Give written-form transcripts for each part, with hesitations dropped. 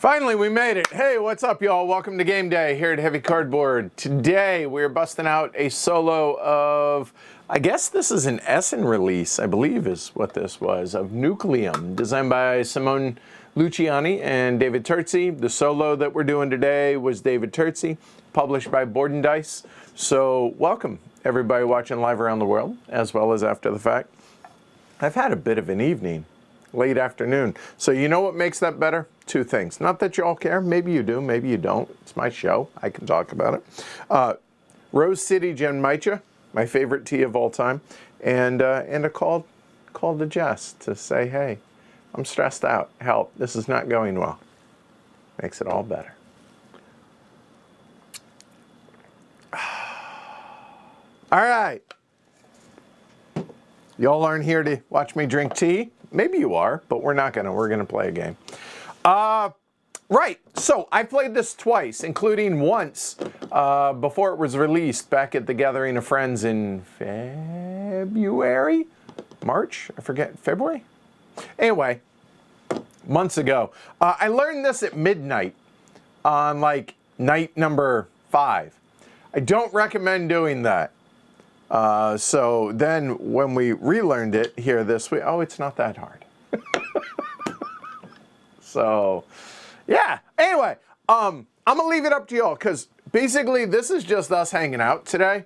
Finally, we made it. Hey, what's up, y'all? Welcome to Game Day here at Heavy Cardboard. Today, we're busting out a solo of, I guess this is an Essen release, I believe is what this was, of Nucleum, designed by Simone Luciana and David Turczi. The solo that we're doing today was David Turczi, published by Board and Dice. So, welcome, everybody watching live around the world, as well as after the fact. I've had a bit of an evening. Late afternoon. So you know what makes that better? Two things. Not that you all care. Maybe you do. Maybe you don't. It's my show. I can talk about it. Rose City Genmaicha, my favorite tea of all time, and a call to Jess to say, hey, I'm stressed out. Help. This is not going well. Makes it all better. All right. Y'all aren't here to watch me drink tea. Maybe you are, but we're not gonna. We're gonna play a game. Right, so I played this twice, including once before it was released back at the Gathering of Friends in February? March? I forget. February? Anyway, months ago. I learned this at midnight on like night number 5. I don't recommend doing that. So then when we relearned it here this week, oh, it's not that hard. So, yeah. Anyway, I'm going to leave it up to y'all because basically this is just us hanging out today.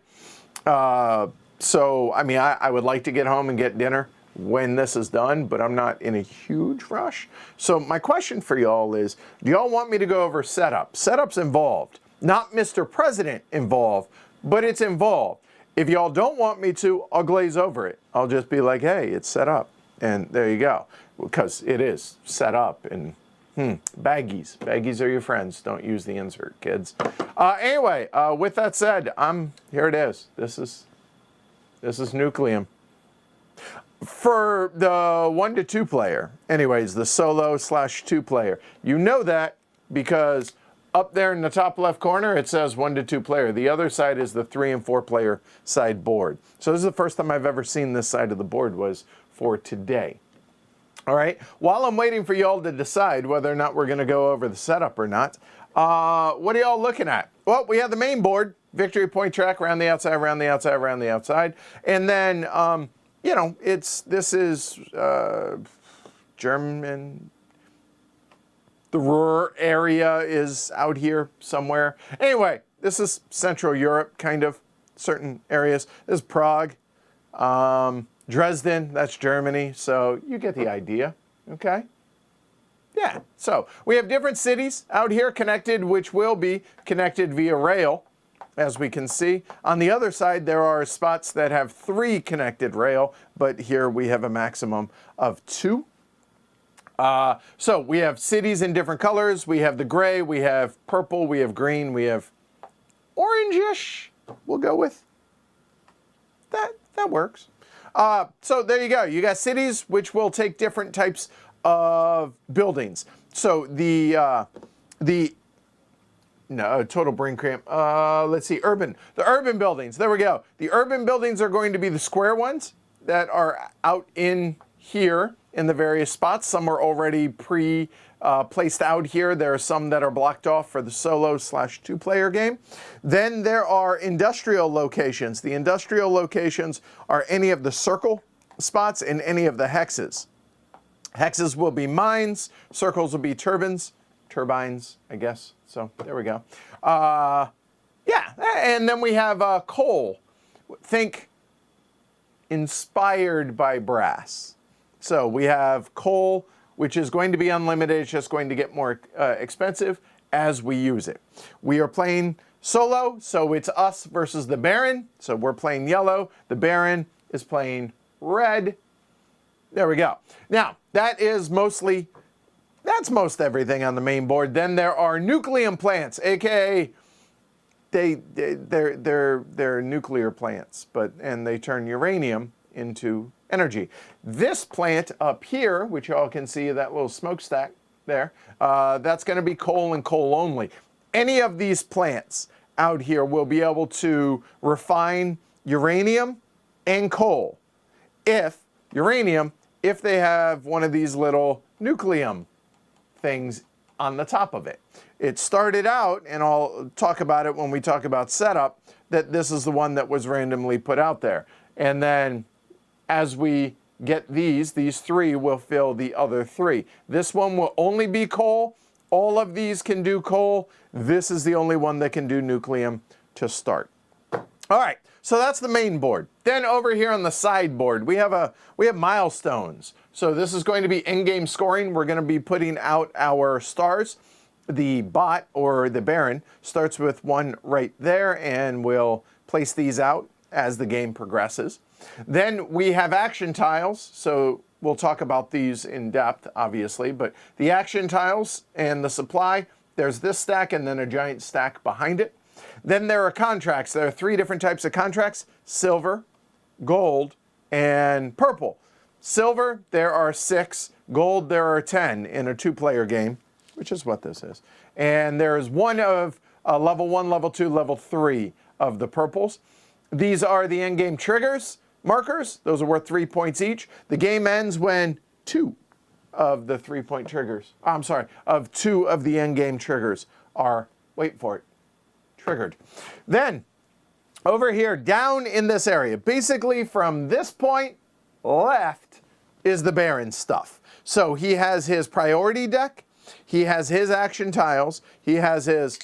So, I mean, I would like to get home and get dinner when this is done, but I'm not in a huge rush. So my question for y'all is, do y'all want me to go over setup? Setup's involved. Not Mr. President involved, but it's involved. If y'all don't want me to, I'll glaze over it. I'll just be like, hey, it's set up. And there you go. Because it is set up. And baggies. Baggies are your friends. Don't use the insert, kids. Anyway, with that said, here it is. This is Nucleum. For the 1 to 2 player, anyways, the solo / 2 player, you know that because up there in the top left corner, it says 1 to 2 player. The other side is the 3 and 4 player side board. So this is the first time I've ever seen this side of the board was for today. All right, while I'm waiting for y'all to decide whether or not we're gonna go over the setup or not, what are y'all looking at? Well, we have the main board, victory point track, around the outside, around the outside, around the outside. And then, you know, this is German. The Ruhr area is out here somewhere. Anyway, this is Central Europe, kind of, certain areas. This is Prague. Dresden, that's Germany. So you get the idea, okay? Yeah, so we have different cities out here connected, which will be connected via rail, as we can see. On the other side, there are spots that have 3 connected rail, but here we have a maximum of 2. So we have cities in different colors. We have the gray, we have purple, we have green, we have orangish. We'll go with that. That works. So there you go. You got cities which will take different types of buildings. So total brain cramp. Let's see, urban. The urban buildings. There we go. The urban buildings are going to be the square ones that are out in here in the various spots. Some are already placed out here. There are some that are blocked off for the solo / 2 player game. Then there are industrial locations. The industrial locations are any of the circle spots and any of the hexes. Hexes will be mines. Circles will be turbines, I guess. So there we go. Yeah, and then we have coal. Think inspired by brass. So we have coal, which is going to be unlimited. It's just going to get more expensive as we use it. We are playing solo, so it's us versus the Baron. So we're playing yellow. The Baron is playing red. There we go. Now, that's most everything on the main board. Then there are Nucleum plants, aka they're nuclear plants, and they turn uranium into energy. This plant up here, which y'all can see that little smokestack there, that's going to be coal and coal only. Any of these plants out here will be able to refine uranium and coal. If they have one of these little Nucleum things on the top of it. It started out, and I'll talk about it when we talk about setup, that this is the one that was randomly put out there. And then as we get these three will fill the other three. This one will only be coal. All of these can do coal. This is the only one that can do Nucleum to start. All right, so that's the main board. Then over here on the sideboard, we have milestones. So this is going to be in-game scoring. We're going to be putting out our stars. The bot, or the Baron, starts with one right there, and we'll place these out as the game progresses. Then we have action tiles, so we'll talk about these in depth, obviously, but the action tiles and the supply, there's this stack and then a giant stack behind it. Then there are contracts. There are 3 different types of contracts: silver, gold, and purple. Silver, there are 6. Gold, there are 10 in a 2-player game, which is what this is. And there is one of level 1, level 2, level 3 of the purples. These are the endgame triggers, markers. Those are worth 3 points each. The game ends when 2 of the 3-point triggers, of 2 of the endgame triggers are, wait for it, triggered. Then, over here, down in this area, basically from this point left is the Baron's stuff. So he has his priority deck, he has his action tiles, he has his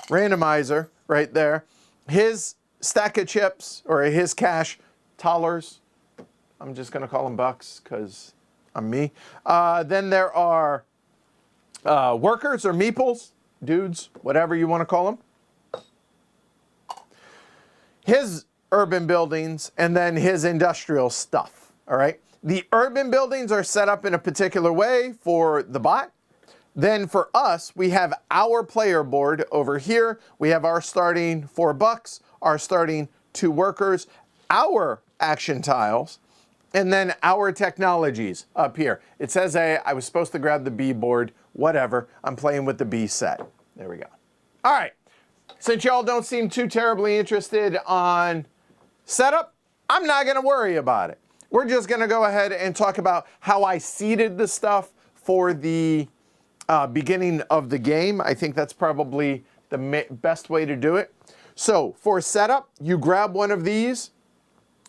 randomizer right there, his stack of chips, or his cash dollars. I'm just going to call them bucks because I'm me. Then there are workers or meeples, dudes, whatever you want to call them. His urban buildings, and then his industrial stuff, all right? The urban buildings are set up in a particular way for the bot. Then for us, we have our player board over here. We have our starting 4 bucks, our starting 2 workers, our action tiles, and then our technologies up here. It says A. I was supposed to grab the B board, whatever. I'm playing with the B set. There we go. All right. Since y'all don't seem too terribly interested on setup, I'm not going to worry about it. We're just going to go ahead and talk about how I seeded the stuff for the beginning of the game. I think that's probably the best way to do it. So for setup, you grab one of these,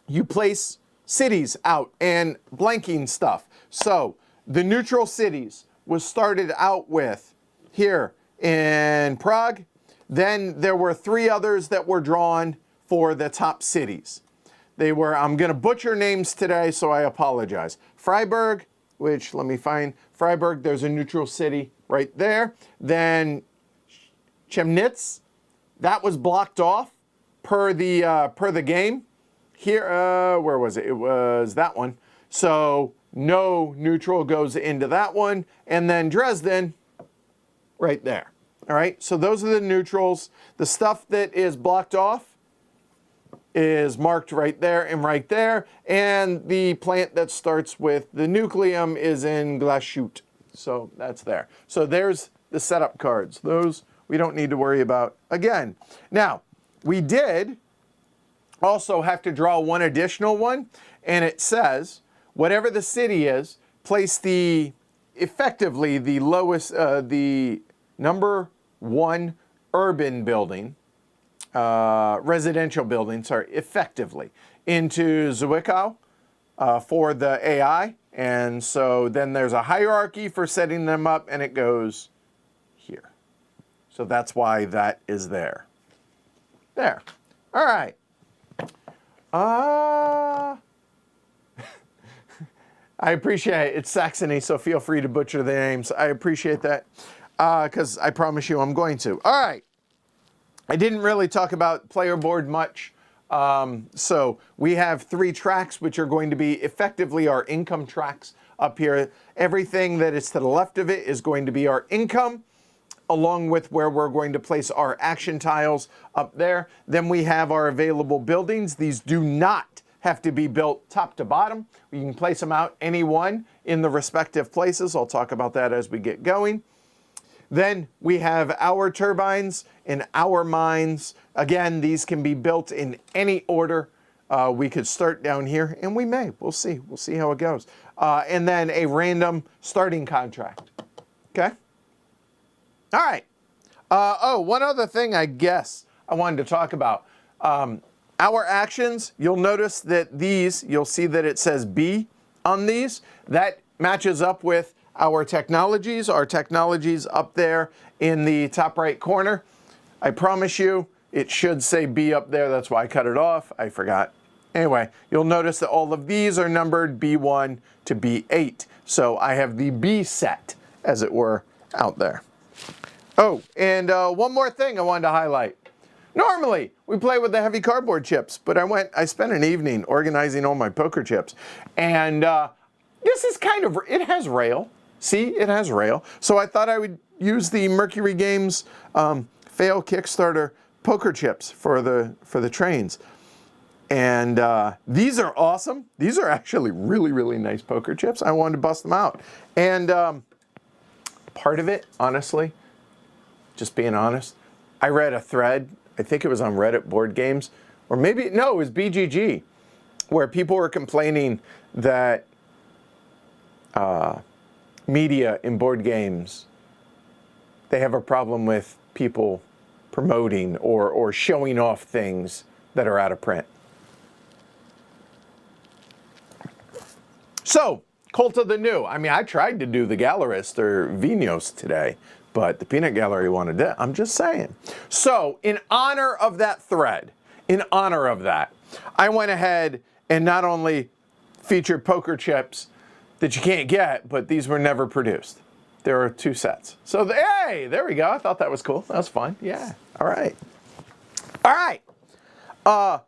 you place cities out and blanking stuff. So the neutral cities was started out with here in Prague. Then there were 3 others that were drawn for the top cities. They were, I'm going to butcher names today, so I apologize. Freiburg, which, let me find Freiburg, there's a neutral city right there. Then Chemnitz, that was blocked off per the game. Here, where was it? It was that one. So no neutral goes into that one. And then Dresden, right there. All right, so those are the neutrals. The stuff that is blocked off is marked right there and right there. And the plant that starts with the Nucleum is in Glashut. So that's there. So there's the setup cards. Those we don't need to worry about again. Now, we did also have to draw one additional one. And it says, whatever the city is, place effectively the lowest, the number 1 urban building, residential building, effectively, into Zwickau for the AI. And so then there's a hierarchy for setting them up, and it goes here. So that's why that is there. There. All right. I appreciate it. It's Saxony, so feel free to butcher the names. I appreciate that. Because I promise you I'm going to. All right. I didn't really talk about player board much. So we have 3 tracks, which are going to be effectively our income tracks up here. Everything that is to the left of it is going to be our income. along with where we're going to place our action tiles up there. Then we have our available buildings. These do not have to be built top to bottom. We can place them out any one in the respective places. I'll talk about that as we get going. Then we have our turbines and our mines. Again, these can be built in any order. We could start down here, and we may. We'll see. We'll see how it goes. And then a random starting contract. Okay? All right. Oh, one other thing I guess I wanted to talk about. Our actions, you'll notice that these, you'll see that it says B on these. That matches up with our technologies up there in the top right corner. I promise you, it should say B up there. That's why I cut it off. I forgot. Anyway, you'll notice that all of these are numbered B1 to B8. So I have the B set, as it were, out there. Oh, and one more thing I wanted to highlight. Normally, we play with the heavy cardboard chips, but I spent an evening organizing all my poker chips. And this is it has rail. See, it has rail. So I thought I would use the Mercury Games Fail Kickstarter poker chips for the trains. And these are awesome. These are actually really, really nice poker chips. I wanted to bust them out. And part of it, honestly, just being honest, I read a thread, I think it was on Reddit Board Games, or maybe, no, it was BGG, where people were complaining that media in board games, they have a problem with people promoting or showing off things that are out of print. So, Cult of the New. I mean, I tried to do the Gallerist or Vinos today, but the Peanut Gallery wanted it. I'm just saying. So, in honor of that thread, in honor of that, I went ahead and not only featured poker chips that you can't get, but these were never produced. There are 2 sets. So, hey, there we go. I thought that was cool. That was fun. Yeah. All right. All right.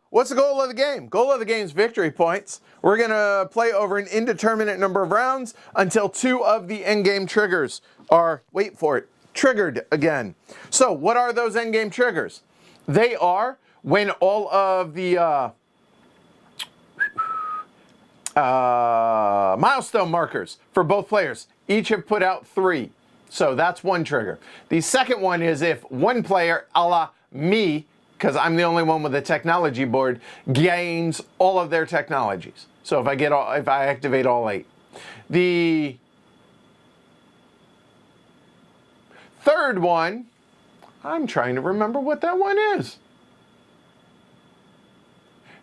What's the goal of the game? Goal of the game is victory points. We're going to play over an indeterminate number of rounds until 2 of the endgame triggers are, wait for it, triggered again. So what are those endgame triggers? They are when all of the milestone markers for both players each have put out 3. So that's one trigger. The second one is if one player, a la me, because I'm the only one with a technology board, gains all of their technologies. So if I activate all 8. The third one, I'm trying to remember what that one is.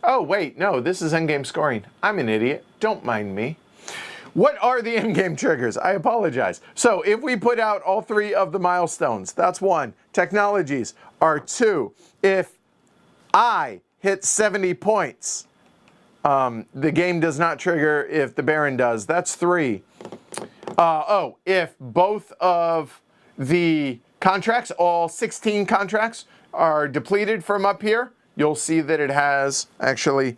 Oh, wait, no, this is endgame scoring. I'm an idiot. Don't mind me. What are the endgame triggers? I apologize. So if we put out all 3 of the milestones, that's 1. Technologies are 2. If I hit 70 points, the game does not trigger if the Baron does. That's 3. If both of the contracts, all 16 contracts, are depleted from up here, you'll see that it has actually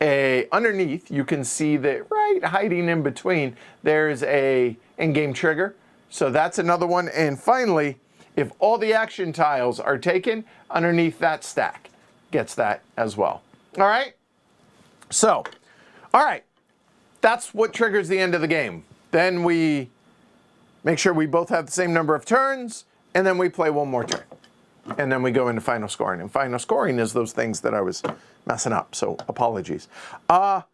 underneath, you can see that right hiding in between, there's a endgame trigger. So that's another one. And finally, if all the action tiles are taken, underneath that stack gets that as well. All right? So, all right. That's what triggers the end of the game. Then we make sure we both have the same number of turns, and then we play one more turn. And then we go into final scoring. And final scoring is those things that I was messing up, so apologies. I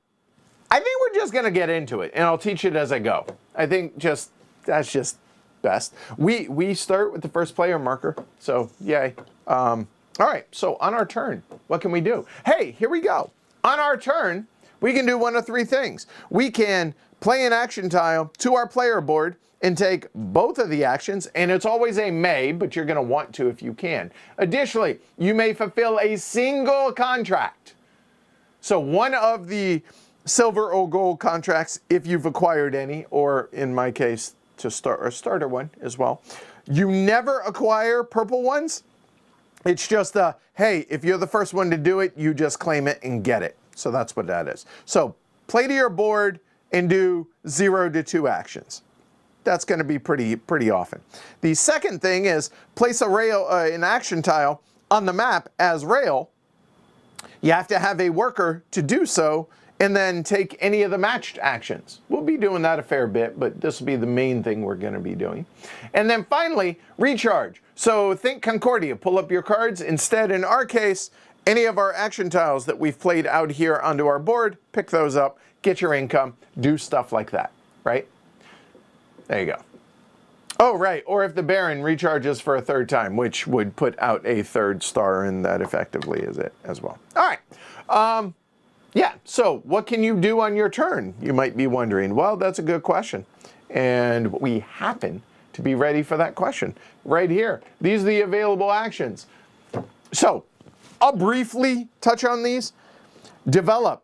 think we're just going to get into it, and I'll teach it as I go. I think that's just best. We start with the first player marker, so yay. All right, so on our turn, what can we do? Hey, here we go. On our turn, we can do one of 3 things. We can play an action tile to our player board and take both of the actions, and it's always a may, but you're going to want to if you can. Additionally, you may fulfill a single contract. So one of the silver or gold contracts, if you've acquired any, or in my case, to start a starter one as well. You never acquire purple ones. It's just hey, if you're the first one to do it, you just claim it and get it. So that's what that is. So play to your board and do 0 to 2 actions. that's going to be pretty often. The second thing is place a rail, an action tile on the map as rail. You have to have a worker to do so, and then take any of the matched actions. We'll be doing that a fair bit, but this will be the main thing we're going to be doing. And then finally, recharge. So think Concordia, pull up your cards. Instead, in our case, any of our action tiles that we've played out here onto our board, pick those up, get your income, do stuff like that, right? There you go. Oh, right, or if the Baron recharges for a third time, which would put out a third star, and that effectively is it as well. All right. Yeah, so what can you do on your turn? You might be wondering. Well, that's a good question. And we happen to be ready for that question right here. These are the available actions. So I'll briefly touch on these. Develop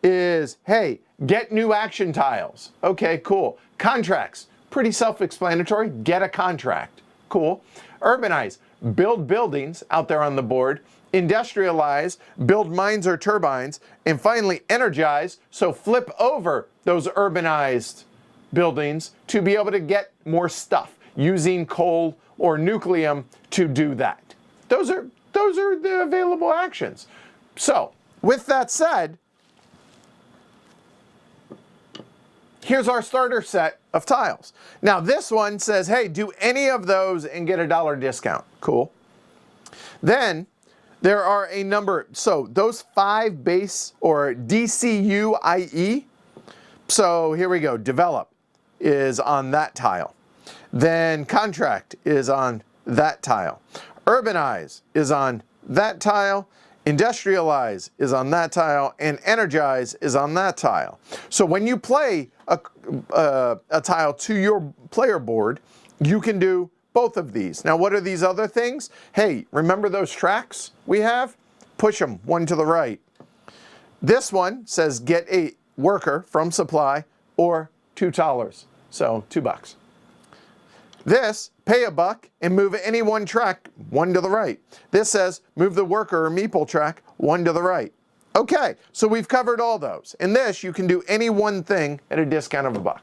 is, hey, get new action tiles. Okay, cool. Contracts, pretty self-explanatory. Get a contract. Cool. Urbanize, build buildings out there on the board. Industrialize, build mines or turbines, and finally energize, so flip over those urbanized buildings to be able to get more stuff using coal or nucleum to do that. Those are the available actions. So, with that said, here's our starter set of tiles. Now this one says, hey, do any of those and get a $1 discount. Cool. Then there are a number, so those 5 base or DCUIE, so here we go, develop is on that tile. Then contract is on that tile. Urbanize is on that tile. Industrialize is on that tile, and energize is on that tile. So when you play a tile to your player board, you can do both of these. Now, what are these other things? Hey, remember those tracks we have? Push them one to the right. This one says get a worker from supply or $2. So $2. This, pay $1 and move any one track one to the right. This says move the worker or meeple track one to the right. Okay, so we've covered all those. In this, you can do any one thing at a discount of $1.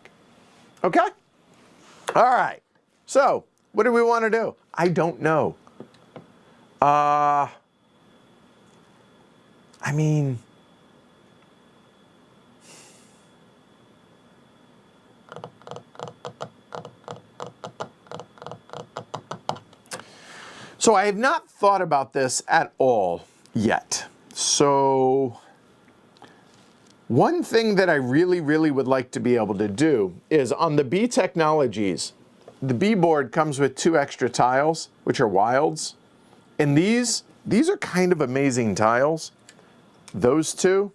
Okay? All right. So, what do we want to do? I don't know. I mean, so I have not thought about this at all yet. So one thing that I really would like to be able to do is on the B Technologies, the B board comes with 2 extra tiles, which are wilds. And these are kind of amazing tiles, those 2.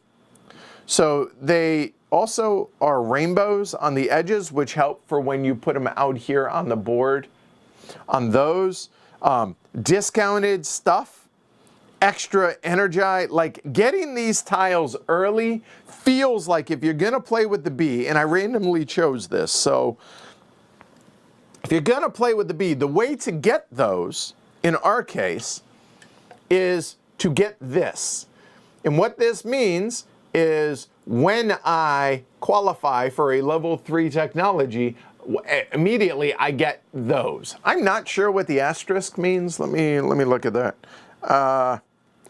So they also are rainbows on the edges, which help for when you put them out here on the board. On those, discounted stuff, extra energize, like getting these tiles early feels like if you're gonna play with the B, and I randomly chose this, so if you're gonna play with the B, the way to get those, in our case, is to get this. And what this means is when I qualify for a level 3 technology, immediately I get those. I'm not sure what the asterisk means. Let me look at that.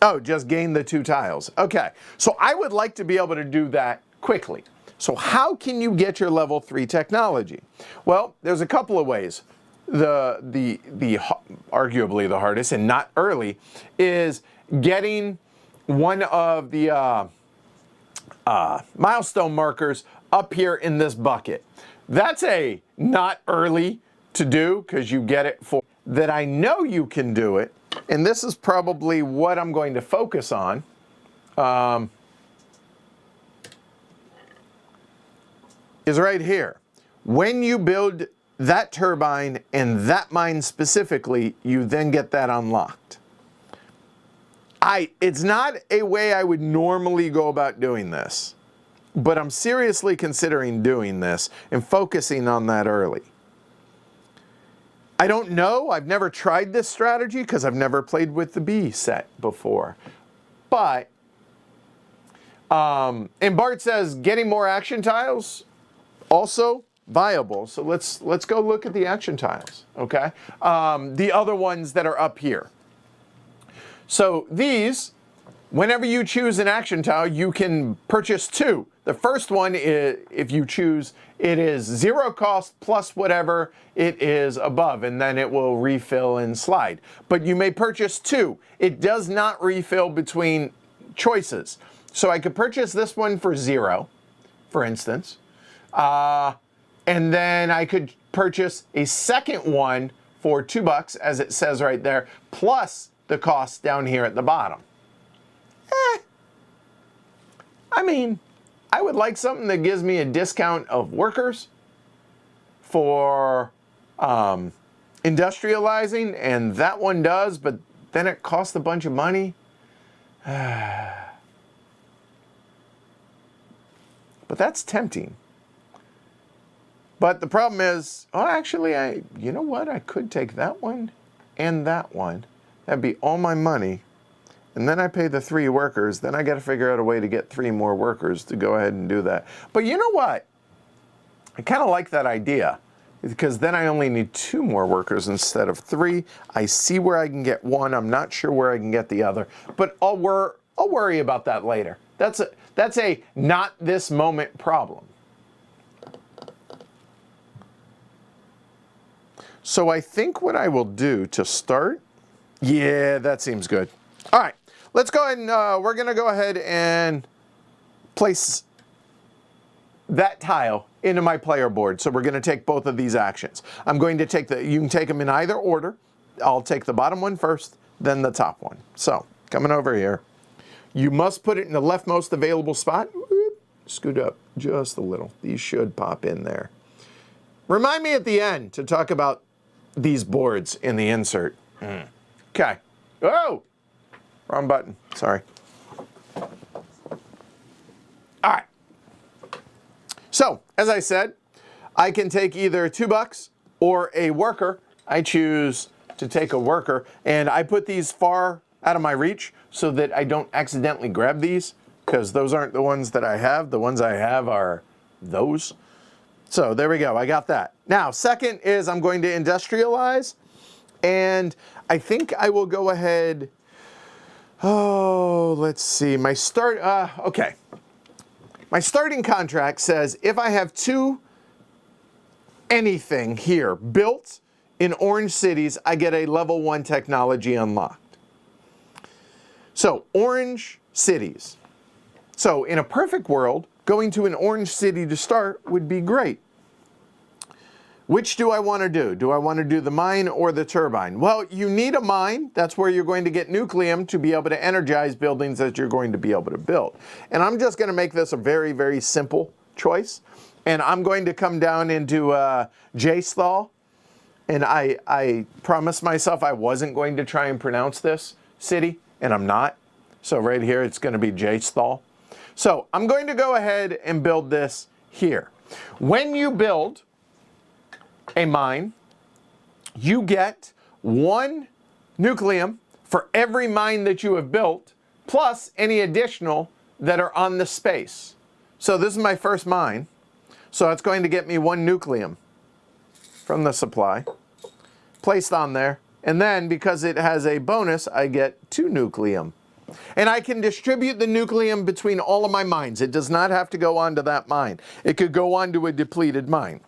Oh, just gain the 2 tiles. Okay, so I would like to be able to do that quickly. So how can you get your level 3 technology? Well, there's a couple of ways. The arguably the hardest and not early is getting one of the milestone markers up here in this bucket. That's a not early to do because you get it for that. I know you can do it, and this is probably what I'm going to focus on. Is right here. When you build that turbine and that mine specifically, you then get that unlocked. It's not a way I would normally go about doing this, but I'm seriously considering doing this and focusing on that early. I don't know, I've never tried this strategy because I've never played with the B set before. But, and Bart says, getting more action tiles, also viable. So let's go look at the action tiles, okay? The other ones that are up here. So these, whenever you choose an action tile, you can purchase two. The first one is, if you choose, it is 0 cost plus whatever it is above, and then it will refill and slide. But you may purchase two. It does not refill between choices. So I could purchase this one for 0, for instance. And then I could purchase a second one for $2, as it says right there, plus the cost down here at the bottom. I mean, I would like something that gives me a discount of workers for industrializing, and that one does, but then it costs a bunch of money. But that's tempting. But the problem is, oh, actually, you know what? I could take that one and that one. That'd be all my money. And then I pay the 3 workers. Then I got to figure out a way to get 3 more workers to go ahead and do that. But you know what? I kind of like that idea, because then I only need 2 more workers instead of 3. I see where I can get one. I'm not sure where I can get the other. But I'll worry about that later. That's a not this moment problem. So I think what I will do to start, yeah, that seems good. All right, let's go ahead and we're going to go ahead and place that tile into my player board. So we're going to take both of these actions. I'm going to take you can take them in either order. I'll take the bottom one first, then the top one. So coming over here, you must put it in the leftmost available spot. Scoot up just a little. These should pop in there. Remind me at the end to talk about these boards in the insert. Okay. Oh, wrong button. Sorry. All right. So, as I said, I can take either $2 or a worker. I choose to take a worker, and I put these far out of my reach so that I don't accidentally grab these, because those aren't the ones that I have. The ones I have are those. So there we go, I got that. Now, second is I'm going to industrialize, and I think I will go ahead, let's see, my starting contract says if I have 2 anything here built in orange cities, I get a level 1 technology unlocked. So orange cities. So in a perfect world, going to an orange city to start would be great. Which do I want to do? Do I want to do the mine or the turbine? Well, you need a mine. That's where you're going to get nucleum to be able to energize buildings that you're going to be able to build. And I'm just going to make this a very, very simple choice. And I'm going to come down into J-Sthal. And I promised myself I wasn't going to try and pronounce this city, and I'm not. So right here, it's going to be J-Sthal. So I'm going to go ahead and build this here. When you build a mine, you get 1 nucleum for every mine that you have built, plus any additional that are on the space. So this is my first mine. So it's going to get me 1 nucleum from the supply, placed on there. And then because it has a bonus, I get 2 nucleum. And I can distribute the nucleum between all of my mines. It does not have to go onto that mine. It could go onto a depleted mine.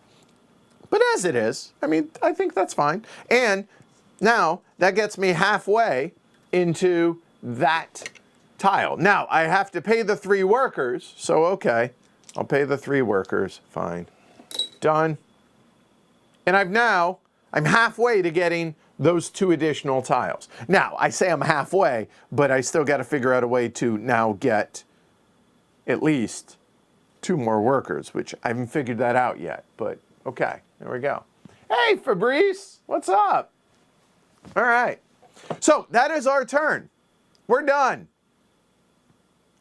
But as it is, I mean, I think that's fine. And now that gets me halfway into that tile. Now I have to pay the 3 workers. So, okay, I'll pay the 3 workers. Fine. Done. And I'm halfway to getting those 2 additional tiles. Now, I say I'm halfway, but I still got to figure out a way to now get at least 2 more workers, which I haven't figured that out yet, but okay, there we go. Hey, Fabrice, what's up? All right, so that is our turn. We're done.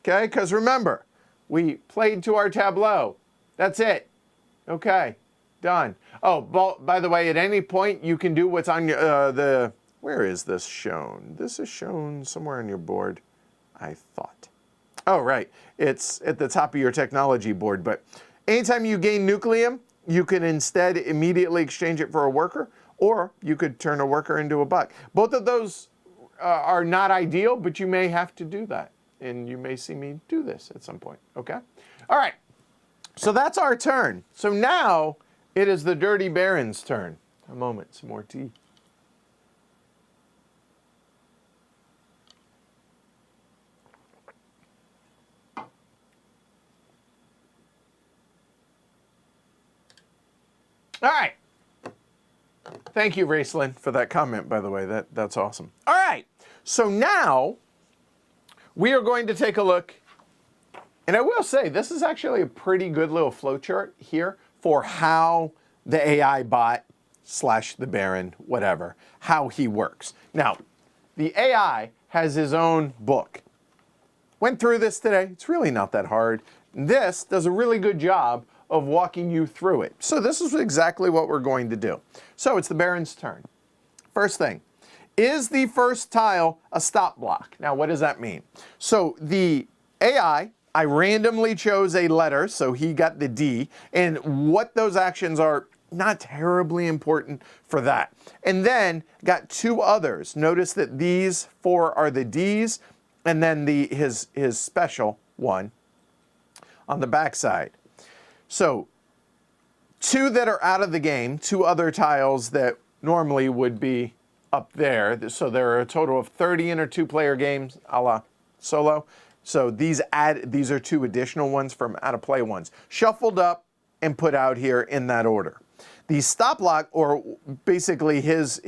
Okay, because remember, we played to our tableau. That's it. Okay. Done. Oh, by the way, at any point you can do what's on your, where is this shown? This is shown somewhere on your board, I thought. Oh, right. It's at the top of your technology board, but anytime you gain nucleum, you can instead immediately exchange it for a worker, or you could turn a worker into a buck. Both of those are not ideal, but you may have to do that. And you may see me do this at some point, okay? All right, so that's our turn. So now it is the Dirty Baron's turn. A moment, some more tea. All right. Thank you, Raceland, for that comment, by the way. That's awesome. All right. So now we are going to take a look. And I will say, this is actually a pretty good little flowchart here for how the AI bot / the Baron, whatever, how he works. Now, the AI has his own book. Went through this today. It's really not that hard. This does a really good job of walking you through it. So this is exactly what we're going to do. So it's the Baron's turn. First thing, is the first tile a stop block? Now, what does that mean? So the AI, I randomly chose a letter, so he got the D, and what those actions are, not terribly important for that. And then got two others. Notice that these 4 are the Ds, and then his special one on the backside. So 2 that are out of the game, 2 other tiles that normally would be up there. So there are a total of 30 in a 2-player games, a la solo. So these are 2 additional ones from out of play ones, shuffled up and put out here in that order. The stop block, or basically his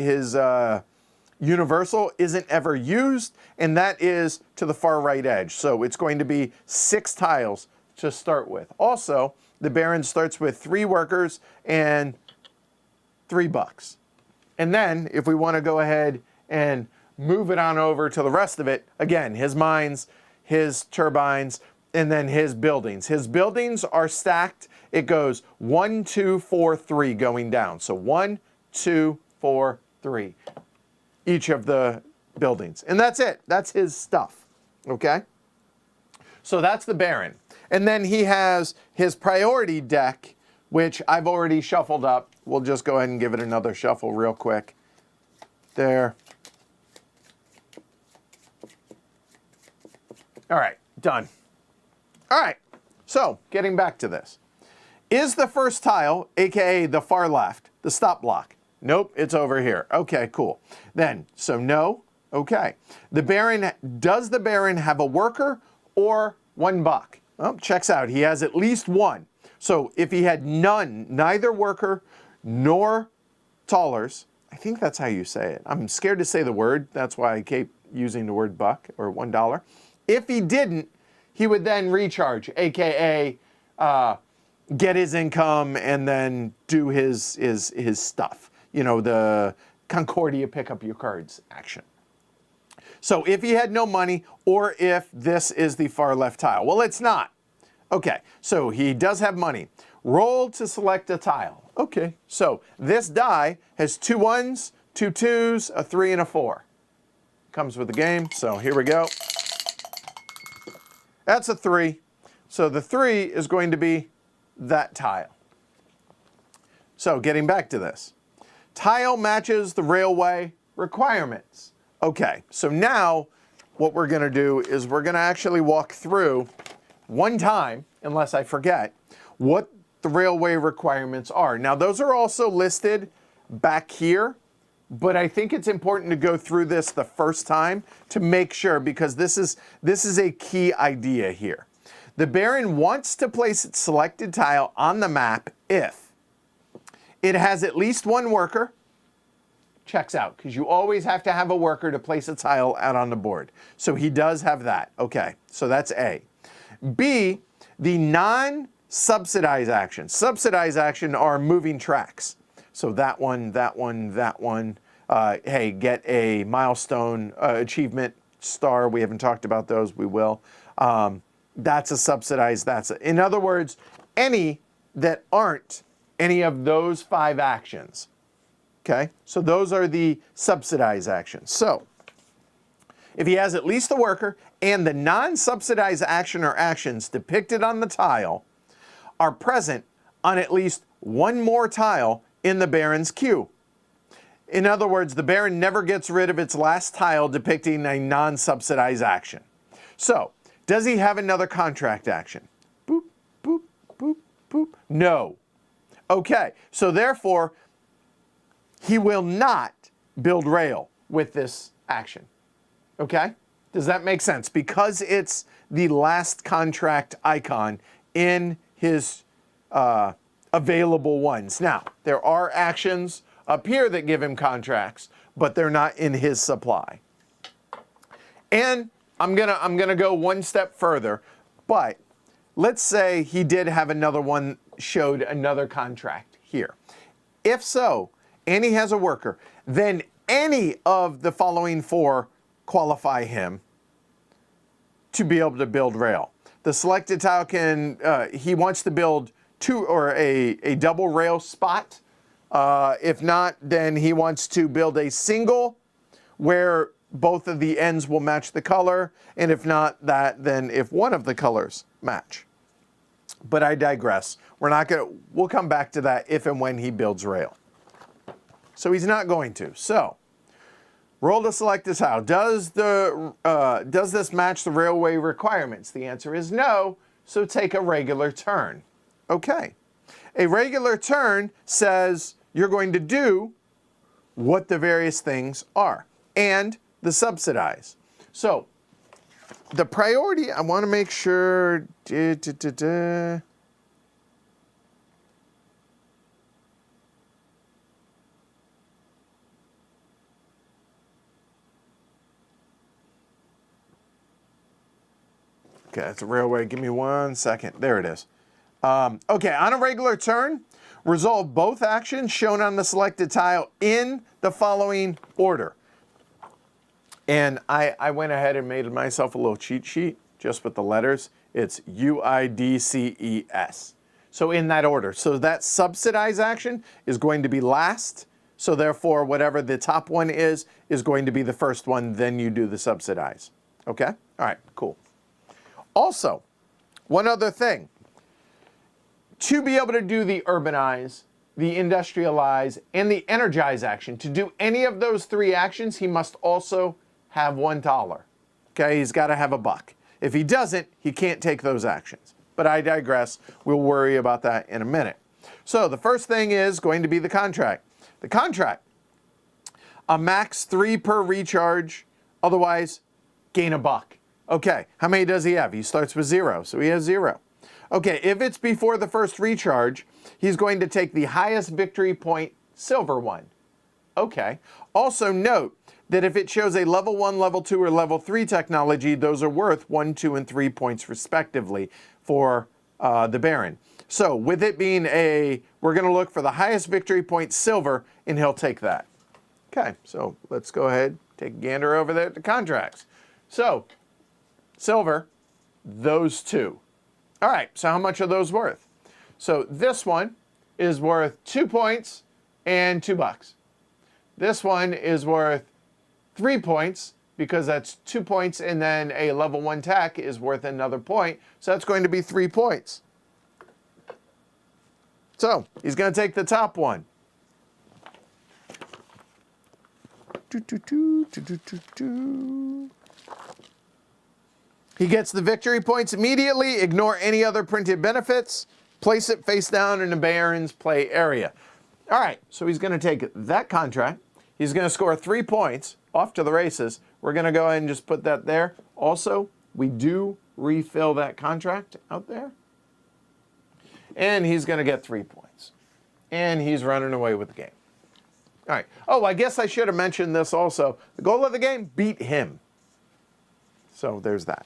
universal, isn't ever used, and that is to the far right edge. So it's going to be 6 tiles to start with. Also, the Baron starts with 3 workers and 3 bucks. And then, if we want to go ahead and move it on over to the rest of it, again, his mines, his turbines, and then his buildings. His buildings are stacked. It goes 1, 2, 4, 3 going down. So 1, 2, 4, 3. Each of the buildings. And that's it. That's his stuff. Okay? So that's the Baron. And then he has his priority deck, which I've already shuffled up. We'll just go ahead and give it another shuffle real quick. There. All right, done. All right, so getting back to this. Is the first tile, aka the far left, the stop block? Nope, it's over here. Okay, cool. Then, so no, okay. Does the Baron have a worker or 1 buck? Well, checks out. He has at least 1. So if he had none, neither worker nor tallers, I think that's how you say it. I'm scared to say the word. That's why I keep using the word buck or $1. If he didn't, he would then recharge, aka get his income and then do his stuff. You know, the Concordia pick up your cards action. So if he had no money, or if this is the far left tile. Well, it's not. Okay, so he does have money. Roll to select a tile. Okay, so this die has 2 1s, 2 2s, a 3, and a 4. Comes with the game, so here we go. That's a 3. So the 3 is going to be that tile. So getting back to this. Tile matches the railway requirements. Okay, so now what we're going to do is we're going to actually walk through one time, unless I forget, what the railway requirements are. Now, those are also listed back here, but I think it's important to go through this the first time to make sure, because this is a key idea here. The Baron wants to place its selected tile on the map if it has at least 1 worker. Checks out, because you always have to have a worker to place a tile out on the board. So he does have that. Okay, so that's A. B, the non-subsidized action. Subsidized action are moving tracks. So that one, that one, that one. Hey, get a milestone achievement star. We haven't talked about those. We will. That's a subsidized. In other words, any that aren't any of those 5 actions. Okay, so those are the subsidized actions. So if he has at least the worker and the non-subsidized action or actions depicted on the tile are present on at least one more tile in the Baron's queue. In other words, the Baron never gets rid of its last tile depicting a non-subsidized action. So, does he have another contract action? Boop, boop, boop, boop. No. Okay, so therefore, he will not build rail with this action. Okay? Does that make sense? Because it's the last contract icon in his available ones. Now, there are actions up here that give him contracts, but they're not in his supply. And I'm gonna go one step further, but let's say he did have another one, showed another contract here. If so, and he has a worker, then any of the following four qualify him to be able to build rail. The selected tile can, he wants to build two or a double rail spot. If not, then he wants to build a single where both of the ends will match the color. And if not that, then if one of the colors match. But I digress. We'll come back to that if and when he builds rail. So he's not going to. So roll to select a tile. Does this match the railway requirements? The answer is no. So take a regular turn. Okay. A regular turn says you're going to do what the various things are and the subsidize. So the priority, I want to make sure. Okay, it's a railway. Give me 1 second. There it is. Okay, on a regular turn, resolve both actions shown on the selected tile in the following order. And I went ahead and made myself a little cheat sheet just with the letters. It's UIDCES. So in that order. So that subsidize action is going to be last. So therefore, whatever the top one is going to be the first one. Then you do the subsidize. Okay? All right, cool. Also, one other thing. To be able to do the urbanize, the industrialize, and the energize action, to do any of those three actions, he must also have $1. Okay, he's got to have $1. If he doesn't, he can't take those actions. But I digress. We'll worry about that in a minute. So the first thing is going to be the contract. The contract, a max 3 per recharge, otherwise gain $1. Okay, how many does he have? He starts with 0, so he has 0. Okay, if it's before the first recharge, he's going to take the highest victory point silver one. Okay. Also note that if it shows a level 1, level 2, or level 3 technology, those are worth 1, 2, and 3 points respectively for the Baron. So with it being we're going to look for the highest victory point silver, and he'll take that. Okay, so let's go ahead, take a gander over there at the contracts. So silver, those two. All right, so how much are those worth? So this one is worth 2 points and $2. This one is worth 3 points because that's 2 points, and then a level 1 tech is worth another point. So that's going to be 3 points. So he's going to take the top one. He gets the victory points immediately. Ignore any other printed benefits. Place it face down in the Baron's play area. All right, so he's going to take that contract. He's going to score 3 points. Off to the races. We're going to go ahead and just put that there. Also, we do refill that contract out there. And he's going to get 3 points. And he's running away with the game. All right. Oh, I guess I should have mentioned this also. The goal of the game, beat him. So there's that.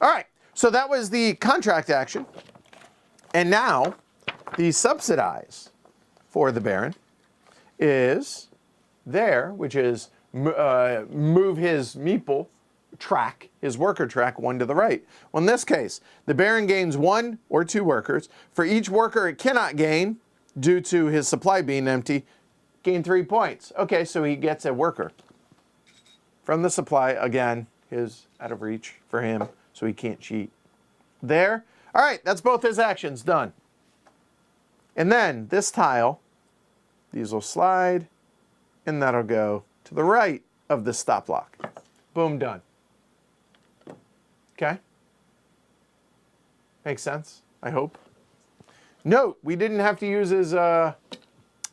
All right. So that was the contract action. And now the subsidize for the Baron is there, which is move his meeple track, his worker track, 1 to the right. Well, in this case, the Baron gains 1 or 2 workers. For each worker it cannot gain, due to his supply being empty, gain 3 points. Okay, so he gets a worker from the supply. Again, his out of reach for him, so he can't cheat. There. All right, that's both his actions done. And then this tile, these will slide, and that'll go to the right of the stop lock. Boom, done. Okay? Makes sense, I hope. Note, we didn't have to use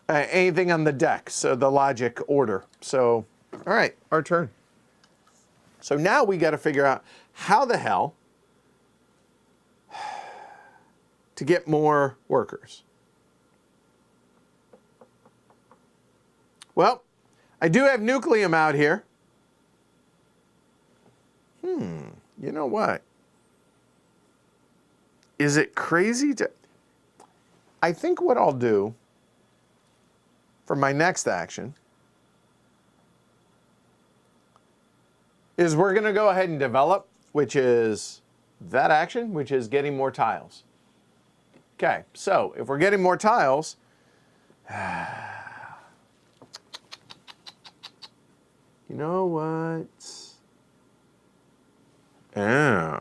anything on the deck, so the logic order. So, all right, our turn. So now we got to figure out how the hell to get more workers. Well, I do have Nucleum out here. You know what? Is it crazy to... I think what I'll do for my next action is we're going to go ahead and develop, which is that action, which is getting more tiles. Okay, so if we're getting more tiles, you know what? Yeah.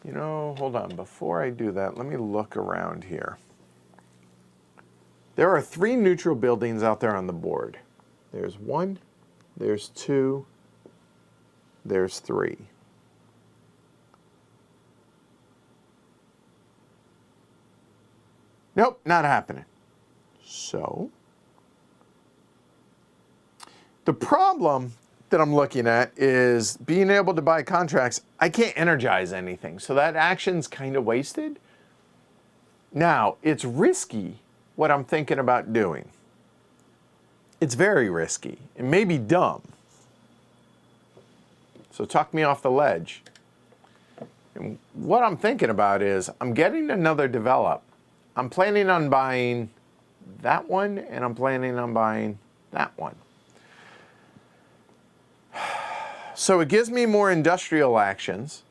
You know, hold on. Before I do that, let me look around here. There are 3 neutral buildings out there on the board. There's 1, there's 2, there's 3. Nope, not happening. So, the problem that I'm looking at is being able to buy contracts. I can't energize anything, so that action's kind of wasted. Now, it's risky what I'm thinking about doing. It's very risky. It may be dumb. So talk me off the ledge. And what I'm thinking about is I'm getting another develop. I'm planning on buying that one, and I'm planning on buying that one. So it gives me more industrial actions,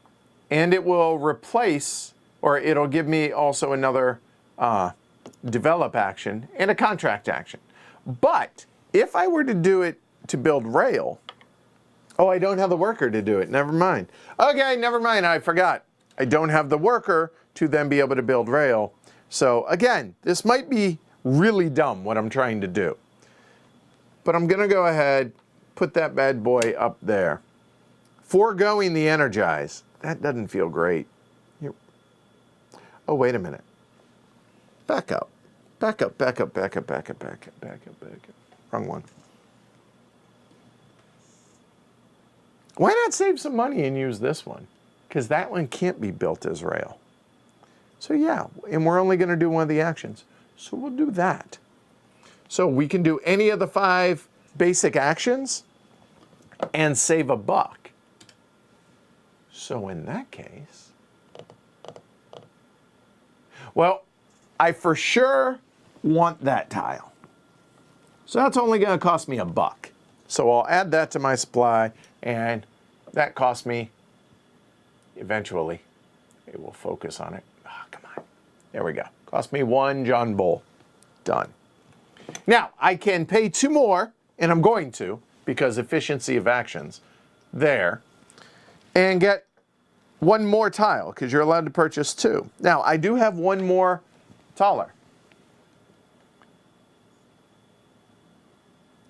and it will replace, or it'll give me also another develop action and a contract action. But if I were to do it to build rail, oh, I don't have the worker to do it. Never mind. Okay, never mind. I forgot. I don't have the worker to then be able to build rail. So again, this might be really dumb what I'm trying to do. But I'm going to go ahead, put that bad boy up there. Foregoing the energize. That doesn't feel great. Oh, wait a minute. Back up. Back up, back up, back up, back up, back up, back up, back up. Wrong one. Why not save some money and use this one? Because that one can't be built as rail. So yeah, and we're only going to do one of the actions. So we'll do that. So we can do any of the 5 basic actions and save $1. So in that case, well, I for sure want that tile. So that's only going to cost me $1. So I'll add that to my supply, and that costs me, eventually, it will focus on it. Oh, come on. There we go. Cost me 1 John Bull. Done. Now, I can pay 2 more, and I'm going to, because efficiency of actions, there, and get 1 more tile, because you're allowed to purchase 2. Now, I do have 1 more taller.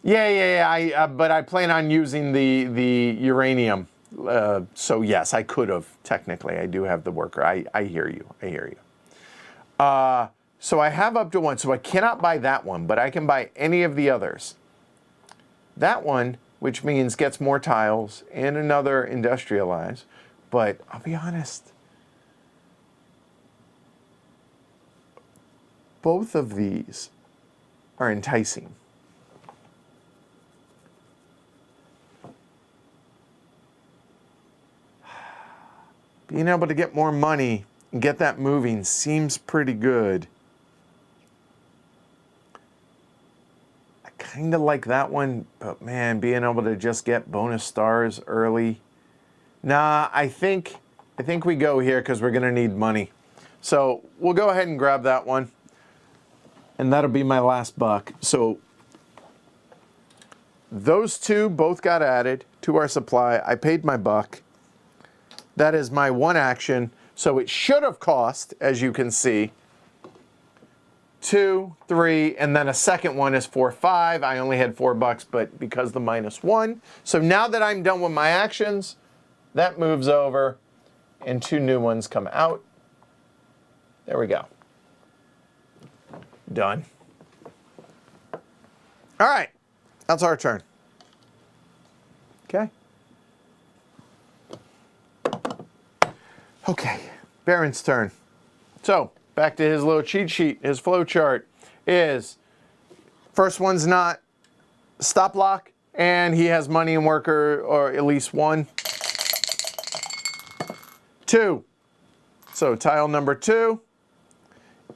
Yeah, but I plan on using the uranium. So yes, I could have, technically. I do have the worker. I hear you. I hear you. So I have up to 1. So I cannot buy that one, but I can buy any of the others. That one, which means gets more tiles and another industrialize. But I'll be honest, both of these are enticing. Being able to get more money and get that moving seems pretty good. I kind of like that one, but man, being able to just get bonus stars early. Nah, I think we go here because we're going to need money. So we'll go ahead and grab that one. And that'll be my last $1. So those two both got added to our supply. I paid my buck. That is my one action. So it should have cost, as you can see, 2, 3, and then a second one is 4, 5. I only had $4, but because the -1. So now that I'm done with my actions, that moves over and 2 new ones come out. There we go. Done. All right, that's our turn. Okay. Okay, Baron's turn. So, back to his little cheat sheet. His flow chart is, first one's not stop lock, and he has money and worker, or at least one. 2. So, tile number 2.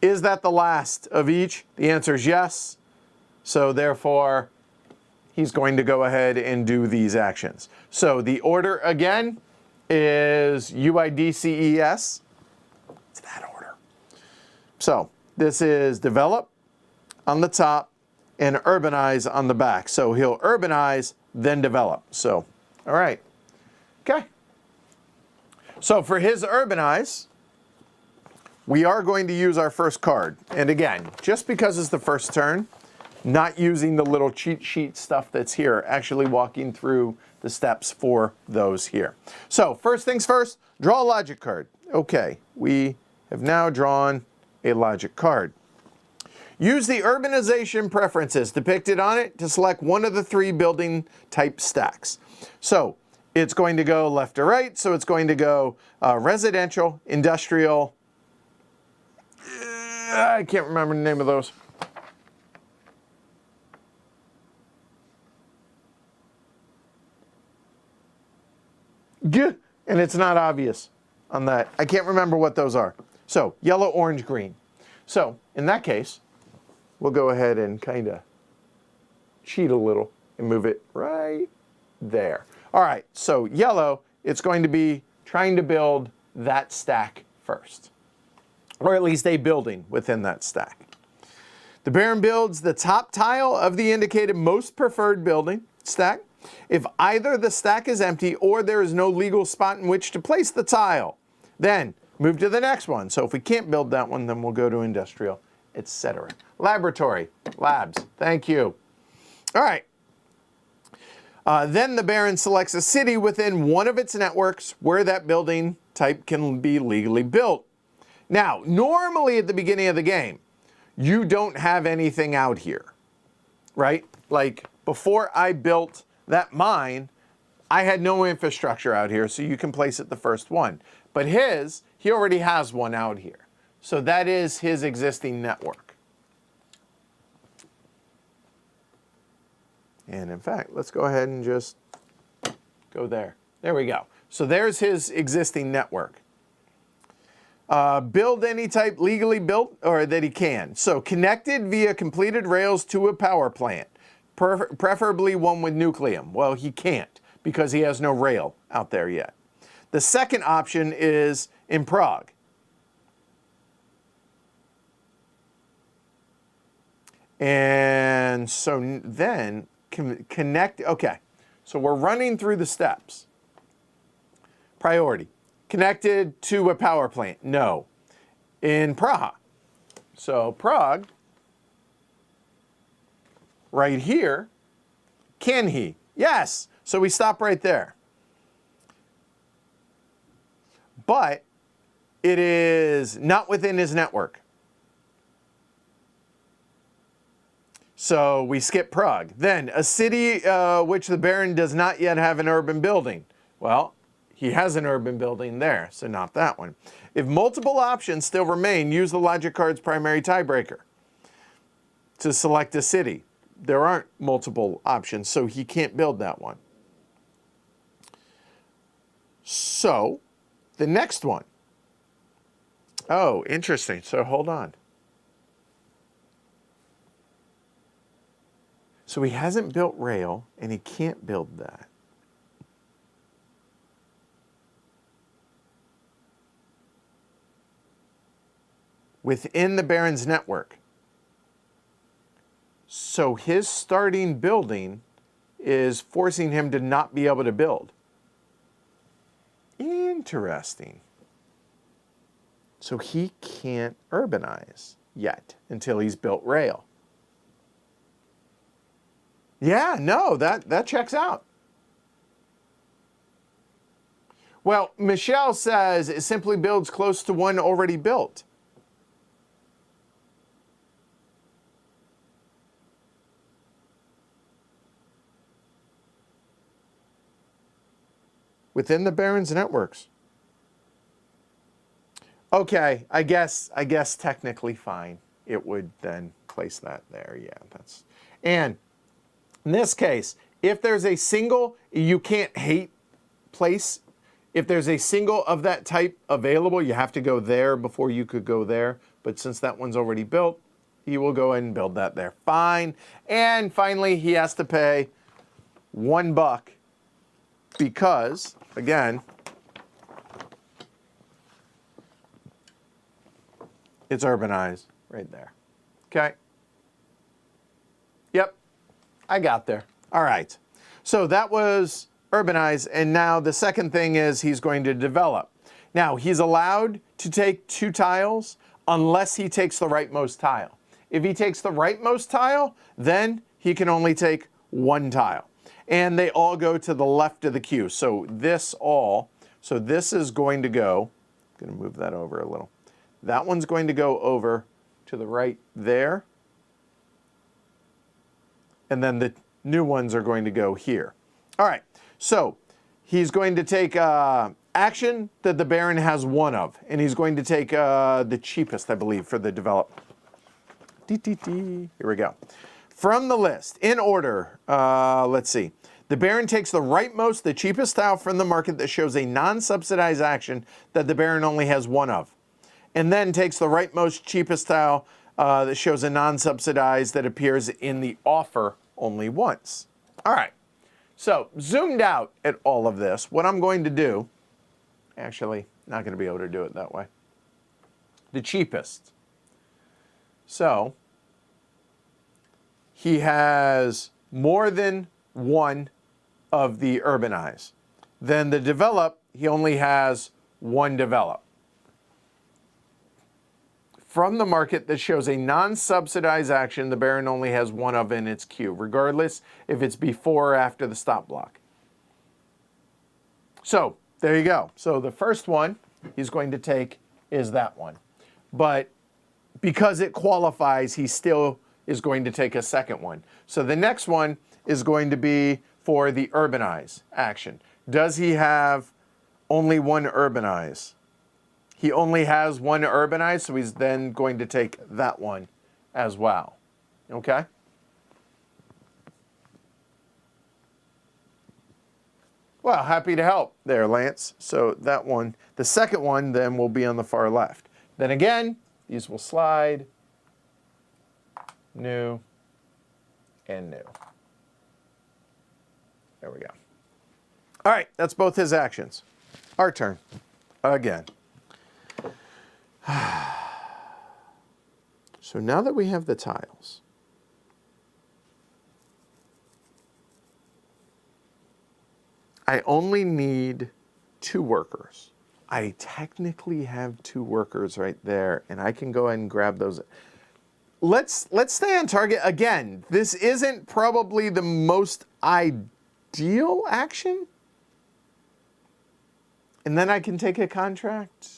Is that the last of each? The answer is yes. So, therefore, he's going to go ahead and do these actions. So, the order again is UIDCES. It's that order. So this is develop on the top and urbanize on the back. So he'll urbanize, then develop. So, all right. Okay. So for his urbanize, we are going to use our first card. And again, just because it's the first turn, not using the little cheat sheet stuff that's here, actually walking through the steps for those here. So first things first, draw a logic card. Okay, we have now drawn a logic card. Use the urbanization preferences depicted on it to select one of the 3 building type stacks. So it's going to go left to right, so it's going to go residential, industrial, I can't remember the name of those. And it's not obvious on that. I can't remember what those are. So yellow, orange, green. So in that case, we'll go ahead and kind of cheat a little and move it right there. All right, so yellow, it's going to be trying to build that stack first, or at least a building within that stack. The Baron builds the top tile of the indicated most preferred building stack. If either the stack is empty or there is no legal spot in which to place the tile, then move to the next one. So if we can't build that one, then we'll go to industrial, etc. Laboratory, labs, thank you. All right. Then the Baron selects a city within one of its networks where that building type can be legally built. Now, normally at the beginning of the game, you don't have anything out here, right? Like before I built that mine, I had no infrastructure out here, so you can place it the first one. But he already has one out here. So that is his existing network. And in fact, let's go ahead and just go there. There we go. So there's his existing network. Build any type legally built, or that he can. So connected via completed rails to a power plant. Preferably one with Nucleum. Well, he can't because he has no rail out there yet. The second option is in Prague. And so then connect, okay. So we're running through the steps. Priority. Connected to a power plant? No. In Praha. So Prague, right here, can he? Yes. So we stop right there. But it is not within his network. So we skip Prague. Then a city which the Baron does not yet have an urban building. Well, he has an urban building there, so not that one. If multiple options still remain, use the logic card's primary tiebreaker to select a city. There aren't multiple options, so he can't build that one. So, the next one. Oh, interesting. So hold on. So he hasn't built rail, and he can't build that. Within the Baron's network. So his starting building is forcing him to not be able to build. Interesting. So he can't urbanize yet until he's built rail. Yeah, no, that checks out. Well, Michelle says it simply builds close to one already built. Within the Barron's networks. Okay, I guess technically fine. It would then place that there. Yeah, that's. And in this case, if there's a single, you can't hate place. If there's a single of that type available, you have to go there before you could go there. But since that one's already built, he will go ahead and build that there. Fine. And finally, he has to pay $1 because, again, it's urbanized right there. Okay? Yep, I got there. All right. So that was urbanized, and now the second thing is he's going to develop. Now, he's allowed to take 2 tiles unless he takes the rightmost tile. If he takes the rightmost tile, then he can only take 1 tile. And they all go to the left of the queue. So this is going to go, I'm going to move that over a little. That one's going to go over to the right there. And then the new ones are going to go here. All right, so he's going to take action that the Baron has 1 of. And he's going to take the cheapest, I believe, for the develop. Here we go. From the list, in order, let's see. The Baron takes the rightmost, the cheapest tile from the market that shows a non-subsidized action that the Baron only has 1 of. And then takes the rightmost, cheapest tile that shows a non-subsidized that appears in the offer only once. All right. So, zoomed out at all of this, what I'm going to do, actually, not going to be able to do it that way. The cheapest. So, he has more than 1 of the urbanize. Then the develop, he only has 1 develop. From the market that shows a non-subsidized action, the Baron only has 1 of in its queue, regardless if it's before or after the stop block. So, there you go. So the first one he's going to take is that one. But because it qualifies, he still is going to take a second one. So the next one is going to be for the urbanize action. Does he have only 1 urbanize? He only has 1 urbanize, so he's then going to take that one as well. Okay? Well, happy to help there, Lance. So that one, the second one then will be on the far left. Then again, these will slide, new, and new. There we go. All right, that's both his actions. Our turn. Again. So now that we have the tiles, I only need 2 workers. I technically have 2 workers right there, and I can go ahead and grab those. Let's stay on target. Again, this isn't probably the most ideal action. And then I can take a contract.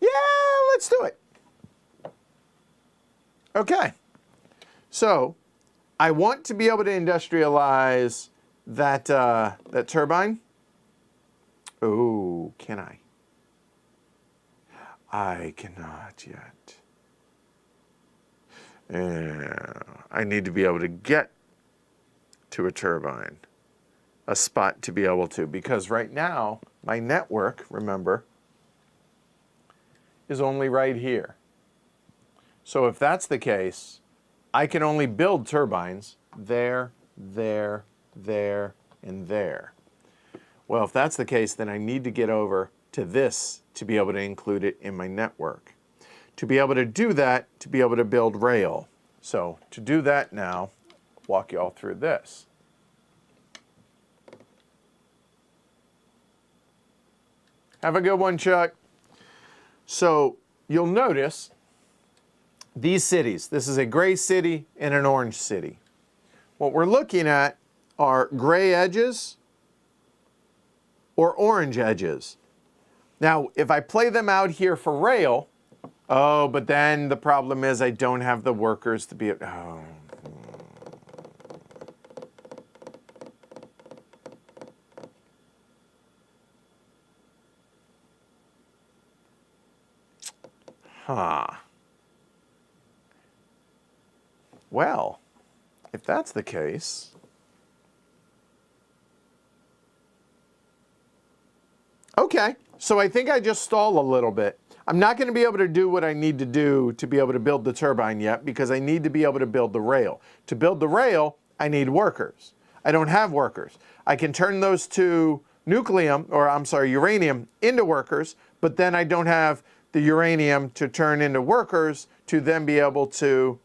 Yeah, let's do it. Okay. So, I want to be able to industrialize that that turbine. Oh, can I? I cannot yet. I need to be able to get to a turbine, a spot to be able to, because right now my network, remember, is only right here. So if that's the case, I can only build turbines there, there, there, and there. Well, if that's the case, then I need to get over to this to be able to include it in my network. To be able to do that, to be able to build rail. So to do that now, walk you all through this. Have a good one, Chuck. So you'll notice these cities. This is a gray city and an orange city. What we're looking at are gray edges or orange edges. Now, if I play them out here for rail, oh, but then the problem is I don't have the workers to be, oh. Huh. Well, if that's the case, okay, so I think I just stall a little bit. I'm not going to be able to do what I need to do to be able to build the turbine yet because I need to be able to build the rail. To build the rail, I need workers. I don't have workers. I can turn those to nucleum, or I'm sorry, uranium into workers, but then I don't have the uranium to turn into workers to then be able to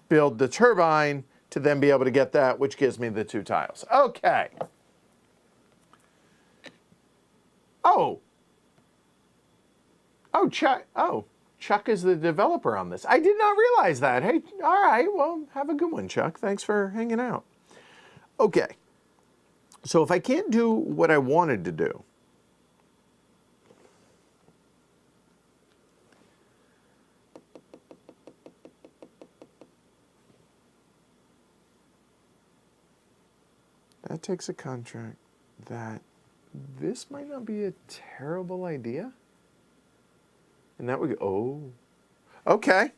build the turbine to then be able to get that, which gives me the 2 tiles. Okay. Oh, Chuck is the developer on this. I did not realize that. Hey, all right, well, have a good one, Chuck. Thanks for hanging out. Okay, so if I can't do what I wanted to do, that takes a contract that this might not be a terrible idea. And that would go, oh, okay.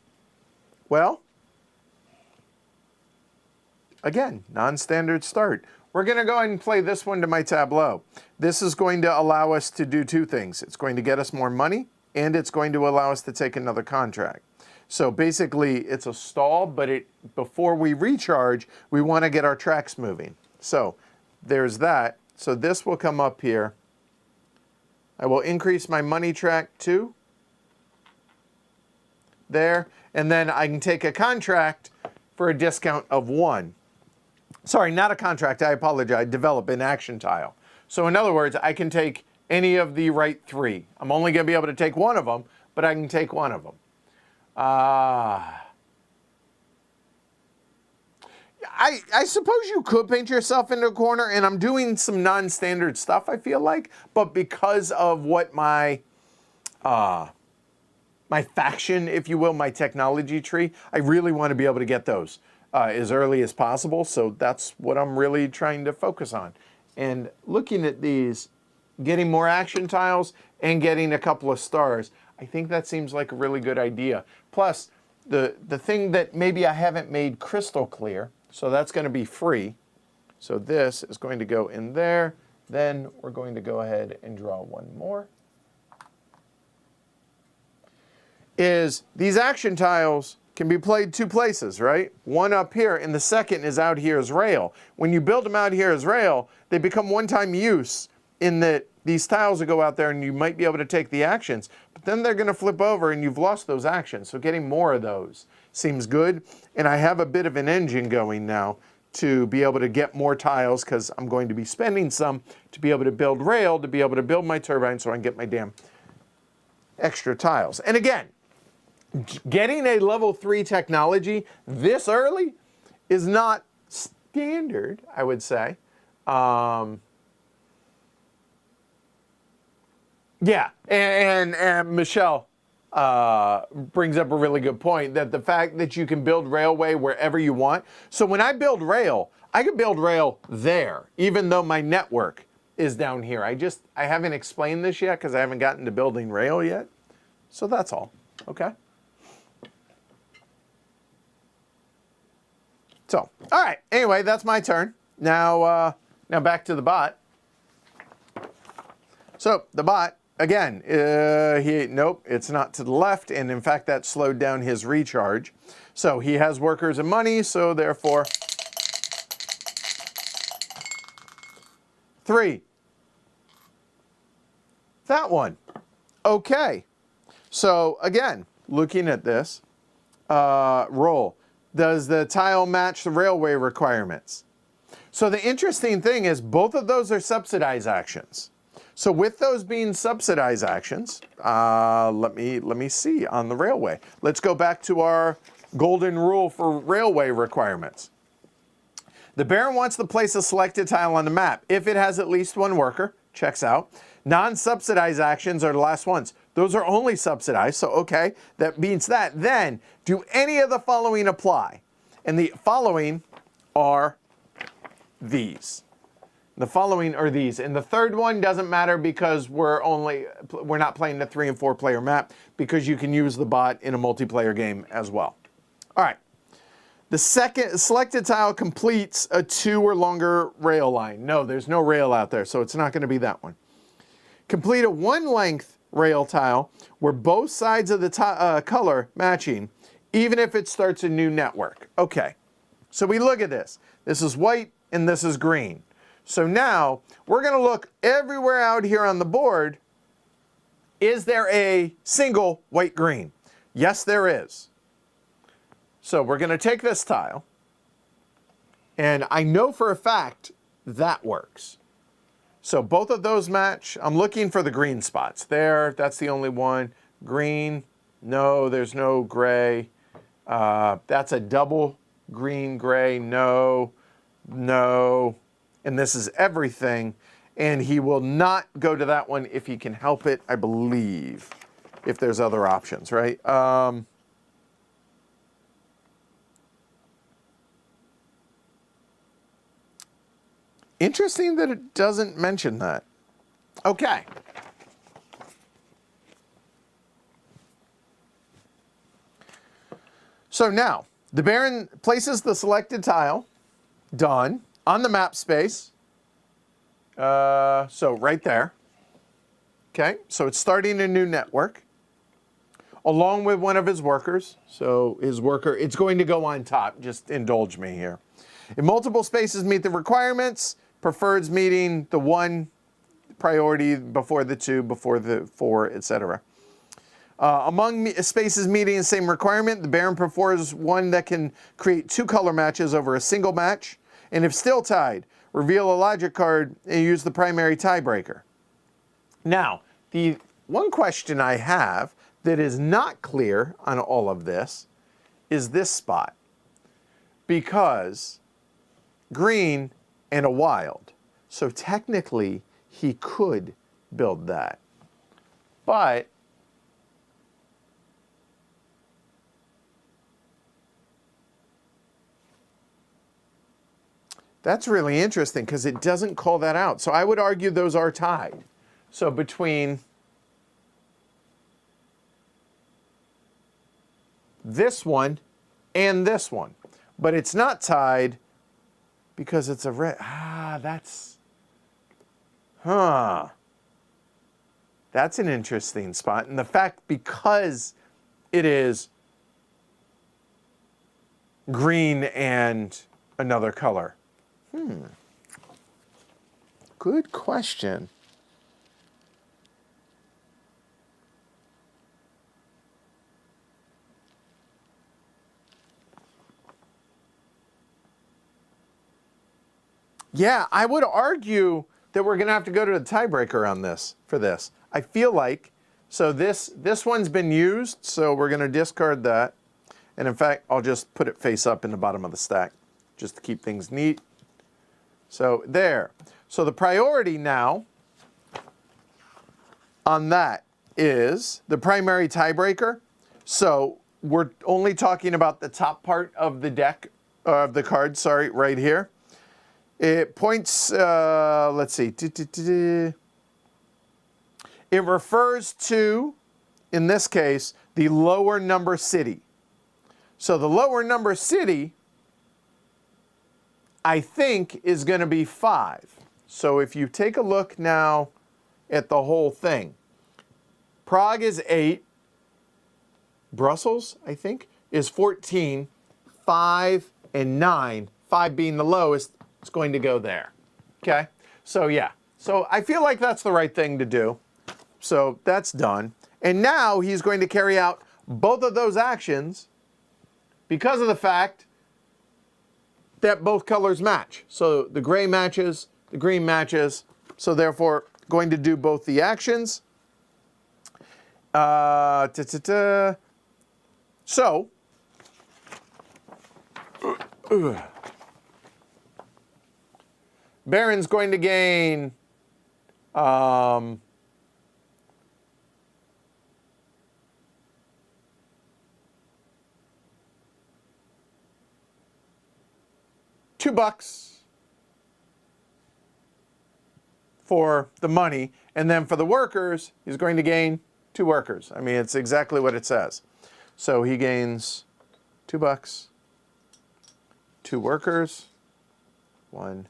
Well, again, non-standard start. We're going to go ahead and play this one to my tableau. This is going to allow us to do 2 things. It's going to get us more money, and it's going to allow us to take another contract. So basically, it's a stall, but before we recharge, we want to get our tracks moving. So there's that. So this will come up here. I will increase my money track to there, and then I can take a contract for a discount of 1. Sorry, not a contract, I apologize, develop an action tile. So in other words, I can take any of the right 3. I'm only going to be able to take 1 of them, but I can take 1 of them. I suppose you could paint yourself into a corner, and I'm doing some non-standard stuff, I feel like, but because of what my faction, if you will, my technology tree, I really want to be able to get those as early as possible. So that's what I'm really trying to focus on. And looking at these, getting more action tiles and getting a couple of stars, I think that seems like a really good idea. Plus, the thing that maybe I haven't made crystal clear, so that's going to be free. So this is going to go in there. Then we're going to go ahead and draw 1 more. Is these action tiles can be played 2 places, right? One up here, and the second is out here as rail. When you build them out here as rail, they become one-time use in that these tiles will go out there and you might be able to take the actions, but then they're going to flip over and you've lost those actions. So getting more of those seems good. And I have a bit of an engine going now to be able to get more tiles because I'm going to be spending some to be able to build rail, to be able to build my turbine so I can get my damn extra tiles. And again, getting a level 3 technology this early is not standard, I would say. Yeah, and Michelle brings up a really good point, that the fact that you can build railway wherever you want. So when I build rail, I can build rail there, even though my network is down here. I haven't explained this yet because I haven't gotten to building rail yet. So that's all, okay? So, all right, anyway, that's my turn. Now back to the bot. So the bot, again, nope, it's not to the left, and in fact, that slowed down his recharge. So he has workers and money, so therefore, 3. That one. Okay. So again, looking at this, roll. does the tile match the railway requirements? So the interesting thing is both of those are subsidized actions. So with those being subsidized actions, let me see on the railway. Let's go back to our golden rule for railway requirements. The Baron wants to place a selected tile on the map if it has at least one worker. Checks out. Non-subsidized actions are the last ones. Those are only subsidized, so okay, that means that. Then, do any of the following apply? And the following are these. The following are these. And the third one doesn't matter because we're not playing the 3 and 4 player map because you can use the bot in a multiplayer game as well. All right. The second selected tile completes a 2 or longer rail line. No, there's no rail out there, so it's not going to be that one. Complete a 1 length rail tile where both sides of the color matching, even if it starts a new network. Okay, so we look at this. This is white and this is green. So now we're going to look everywhere out here on the board. Is there a single white-green? Yes, there is. So we're going to take this tile, and I know for a fact that works. So both of those match. I'm looking for the green spots. There, that's the only one. Green, no, there's no gray. That's a double green, gray, no, no. And this is everything. And he will not go to that one if he can help it, I believe, if there's other options, right? Interesting that it doesn't mention that. Okay. So now, the Baron places the selected tile, done, on the map space. So right there. Okay, so it's starting a new network along with one of his workers. So his worker, it's going to go on top. Just indulge me here. If multiple spaces meet the requirements, prefers meeting the 1 priority before the 2, before the 4, etc. Among spaces meeting the same requirement, the Baron prefers one that can create 2 color matches over a single match. And if still tied, reveal a logic card and use the primary tiebreaker. Now, the one question I have that is not clear on all of this is this spot. Because green and a wild. So technically, he could build that. But that's really interesting because it doesn't call that out. So I would argue those are tied. So between this one and this one. But it's not tied because it's a red. That's an interesting spot. And the fact because it is green and another color. Good question. Yeah, I would argue that we're going to have to go to the tiebreaker on this for this. I feel like, so this one's been used, so we're going to discard that. And in fact, I'll just put it face up in the bottom of the stack just to keep things neat. So there. So the priority now on that is the primary tiebreaker. So we're only talking about the top part of the deck, of the card, sorry, right here. It points, let's see. It refers to, in this case, the lower number city. So the lower number city, I think, is going to be 5. So if you take a look now at the whole thing, Prague is 8. Brussels, I think, is 14. 5 and 9. 5 being the lowest. It's going to go there. Okay? So yeah. So I feel like that's the right thing to do. So that's done. And now he's going to carry out both of those actions because of the fact that both colors match. So the gray matches, the green matches, so therefore going to do both the actions. So, Baron's going to gain 2 bucks for the money, and then for the workers, he's going to gain 2 workers. I mean, it's exactly what it says. So he gains 2 bucks, 2 workers, 1,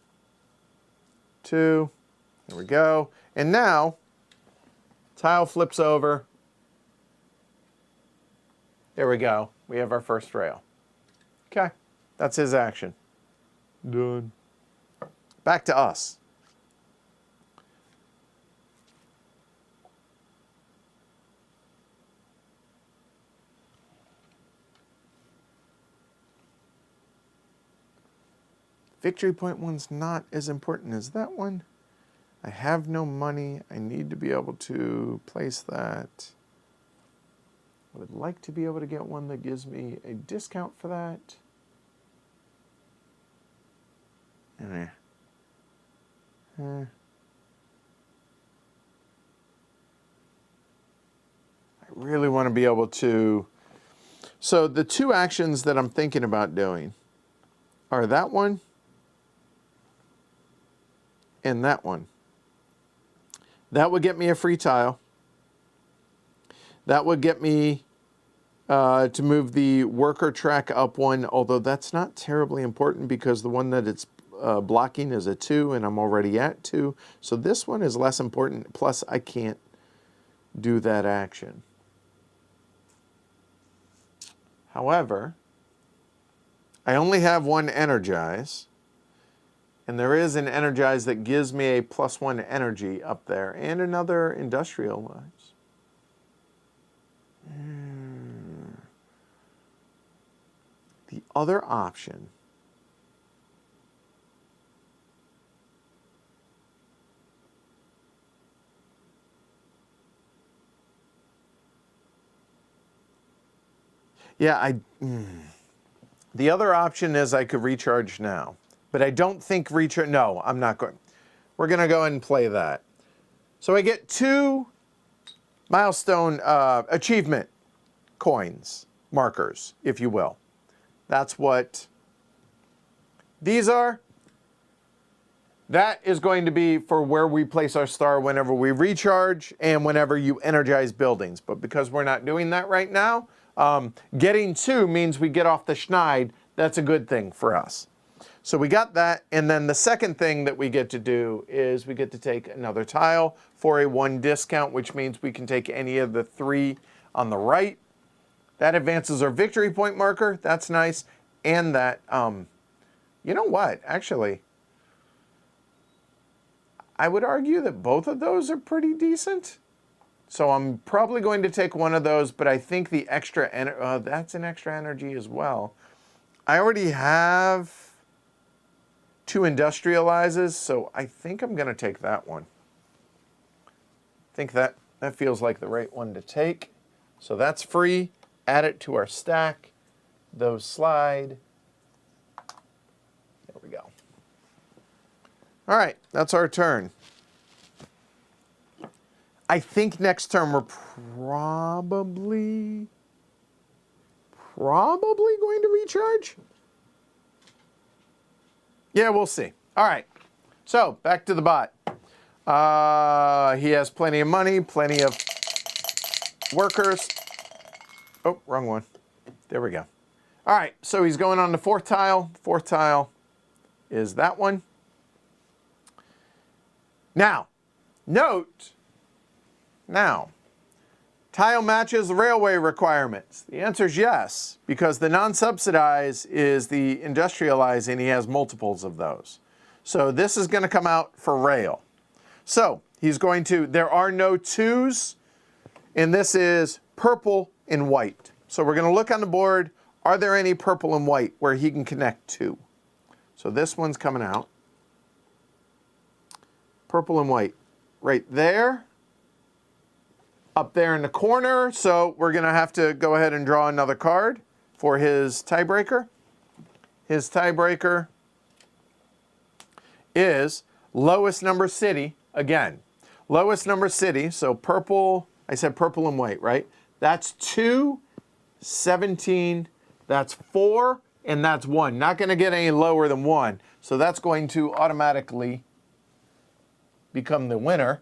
2, there we go. And now, tile flips over. There we go. We have our first rail. Okay, that's his action. Done. Back to us. Victory point one's not as important as that one. I have no money. I need to be able to place that. I would like to be able to get one that gives me a discount for that. I really want to be able to. So the 2 actions that I'm thinking about doing are that one and that one. That would get me a free tile. That would get me to move the worker track up 1, although that's not terribly important because the one that it's blocking is a 2 and I'm already at 2. So this one is less important, plus I can't do that action. However, I only have 1 energize, and there is an energize that gives me a +1 energy up there and another industrialize. The other option the other option is I could recharge now, but I don't think recharge. No, I'm not going. We're going to go ahead and play that. So I get 2 milestone achievement coins, markers, if you will. That's what these are. That is going to be for where we place our star whenever we recharge and whenever you energize buildings. But because we're not doing that right now, getting 2 means we get off the schneid. That's a good thing for us. So we got that, and then the second thing that we get to do is we get to take another tile for a 1 discount, which means we can take any of the 3 on the right. That advances our victory point marker. That's nice. And that, you know what? Actually, I would argue that both of those are pretty decent. So I'm probably going to take one of those, but I think the extra, that's an extra energy as well. I already have 2 industrializes, so I think I'm going to take that one. I think that feels like the right one to take. So that's free. Add it to our stack. Those slide. There we go. All right, that's our turn. I think next turn we're probably going to recharge. Yeah, we'll see. All right, so back to the bot. He has plenty of money, plenty of workers. Oh, wrong one. There we go. All right, so he's going on the 4th tile. 4th tile is that one. Now, note, tile matches the railway requirements. The answer is yes, because the non-subsidized is the industrialize, and he has multiples of those. So this is going to come out for rail. So he's going to, there are no 2s, and this is purple and white. So we're going to look on the board. Are there any purple and white where he can connect to? So this one's coming out. Purple and white. Right there. Up there in the corner. So we're going to have to go ahead and draw another card for his tiebreaker. His tiebreaker is lowest number city again. Lowest number city, so purple, I said purple and white, right? That's 2, 17, that's 4, and that's 1. Not going to get any lower than 1. So that's going to automatically become the winner.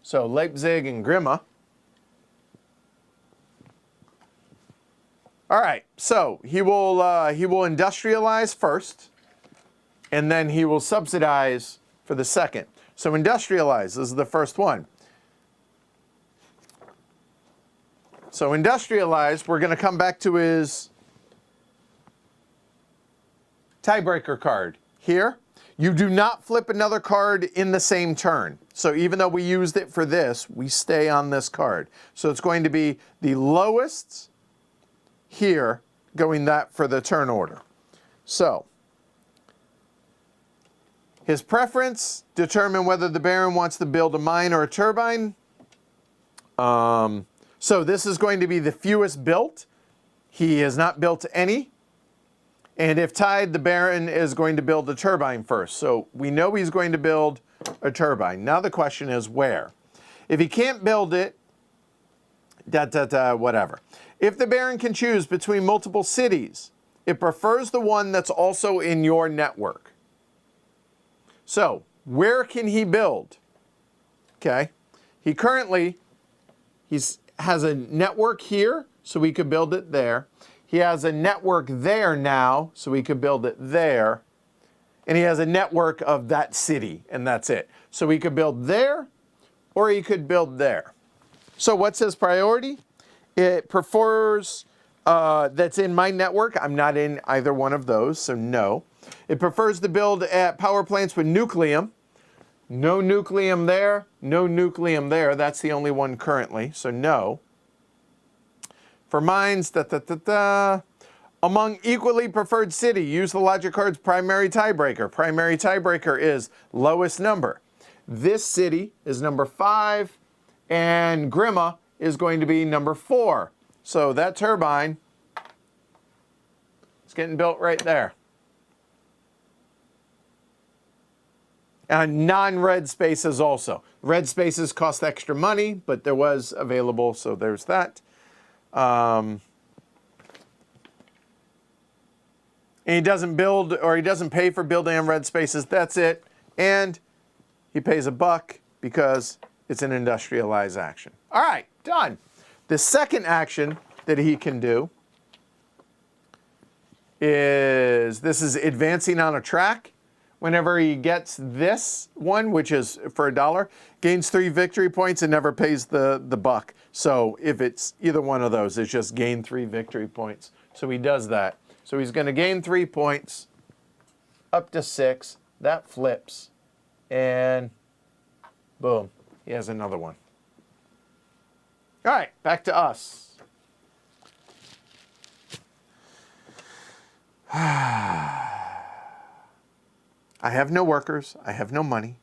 So Leipzig and Grimme. All right, so he will industrialize first, and then he will subsidize for the second. So industrialize, this is the first one. So industrialize, we're going to come back to his tiebreaker card here. You do not flip another card in the same turn. So even though we used it for this, we stay on this card. So it's going to be the lowest here, going that for the turn order. So his preference, determine whether the Baron wants to build a mine or a turbine. So this is going to be the fewest built. He has not built any. And if tied, the Baron is going to build a turbine first. So we know he's going to build a turbine. Now the question is where? If he can't build it, whatever. If the Baron can choose between multiple cities, it prefers the one that's also in your network. So, where can he build? Okay. He currently has a network here, so we could build it there. He has a network there now, so we could build it there. And he has a network of that city, and that's it. So he could build there, or he could build there. So what's his priority? It prefers that's in my network. I'm not in either one of those, so no. It prefers to build at power plants with Nucleum. No Nucleum there, no Nucleum there. That's the only one currently, so no. For mines, among equally preferred city, use the logic card's primary tiebreaker. Primary tiebreaker is lowest number. This city is number 5, and Grimme is going to be number 4. So that turbine is getting built right there. And non-red spaces also. Red spaces cost extra money, but there was available, so there's that. And he doesn't build, or he doesn't pay for building on red spaces. That's it. And he pays $1 because it's an industrialized action. All right, done. The second action that he can do is, this is advancing on a track. Whenever he gets this one, which is for $1, gains 3 victory points and never pays the buck. So if it's either one of those, it's just gain 3 victory points. So he does that. So he's going to gain 3 points up to 6. That flips. And boom, he has another one. All right, back to us. I have no workers. I have no money.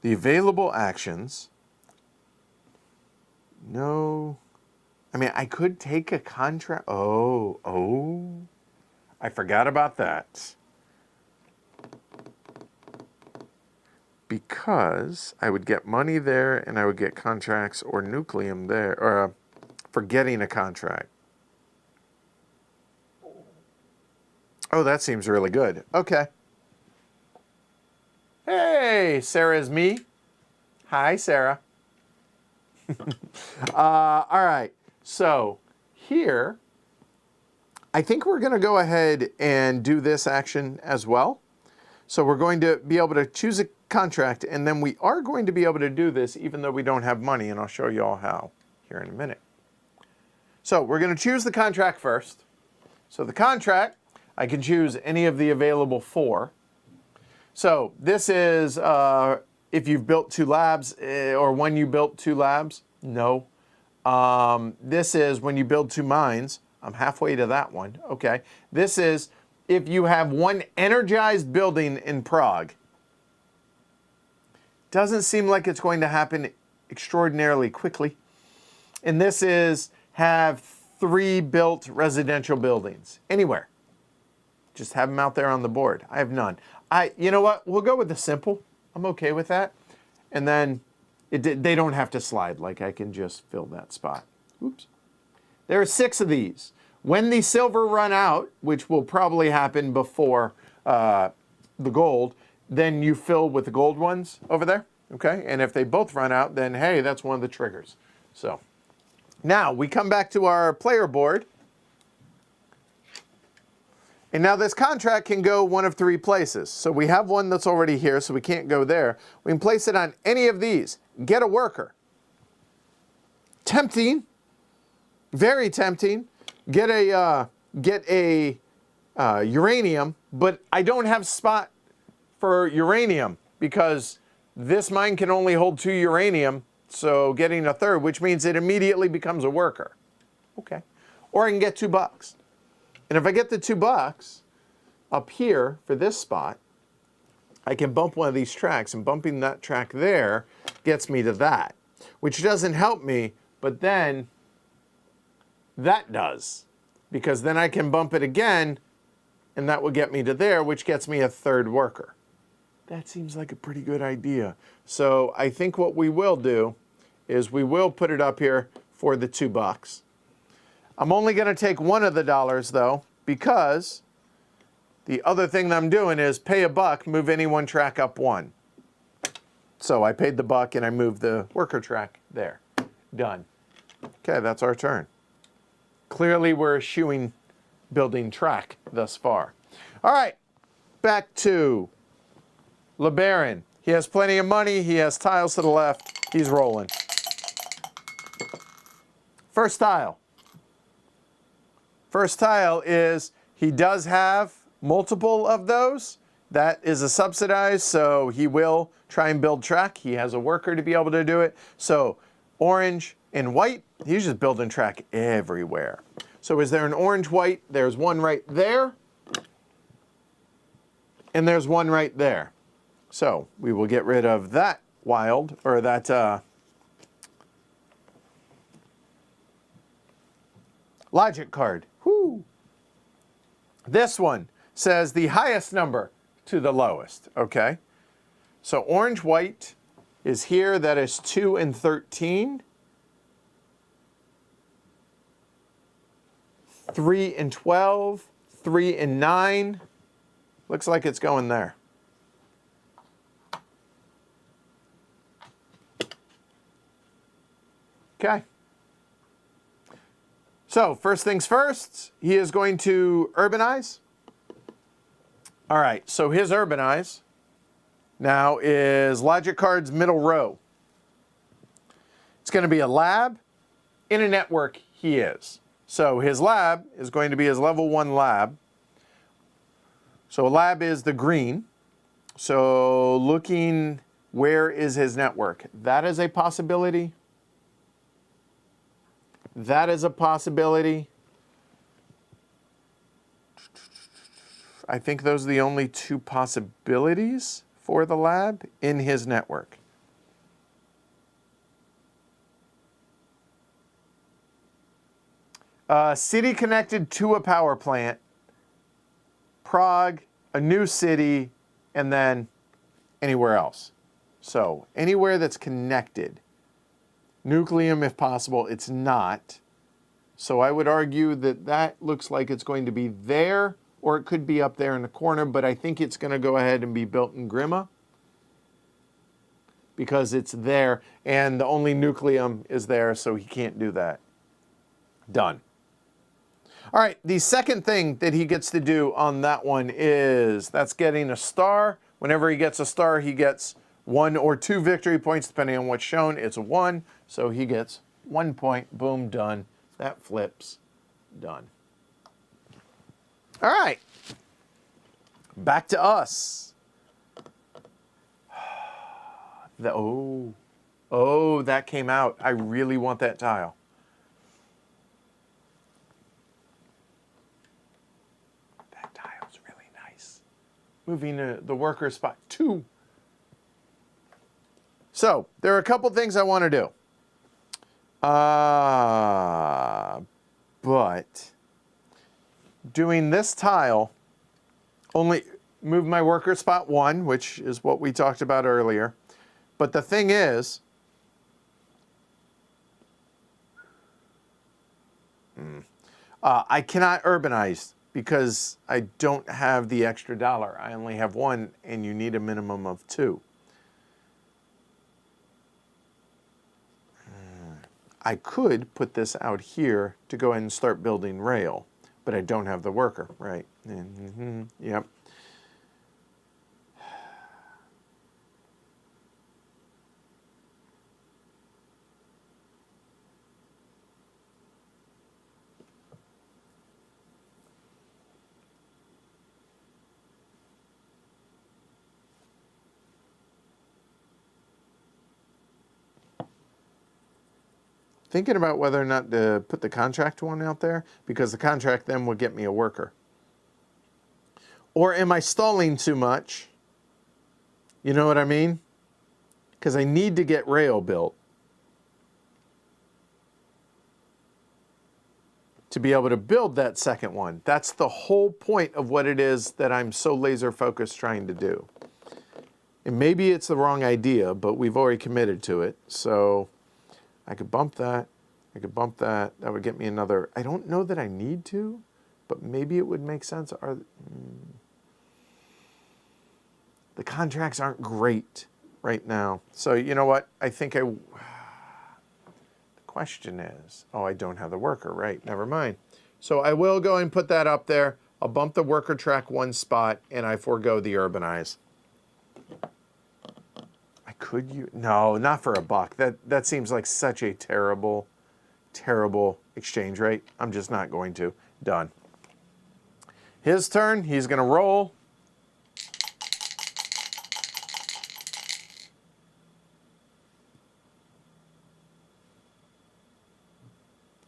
The available actions. No. I mean, I could take a contract. Oh. I forgot about that. Because I would get money there and I would get contracts or Nucleum there, or for getting a contract. Oh, that seems really good. Okay. Hey, Sarah's me. Hi, Sarah. All right. So here, I think we're going to go ahead and do this action as well. So we're going to be able to choose a contract, and then we are going to be able to do this even though we don't have money, and I'll show you all how here in a minute. So we're going to choose the contract first. So the contract, I can choose any of the available 4. So this is if you've built 2 labs, or when you built 2 labs. No. This is when you build 2 mines. I'm halfway to that one. Okay. This is if you have 1 energized building in Prague. Doesn't seem like it's going to happen extraordinarily quickly. And this is have 3 built residential buildings anywhere. Just have them out there on the board. I have none. You know what? We'll go with the simple. I'm okay with that. And then they don't have to slide. Like I can just fill that spot. Oops. There are 6 of these. When the silver run out, which will probably happen before the gold, then you fill with the gold ones over there. Okay. And if they both run out, then hey, that's one of the triggers. So now we come back to our player board. And now this contract can go one of 3 places. So we have one that's already here, so we can't go there. We can place it on any of these. Get a worker. Tempting. Very tempting. Get a uranium, but I don't have spot for uranium because this mine can only hold 2 uranium. So getting a 3rd, which means it immediately becomes a worker. Okay. Or I can get $2. And if I get the $2 up here for this spot, I can bump one of these tracks, and bumping that track there gets me to that, which doesn't help me, but then that does, because then I can bump it again, and that will get me to there, which gets me a 3rd worker. That seems like a pretty good idea. So I think what we will do is we will put it up here for the $2. I'm only going to take one of the dollars, though, because the other thing that I'm doing is pay $1, move any one track up 1. So I paid the $1 and I moved the worker track there. Done. Okay, that's our turn. Clearly, we're eschewing building track thus far. All right, back to LeBaron. He has plenty of money. He has tiles to the left. He's rolling. First tile. First tile is he does have multiple of those. That is a subsidized, so he will try and build track. He has a worker to be able to do it. So orange and white, he's just building track everywhere. So is there an orange-white? There's one right there. And there's one right there. So we will get rid of that wild, or that logic card. Whoo. This one says the highest number to the lowest, okay? So orange-white is here. That is 2 and 13. 3 and 12. 3 and 9. Looks like it's going there. Okay. So first things first, he is going to urbanize. All right, so his urbanize now is logic card's middle row. It's going to be a lab. In a network, he is. So his lab is going to be his level 1 lab. So a lab is the green. So looking, where is his network? That is a possibility. That is a possibility. I think those are the only 2 possibilities for the lab in his network. City connected to a power plant, Prague, a new city, and then anywhere else. So anywhere that's connected. Nucleum, if possible, it's not. So I would argue that that looks like it's going to be there, or it could be up there in the corner, but I think it's going to go ahead and be built in Grima because it's there, and the only Nucleum is there, so he can't do that. Done. All right, the second thing that he gets to do on that one is that's getting a star. Whenever he gets a star, he gets 1 or 2 victory points, depending on what's shown. It's a 1, so he gets 1 point. Boom, done. That flips. Done. All right. Back to us. Oh, that came out. I really want that tile. moving the worker spot 2. So there are a couple things I want to do. But doing this tile, only move my worker spot 1, which is what we talked about earlier. But the thing is, I cannot urbanize because I don't have the extra $1. I only have 1, and you need a minimum of 2. I could put this out here to go ahead and start building rail, but I don't have the worker, right? Yep. Thinking about whether or not to put the contract one out there, because the contract then will get me a worker. Or am I stalling too much? You know what I mean? Because I need to get rail built to be able to build that second one. That's the whole point of what it is that I'm so laser focused trying to do. And maybe it's the wrong idea, but we've already committed to it. So I could bump that. I could bump that. That would get me another. I don't know that I need to, but maybe it would make sense. The contracts aren't great right now. So you know what? I think the question is, oh, I don't have the worker, right? Never mind. So I will go and put that up there. I'll bump the worker track 1 spot, and I forego the urbanize. Could you? No, not for $1. That seems like such a terrible, terrible exchange rate. I'm just not going to. Done. His turn. He's going to roll.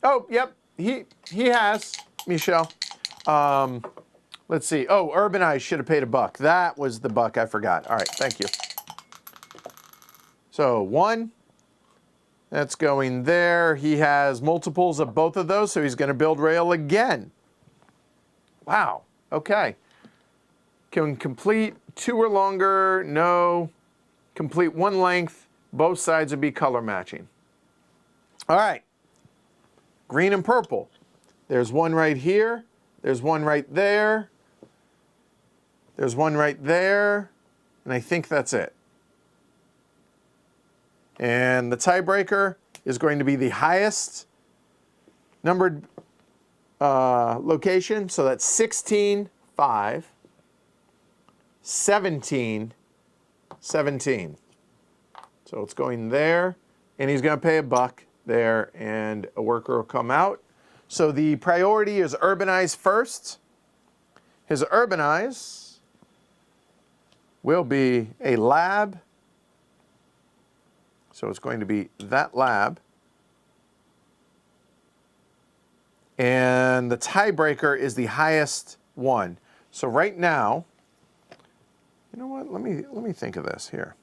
Oh, yep. He has, Michelle. Let's see. Oh, urbanize should have paid $1. That was the $1 I forgot. All right. Thank you. So 1, that's going there. He has multiples of both of those, so he's going to build rail again. Wow, okay. Can complete 2 or longer, no. Complete 1 length, both sides would be color matching. All right, green and purple. There's 1 right here, there's 1 right there, there's 1 right there, and I think that's it. And the tiebreaker is going to be the highest numbered location. So that's 16, 5, 17, 17. So it's going there, and he's going to pay $1 there, and a worker will come out. So the priority is urbanize first. His urbanize will be a lab. So it's going to be that lab. And the tiebreaker is the highest one. So right now, you know what? Let me think of this here.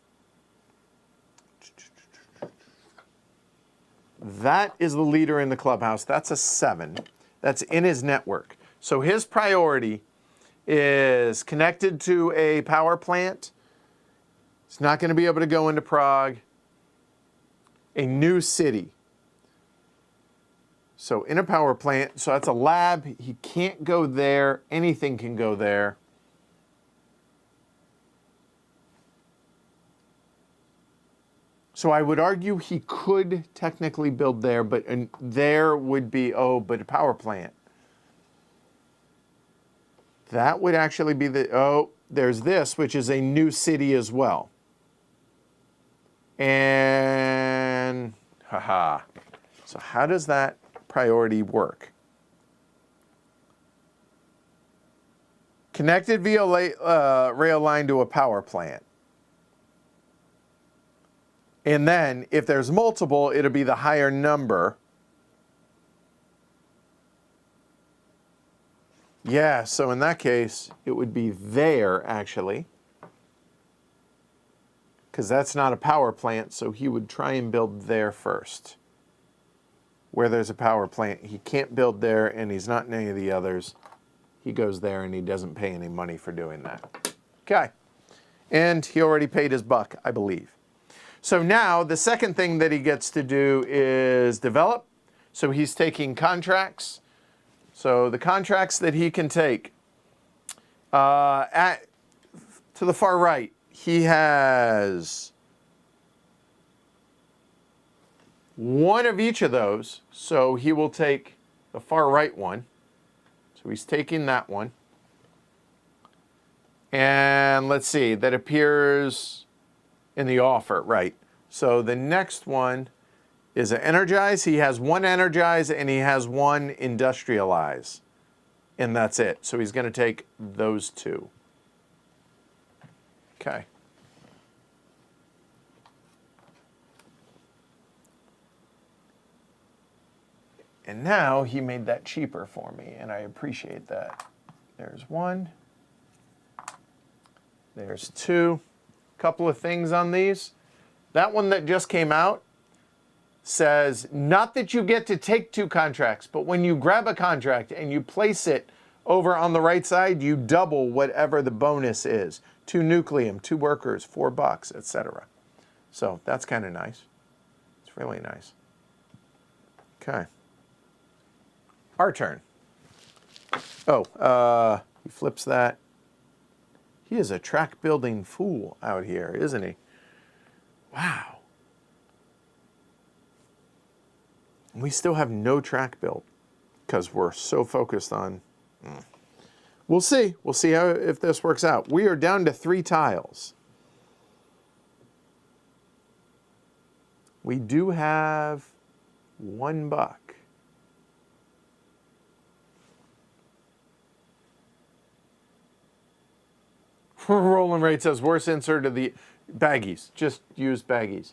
That is the leader in the clubhouse. That's a 7. That's in his network. So his priority is connected to a power plant. It's not going to be able to go into Prague. A new city. So in a power plant, so that's a lab. He can't go there. Anything can go there. So I would argue he could technically build there, but there would be, but a power plant. That would actually be there's this, which is a new city as well. And, so how does that priority work? Connected via rail line to a power plant. And then, if there's multiple, it'll be the higher number. Yeah, so in that case, it would be there, actually. Because that's not a power plant, so he would try and build there first. Where there's a power plant, he can't build there, and he's not in any of the others. He goes there, and he doesn't pay any money for doing that. Okay. And he already paid his buck, I believe. So now, the second thing that he gets to do is develop. So he's taking contracts. So the contracts that he can take, to the far right, he has one of each of those. So he will take the far right one. So he's taking that one. And let's see, that appears in the offer, right. So the next one is an energize. He has one energize and he has one industrialize. And that's it. So he's going to take those two. Okay. And now he made that cheaper for me, and I appreciate that. There's one. There's two. Couple of things on these. That one that just came out says, not that you get to take two contracts, but when you grab a contract and you place it over on the right side, you double whatever the bonus is. 2 Nucleum, 2 workers, $4, etc. So that's kind of nice. It's really nice. Okay. Our turn. Oh, he flips that. He is a track building fool out here, isn't he? Wow. We still have no track built because we're so focused on... We'll see. We'll see how if this works out. We are down to 3 tiles. We do have $1. Rolling rate says worst insert of the baggies. Just use baggies.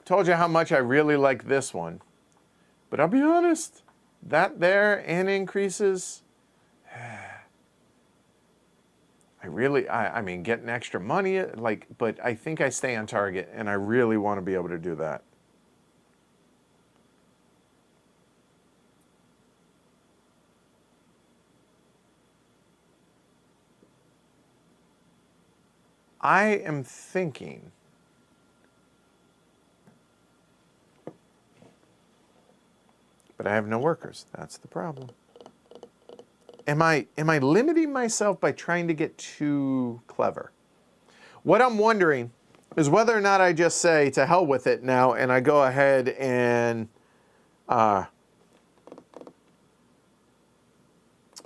Told you how much I really like this one. But I'll be honest, that there and increases. I mean, getting extra money, but I think I stay on target, and I really want to be able to do that. I am thinking but I have no workers. That's the problem. Am I limiting myself by trying to get too clever? What I'm wondering is whether or not I just say to hell with it now and I go ahead and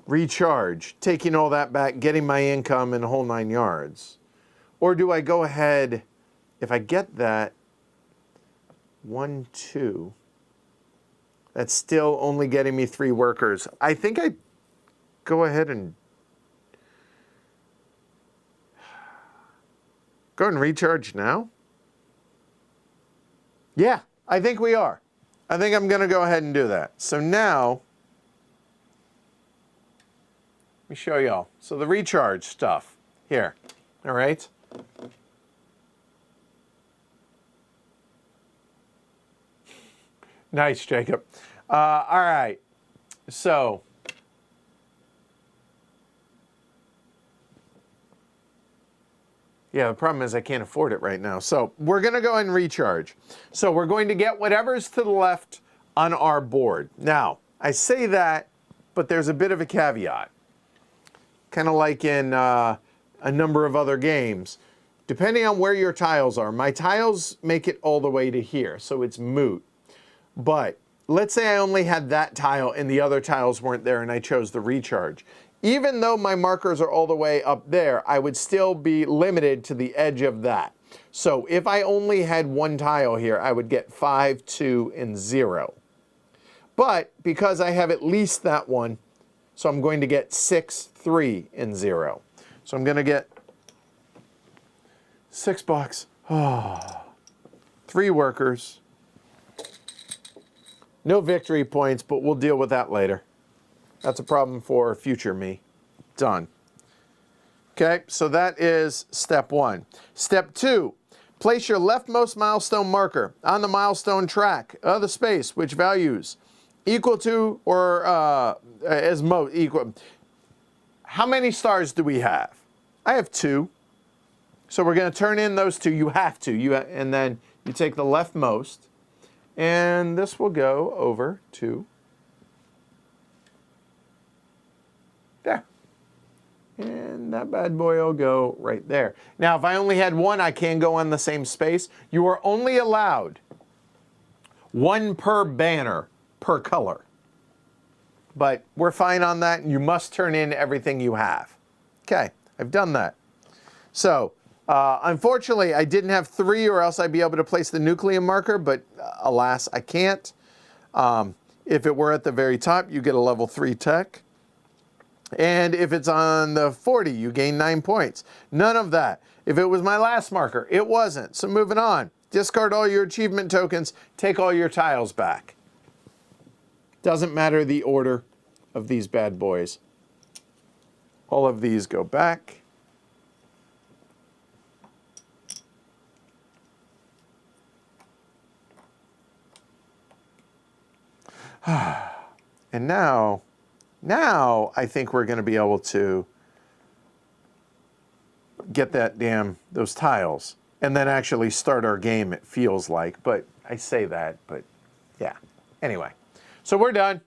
recharge, taking all that back, getting my income in the whole 9 yards. Or do I go ahead, if I get that, 1, 2, that's still only getting me 3 workers. I think I go ahead and go and recharge now. Yeah, I think we are. I think I'm going to go ahead and do that. So now, let me show y'all. So the recharge stuff here, all right? Nice, Jacob. All right, so yeah, the problem is I can't afford it right now. So we're going to go and recharge. So we're going to get whatever's to the left on our board. Now, I say that, but there's a bit of a caveat. Kind of like in a number of other games. Depending on where your tiles are, my tiles make it all the way to here, so it's moot. But let's say I only had that tile and the other tiles weren't there and I chose the recharge. Even though my markers are all the way up there, I would still be limited to the edge of that. So if I only had 1 tile here, I would get 5, 2, and 0. But because I have at least that one, so I'm going to get 6, 3, and 0. So I'm going to get $6. Oh, 3 workers. No victory points, but we'll deal with that later. That's a problem for future me. Done. Okay, so that is step 1. Step 2, place your leftmost milestone marker on the milestone track of the space, which values equal to or as most equal. How many stars do we have? I have 2. So we're going to turn in those 2. You have to. And then you take the leftmost, and this will go over to there. And that bad boy will go right there. Now, if I only had 1, I can go on the same space. You are only allowed 1 per banner per color. But we're fine on that, and you must turn in everything you have. Okay, I've done that. So, unfortunately, I didn't have 3, or else I'd be able to place the Nucleum marker, but alas, I can't. If it were at the very top, you get a level 3 tech. And if it's on the 40, you gain 9 points. None of that. If it was my last marker, it wasn't. So moving on. Discard all your achievement tokens. Take all your tiles back. Doesn't matter the order of these bad boys. All of these go back. And now I think we're going to be able to get those tiles and then actually start our game, it feels like. But I say that, but yeah. Anyway, so we're done.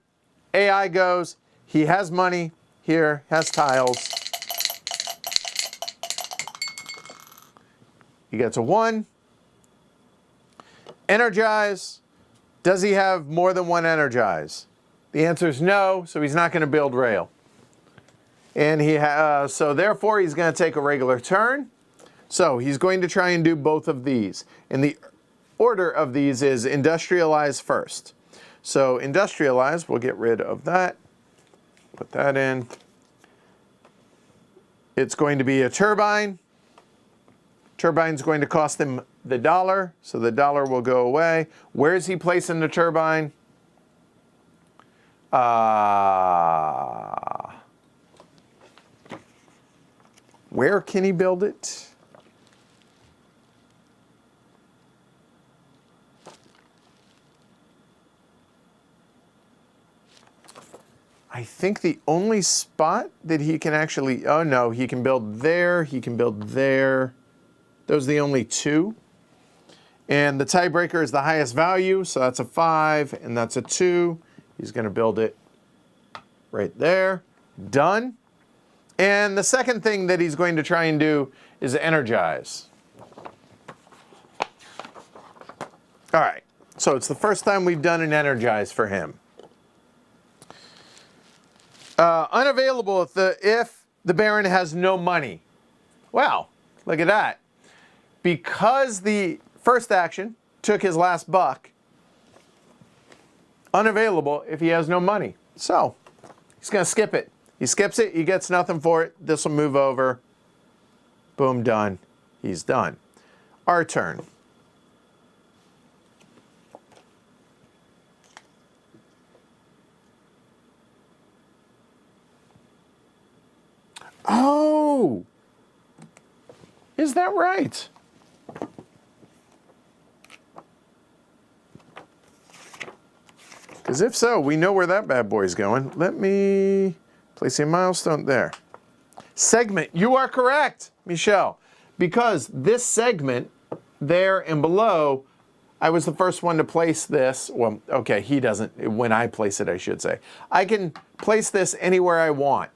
AI goes. He has money here, has tiles. He gets a 1. Energize. Does he have more than 1 energize? The answer is no, so he's not going to build rail. And so therefore he's going to take a regular turn. So he's going to try and do both of these. And the order of these is industrialize first. So industrialize, we'll get rid of that. Put that in. It's going to be a turbine. Turbine's going to cost him the $1, so the $1 will go away. Where is he placing the turbine? Where can he build it? I think the only spot that he can actually, oh no, he can build there, he can build there. Those are the only 2. And the tiebreaker is the highest value, so that's a 5, and that's a 2. He's going to build it right there. Done. And the second thing that he's going to try and do is energize. All right. So it's the first time we've done an energize for him. Unavailable if the Baron has no money. Wow, look at that. Because the first action took his last buck, unavailable if he has no money. So he's going to skip it. He skips it. He gets nothing for it. This will move over. Boom, done. He's done. Our turn. Oh! Is that right? Because if so, we know where that bad boy's going. Let me place a milestone there. Segment, you are correct, Michelle. Because this segment, there and below, I was the first one to place this. Well, okay, he doesn't, when I place it, I should say. I can place this anywhere I want.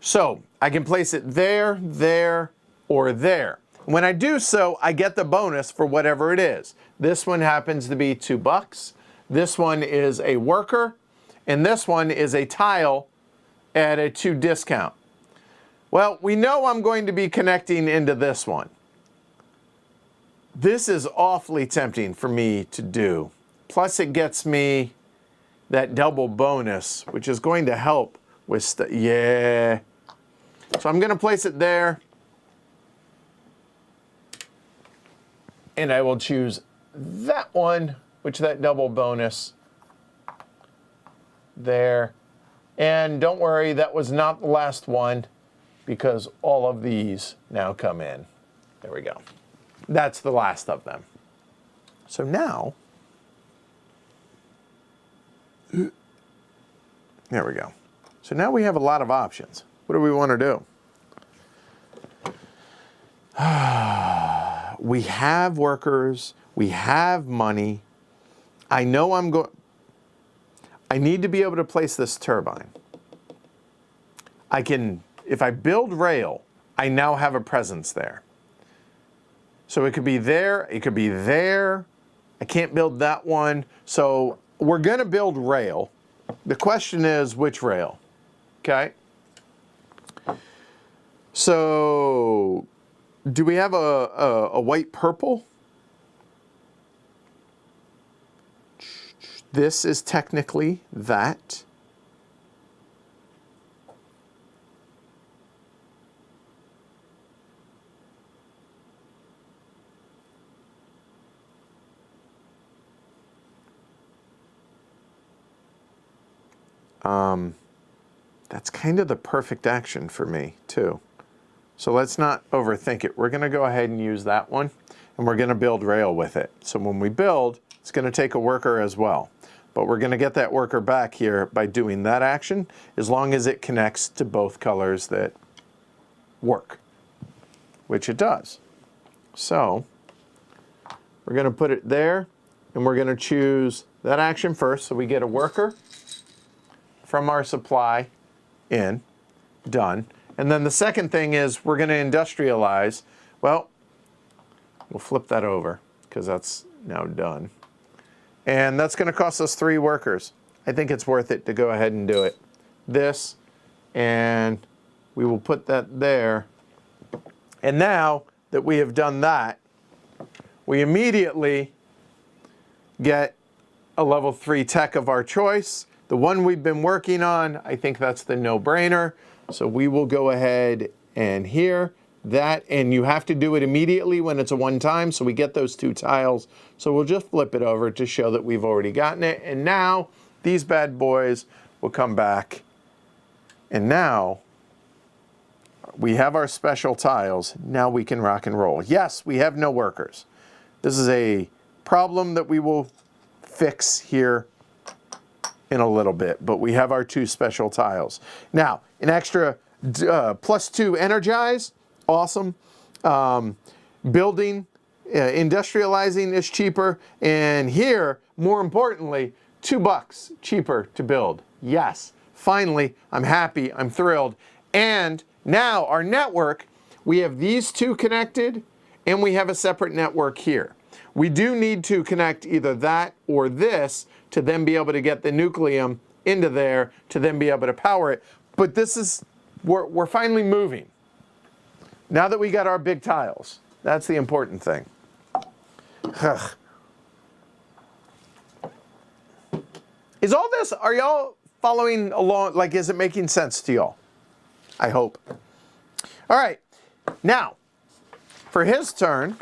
So I can place it there, there, or there. When I do so, I get the bonus for whatever it is. This one happens to be $2. This one is a worker, and this one is a tile at a 2 discount. Well, we know I'm going to be connecting into this one. This is awfully tempting for me to do. Plus it gets me that double bonus, which is going to help with yeah. So I'm going to place it there. And I will choose that one which that double bonus there. And don't worry, that was not the last one, because all of these now come in. There we go. That's the last of them. So now, there we go. So now we have a lot of options. What do we want to do? We have workers, we have money. I know I need to be able to place this turbine. I can, if I build rail, I now have a presence there. So it could be there, it could be there. I can't build that one. So we're going to build rail. The question is, which rail? Okay. So do we have a white purple? This is technically that. That's kind of the perfect action for me too. So let's not overthink it. We're going to go ahead and use that one, and we're going to build rail with it. So when we build, it's going to take a worker as well. But we're going to get that worker back here by doing that action, as long as it connects to both colors that work, which it does. So we're going to put it there, and we're going to choose that action first, so we get a worker from our supply in, done. And then the second thing is we're going to industrialize. Well, we'll flip that over because that's now done. And that's going to cost us 3 workers. I think it's worth it to go ahead and do it. This, and we will put that there. And now that we have done that, we immediately get a level 3 tech of our choice. The one we've been working on, I think that's the no-brainer. So we will go ahead and here, that, and you have to do it immediately when it's a one-time, so we get those 2 tiles. So we'll just flip it over to show that we've already gotten it. And now these bad boys will come back. And now we have our special tiles. Now we can rock and roll. Yes, we have no workers. This is a problem that we will fix here in a little bit, but we have our 2 special tiles. Now, an extra +2 energize, awesome. Building, industrializing is cheaper, and here, more importantly, $2 cheaper to build. Yes, finally, I'm happy, I'm thrilled. And now our network, we have these 2 connected, and we have a separate network here. We do need to connect either that or this to then be able to get the Nucleum into there to then be able to power it. But this is, we're finally moving. Now that we got our big tiles, that's the important thing. Is all this, are y'all following along? Like, is it making sense to y'all? I hope. All right, now, for his turn,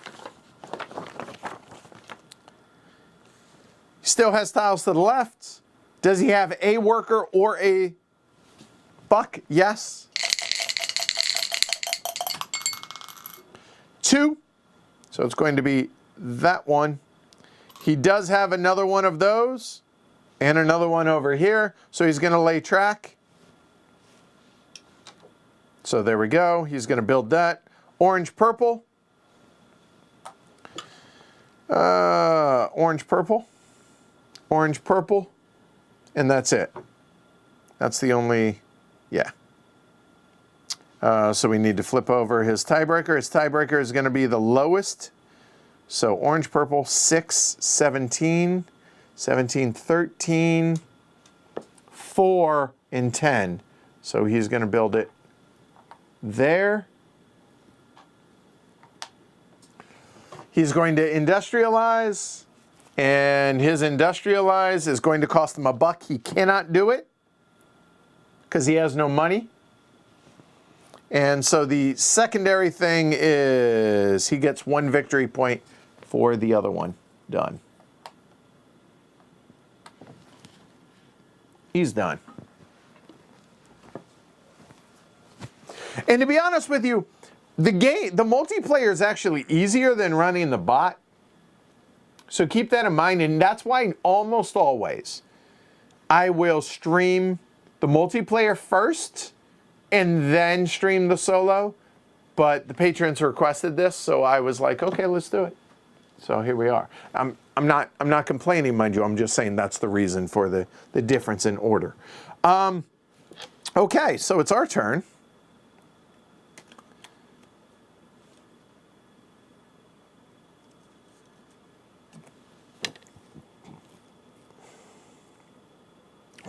still has tiles to the left. Does he have a worker or a buck? Yes. 2. So it's going to be that one. He does have another one of those and another one over here. So he's going to lay track. So there we go. He's going to build that. Orange, purple. Orange, purple. Orange, purple, and that's it. That's the only, yeah. So we need to flip over his tiebreaker. His tiebreaker is going to be the lowest. So orange, purple, 6, 17, 17, 13, 4, and 10. So he's going to build it there. He's going to industrialize. And his industrialize is going to cost him $1. He cannot do it because he has no money. And so the secondary thing is he gets 1 victory point for the other one done. He's done. And to be honest with you, the multiplayer is actually easier than running the bot. So keep that in mind, and that's why almost always I will stream the multiplayer first and then stream the solo. But the patrons requested this, so I was like, okay, let's do it. So here we are. I'm not complaining, mind you. I'm just saying that's the reason for the difference in order. Okay, so it's our turn.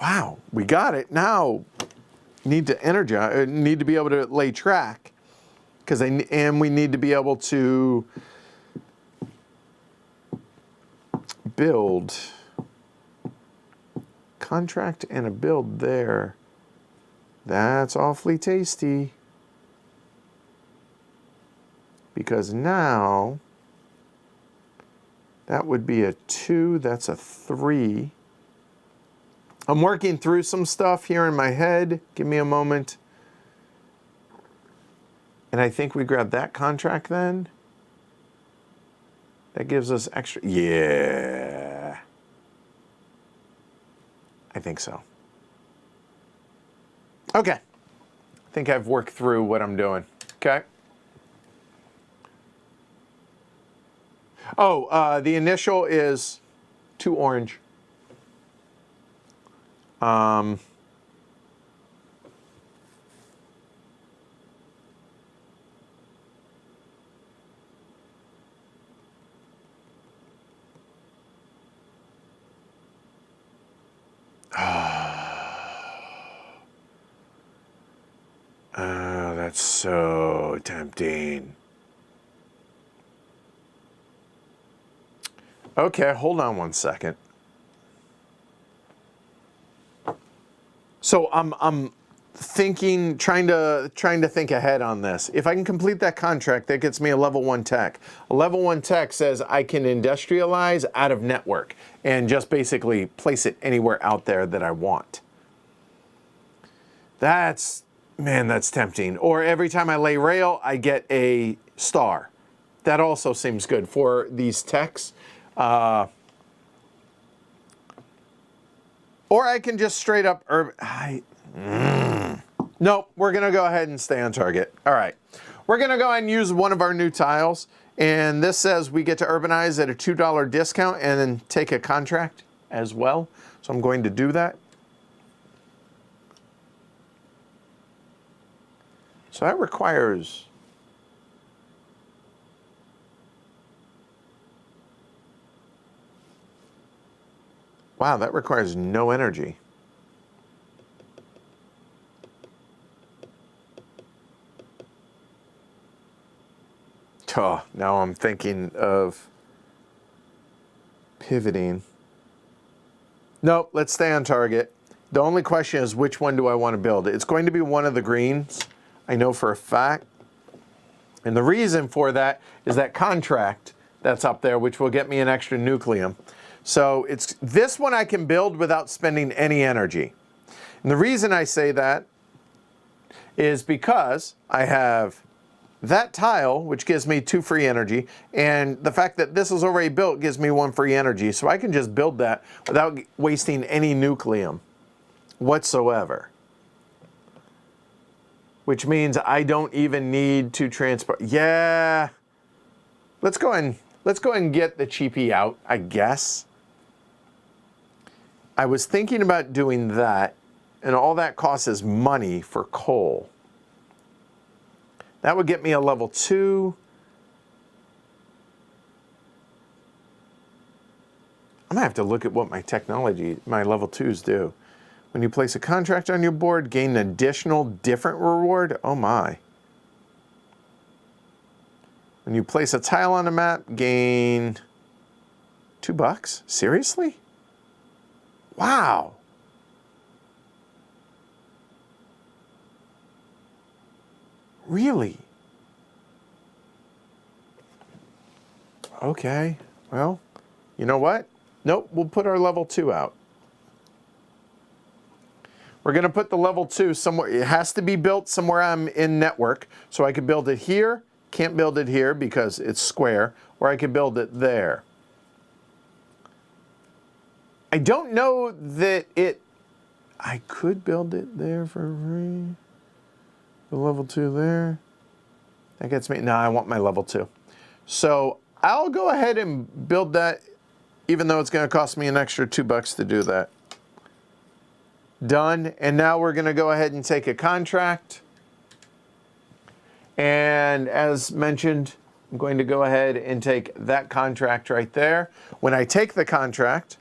Wow, we got it. Now, need to energize. Need to be able to lay track, and we need to be able to build. Contract and a build there. That's awfully tasty. Because now that would be a 2. That's a 3. I'm working through some stuff here in my head. Give me a moment. And I think we grab that contract then. That gives us extra. Yeah. I think so. Okay. I think I've worked through what I'm doing. Okay. Oh, the initial is 2 orange. Oh, that's so tempting. Okay, hold on one second. So I'm thinking, trying to think ahead on this. If I can complete that contract, that gets me a level 1 tech. A level 1 tech says I can industrialize out of network and just basically place it anywhere out there that I want. Man, that's tempting. Or every time I lay rail, I get a star. That also seems good for these techs. Or I can just straight up Nope, we're going to go ahead and stay on target. All right. We're going to go ahead and use one of our new tiles. And this says we get to urbanize at a $2 discount and then take a contract as well. So I'm going to do that. So that requires... Wow, that requires no energy. Oh, now I'm thinking of pivoting. Nope, let's stay on target. The only question is which one do I want to build? It's going to be one of the greens, I know for a fact. And the reason for that is that contract that's up there, which will get me an extra nucleum. So it's this one I can build without spending any energy. And the reason I say that is because I have that tile, which gives me 2 free energy, and the fact that this is already built gives me 1 free energy. So I can just build that without wasting any nucleum whatsoever. Which means I don't even need to transport. Yeah. Let's go ahead and get the cheapie out, I guess. I was thinking about doing that, and all that costs is money for coal. That would get me a level 2. I'm gonna have to look at what my level 2s do. When you place a contract on your board, gain an additional different reward. Oh my. When you place a tile on a map, gain $2. Seriously? Wow. Really? Okay. Well, you know what? Nope, we'll put our level 2 out. We're going to put the level 2 somewhere. It has to be built somewhere I'm in network. So I could build it here. Can't build it here because it's square. Or I could build it there. I don't know that I could build it there for free. The level 2 there. That gets me. No, I want my level 2. So I'll go ahead and build that, even though it's going to cost me an extra $2 to do that. Done. And now we're going to go ahead and take a contract. And as mentioned, I'm going to go ahead and take that contract right there. When I take the contract,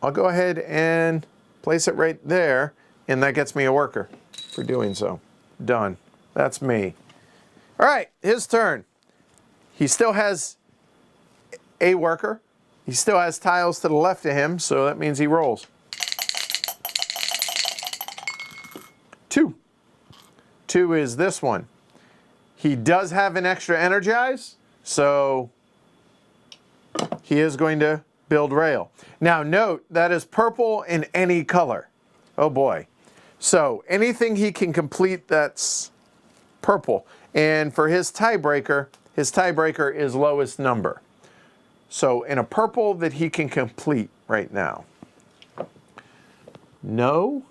I'll go ahead and place it right there, and that gets me a worker for doing so. Done. That's me. All right, his turn. He still has a worker. He still has tiles to the left of him, so that means he rolls. 2. 2 is this one. He does have an extra energize, so he is going to build rail. Now note, that is purple in any color. Oh boy. So anything he can complete that's purple. And for his tiebreaker is lowest number. So in a purple that he can complete right now. No.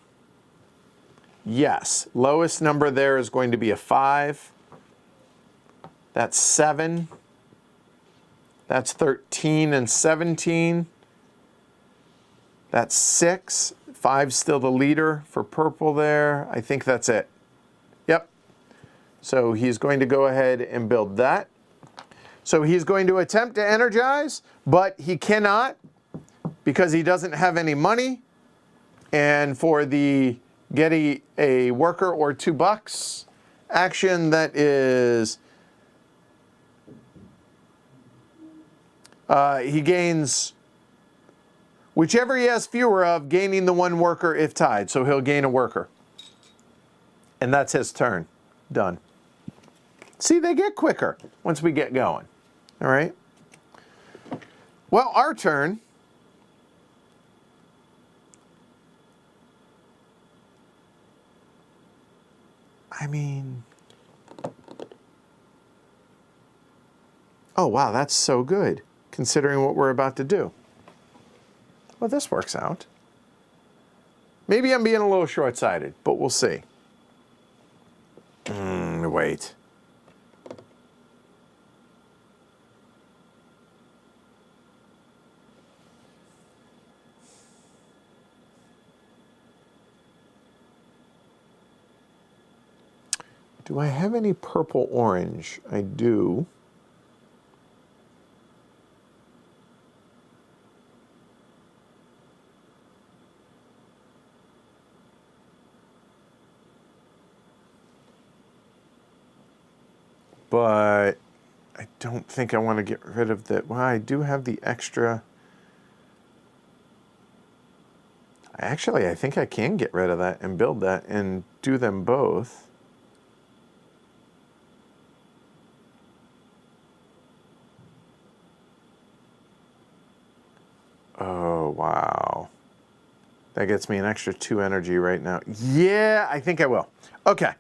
Yes. Lowest number there is going to be a 5. That's 7. That's 13 and 17. That's 6. 5's still the leader for purple there. I think that's it. Yep. So he's going to go ahead and build that. So he's going to attempt to energize, but he cannot because he doesn't have any money. And for the getting a worker or $2 action, that is... he gains whichever he has fewer of, gaining the 1 worker if tied. So he'll gain a worker. And that's his turn. Done. See, they get quicker once we get going. All right. Well, our turn. I mean... Oh, wow, that's so good, considering what we're about to do. Well, this works out. Maybe I'm being a little short-sighted, but we'll see. Wait. Do I have any purple-orange? I do. But I don't think I want to get rid of that. Well, I do have the extra. Actually, I think I can get rid of that and build that and do them both. Oh, wow. That gets me an extra 2 energy right now. Yeah, I think I will. Okay.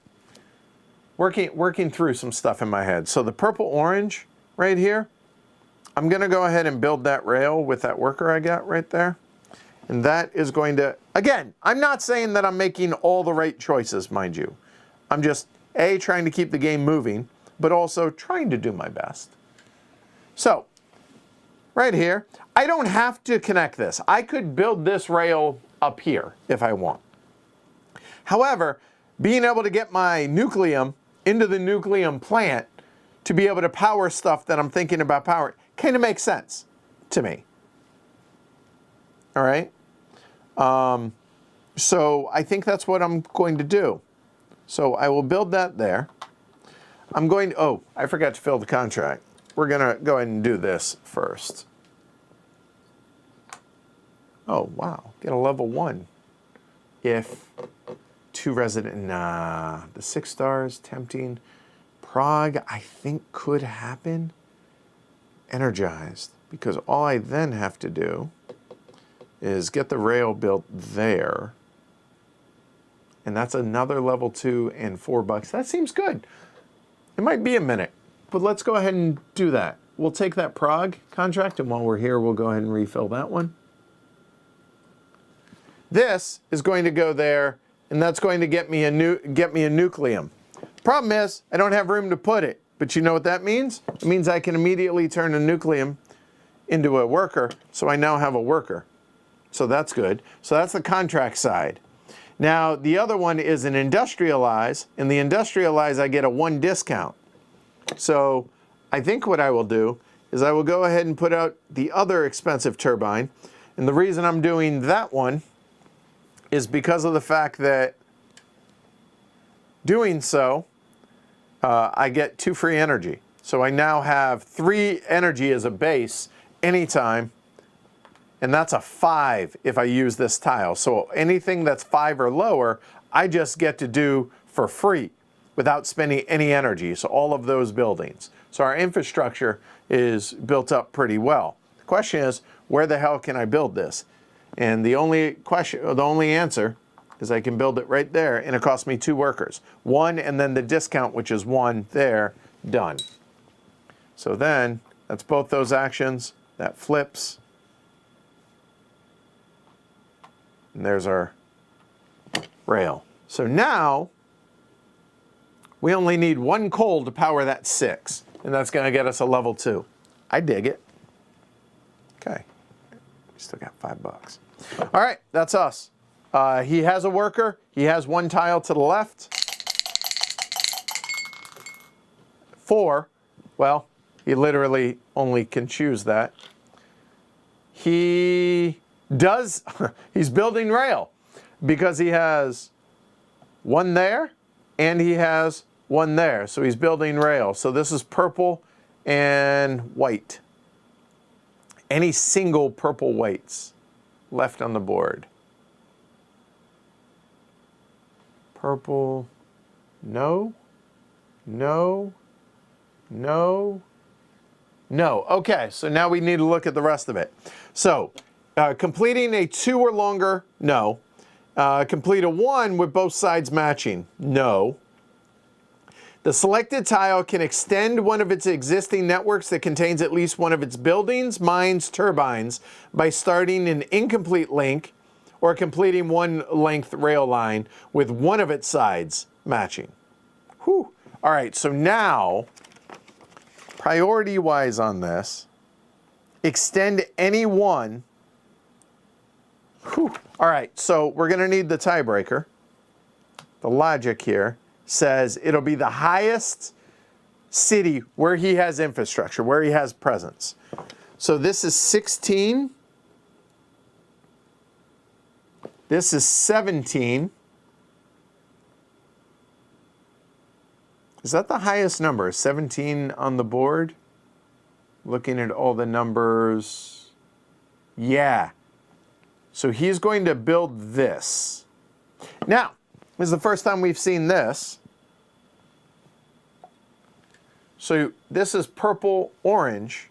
Working through some stuff in my head. So the purple-orange right here, I'm going to go ahead and build that rail with that worker I got right there. And that is going to, again, I'm not saying that I'm making all the right choices, mind you. I'm just, A, trying to keep the game moving, but also trying to do my best. So, right here, I don't have to connect this. I could build this rail up here if I want. However, being able to get my Nucleum into the Nucleum plant to be able to power stuff that I'm thinking about powering kind of makes sense to me. All right? So I think that's what I'm going to do. So I will build that there. I'm going to, oh, I forgot to fill the contract. We're going to go ahead and do this first. Oh, wow. Get a level 1. If 2 resident, nah. The 6 stars, tempting. Prague, I think could happen. Energized. Because all I then have to do is get the rail built there. And that's another level 2 and $4. That seems good. It might be a minute, but let's go ahead and do that. We'll take that Prague contract, and while we're here, we'll go ahead and refill that one. This is going to go there, and that's going to get me a Nucleum. Problem is, I don't have room to put it, but you know what that means? It means I can immediately turn a Nucleum into a worker, so I now have a worker. So that's good. So that's the contract side. Now, the other one is an industrialize. In the industrialize, I get a 1 discount. So I think what I will do is I will go ahead and put out the other expensive turbine. And the reason I'm doing that one is because of the fact that doing so, I get 2 free energy. So I now have 3 energy as a base anytime. And that's a 5 if I use this tile. So anything that's 5 or lower, I just get to do for free without spending any energy. So all of those buildings. So our infrastructure is built up pretty well. The question is, where the hell can I build this? And the only answer is I can build it right there, and it costs me 2 workers. 1 and then the discount, which is 1 there, done. So then that's both those actions. That flips. And there's our rail. So now we only need 1 coal to power that 6, and that's going to get us a level 2. I dig it. Okay, we still got $5. All right, that's us. He has a worker. He has 1 tile to the left. 4. Well, he literally only can choose that. He's building rail because he has 1 there and he has 1 there. So he's building rail. So this is purple and white. Any single purple whites left on the board. Purple, no, no, no, no. Okay, so now we need to look at the rest of it. So completing a 2 or longer, no. Complete a 1 with both sides matching, no. The selected tile can extend one of its existing networks that contains at least one of its buildings, mines, turbines by starting an incomplete link or completing 1 length rail line with one of its sides matching. Whew. All right, so now, priority-wise on this, extend any 1. Whew. All right, so we're going to need the tiebreaker. The logic here says it'll be the highest city where he has infrastructure, where he has presence. So this is 16. This is 17. Is that the highest number? 17 on the board? Looking at all the numbers. Yeah. So he's going to build this. Now, this is the first time we've seen this. So this is purple, orange.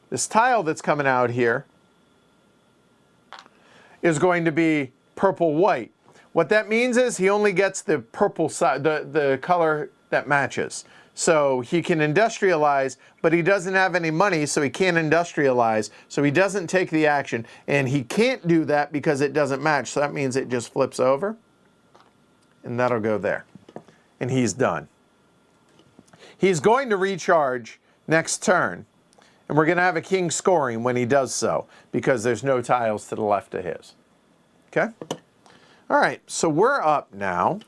This tile that's coming out here is going to be purple, white. What that means is he only gets the purple side, the color that matches. So he can industrialize, but he doesn't have any money, so he can't industrialize. So he doesn't take the action. And he can't do that because it doesn't match. So that means it just flips over. And that'll go there. And he's done. He's going to recharge next turn. And we're going to have a king scoring when he does so, because there's no tiles to the left of his. Okay? All right, so we're up now.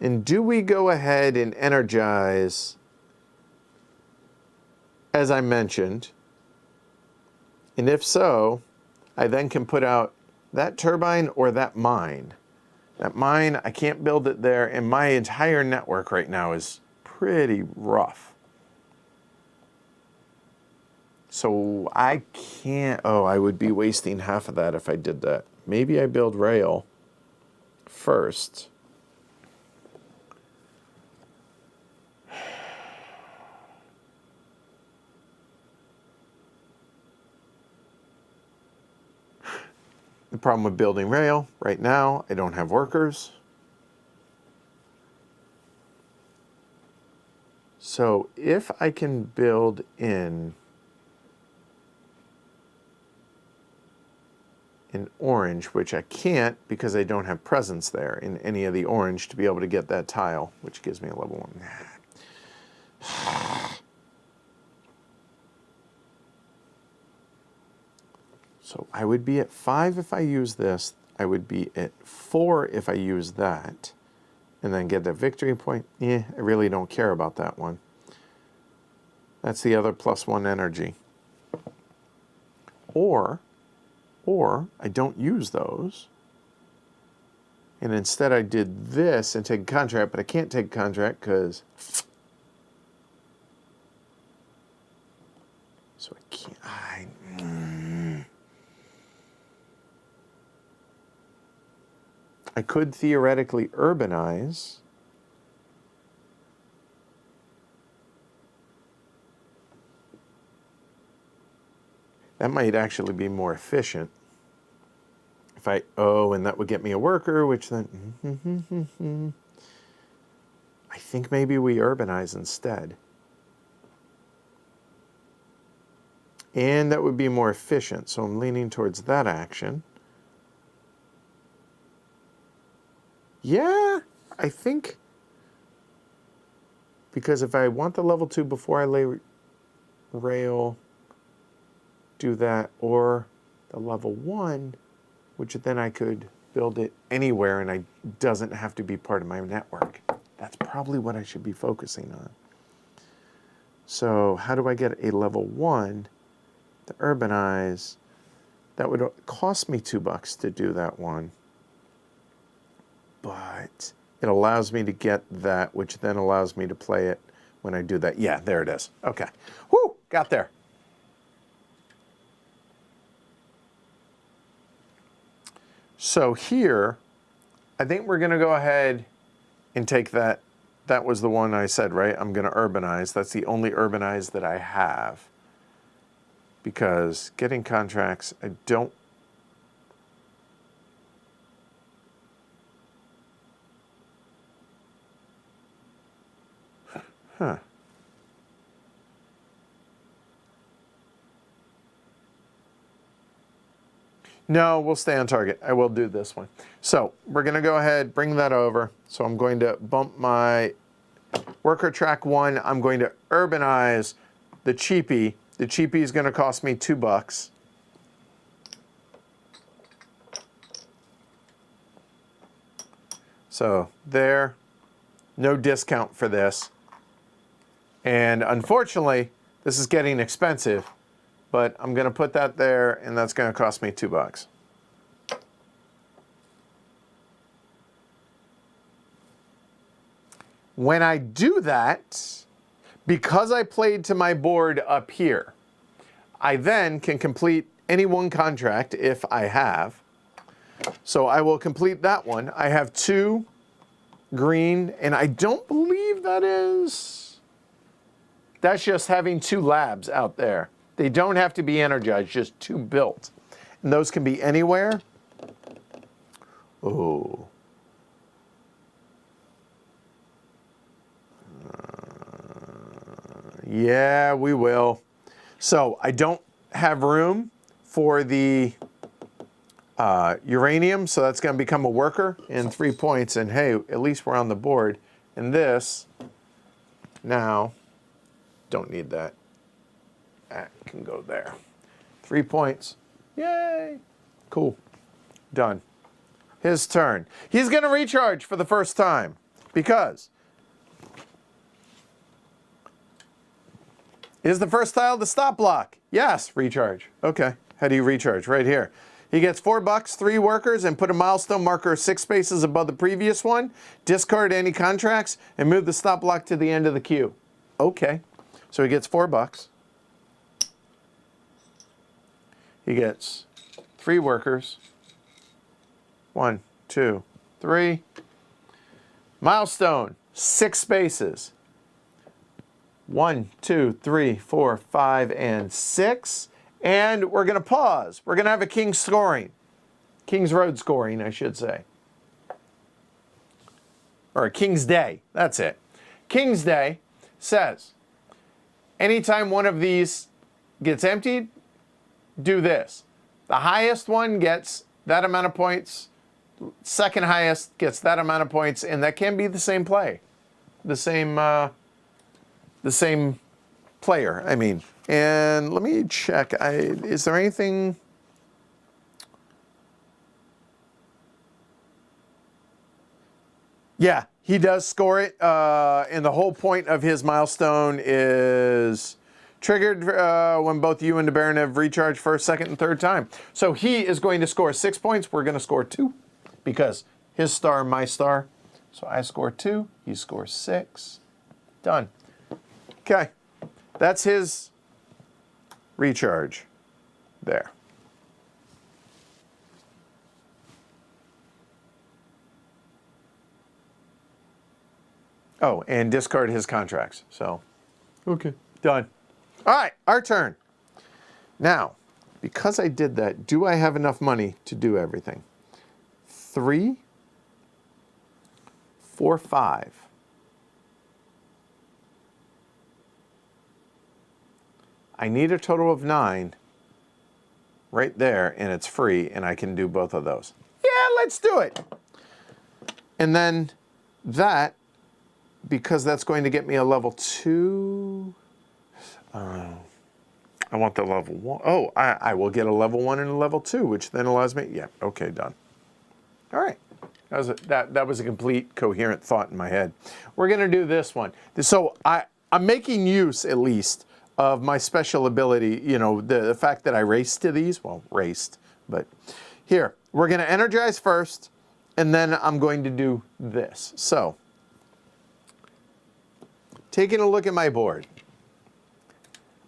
And do we go ahead and energize, as I mentioned? And if so, I then can put out that turbine or that mine. That mine, I can't build it there, and my entire network right now is pretty rough. So I can't, oh, I would be wasting half of that if I did that. Maybe I build rail first. the problem with building rail. Right now, I don't have workers. So if I can build in orange, which I can't because I don't have presence there in any of the orange to be able to get that tile, which gives me a level 1. So I would be at 5 if I use this. I would be at 4 if I use that. And then get the victory point. I really don't care about that one. That's the other +1 energy. Or I don't use those. And instead I did this and take a contract, but I can't take a contract because... So I can't... I could theoretically urbanize. That might actually be more efficient. If I, and that would get me a worker, which then, I think maybe we urbanize instead. And that would be more efficient, so I'm leaning towards that action. Yeah, I think, because if I want the level 2 before I lay rail, do that, or the level 1, which then I could build it anywhere and it doesn't have to be part of my network. That's probably what I should be focusing on. So how do I get a level 1 to urbanize? That would cost me $2 to do that one. But it allows me to get that, which then allows me to play it when I do that. Yeah, there it is. Okay. Whoo, got there. So here, I think we're going to go ahead and take that. That was the one I said, right? I'm going to urbanize. That's the only urbanize that I have. Because getting contracts, I don't... Huh. No, we'll stay on target. I will do this one. So we're going to go ahead, bring that over. So I'm going to bump my worker track 1. I'm going to urbanize the cheapie. The cheapie is going to cost me $2. So there, no discount for this. And unfortunately, this is getting expensive. But I'm going to put that there, and that's going to cost me $2. When I do that, because I played to my board up here, I then can complete any one contract if I have. So I will complete that one. I have 2 green, and I don't believe that is... That's just having 2 labs out there. They don't have to be energized, just 2 built. And those can be anywhere. Oh. Yeah, we will. So I don't have room for the uranium, so that's going to become a worker in 3 points. And hey, at least we're on the board. And this, now, don't need that. That can go there. 3 points. Yay. Cool. Done. His turn. He's going to recharge for the first time because is the first tile the stop block? Yes, recharge. Okay. How do you recharge? Right here. He gets $4, 3 workers, and put a milestone marker 6 spaces above the previous one. Discard any contracts and move the stop block to the end of the queue. Okay. So he gets $4. He gets 3 workers. 1, 2, 3. Milestone, 6 spaces. 1, 2, 3, 4, 5, and 6. And we're going to pause. We're going to have a king scoring. King's Road scoring, I should say. Or King's Day, that's it. King's Day says, anytime one of these gets emptied, do this. The highest one gets that amount of points. Second highest gets that amount of points, and that can be the same play. The same player, I mean. And let me check. Is there anything... Yeah, he does score it, and the whole point of his milestone is triggered when both you and the Baron have recharged first, second, and third time. So he is going to score 6 points. We're going to score 2 because his star, my star. So I score 2, he scores 6. Done. Okay, that's his recharge there. Oh, and discard his contracts. So, okay, done. All right, our turn. Now, because I did that, do I have enough money to do everything? 3, 4, 5. I need a total of 9 right there, and it's free, and I can do both of those. Yeah, let's do it. And then that, because that's going to get me a level 2. I want the level 1. Oh, I will get a level 1 and a level 2, which then allows me... Yeah, okay, done. All right. That was a complete coherent thought in my head. We're going to do this one. So I'm making use, at least, of my special ability, you know, the fact that I raced to these. Well, raced, but here. We're going to energize first, and then I'm going to do this. So, taking a look at my board.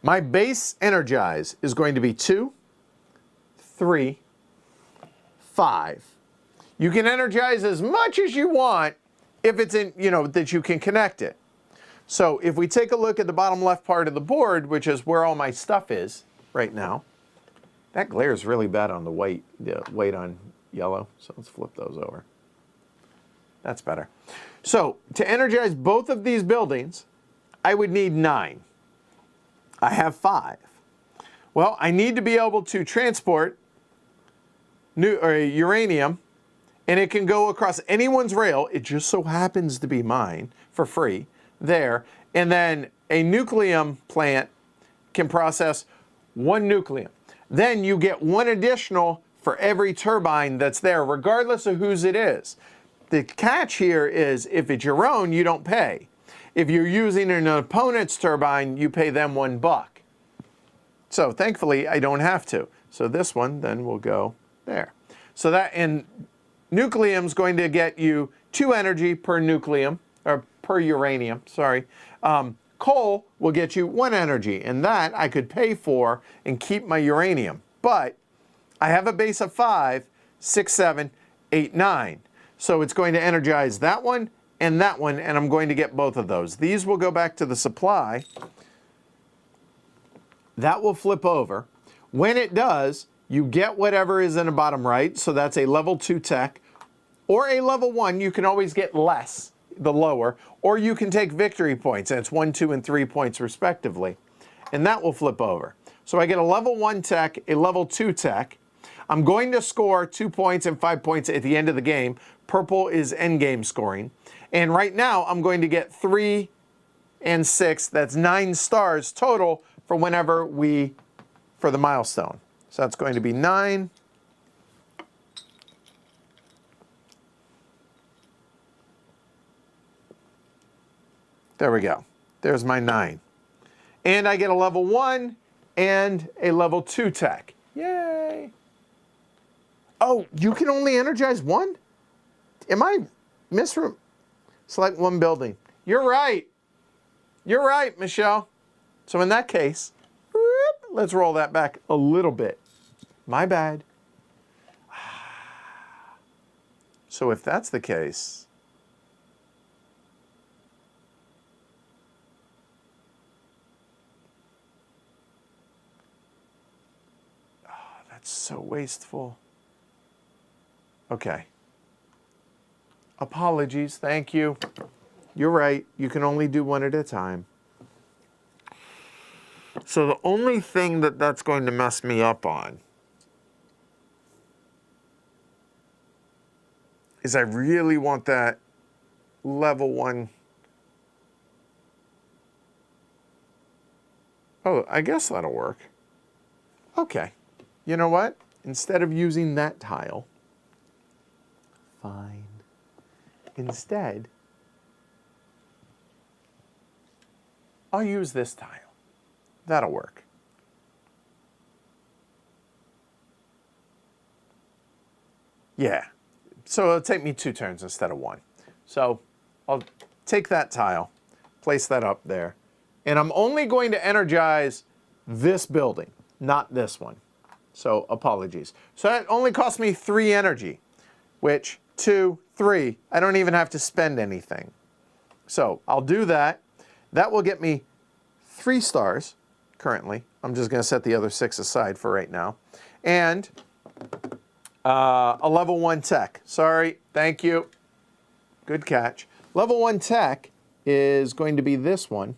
My base energize is going to be 2, 3, 5. You can energize as much as you want if it's in, you know, that you can connect it. So if we take a look at the bottom left part of the board, which is where all my stuff is right now, that glare is really bad on the white on yellow. So let's flip those over. That's better. So to energize both of these buildings, I would need 9. I have 5. Well, I need to be able to transport uranium, and it can go across anyone's rail. It just so happens to be mine for free there. And then a Nucleum plant can process 1 Nucleum. Then you get 1 additional for every turbine that's there, regardless of whose it is. The catch here is if it's your own, you don't pay. If you're using an opponent's turbine, you pay them $1. So thankfully, I don't have to. So this one then will go there. So that, and Nucleum's going to get you 2 energy per Nucleum, or per uranium, sorry. Coal will get you 1 energy, and that I could pay for and keep my uranium. But I have a base of 5, 6, 7, 8, 9. So it's going to energize that one, and I'm going to get both of those. These will go back to the supply. That will flip over. When it does, you get whatever is in the bottom right, so that's a level 2 tech, or a level 1, you can always get less, the lower, or you can take victory points, and it's 1, 2, and 3 points respectively, and that will flip over. So I get a level 1 tech, a level 2 tech. I'm going to score 2 points and 5 points at the end of the game. Purple is endgame scoring. And right now, I'm going to get 3 and 6. That's 9 stars total for whenever for the milestone. So that's going to be 9. There we go. There's my 9. And I get a level 1 and a level 2 tech. Yay! Oh, you can only energize 1? Am I select 1 building. You're right. You're right, Michelle. So in that case, let's roll that back a little bit. My bad. So if that's the case, that's so wasteful. Okay. Apologies. Thank you. You're right. You can only do one at a time. So the only thing that's going to mess me up on is I really want that level 1. Oh, I guess that'll work. Okay. You know what? Instead of using that tile, fine. Instead, I'll use this tile. That'll work. Yeah. So it'll take me 2 turns instead of 1. So I'll take that tile, place that up there, and I'm only going to energize this building, not this one. So apologies. So that only cost me 3 energy, which 2, 3, I don't even have to spend anything. So I'll do that. That will get me 3 stars currently. I'm just going to set the other 6 aside for right now. And a level 1 tech. Sorry, thank you. Good catch. Level 1 tech is going to be this one,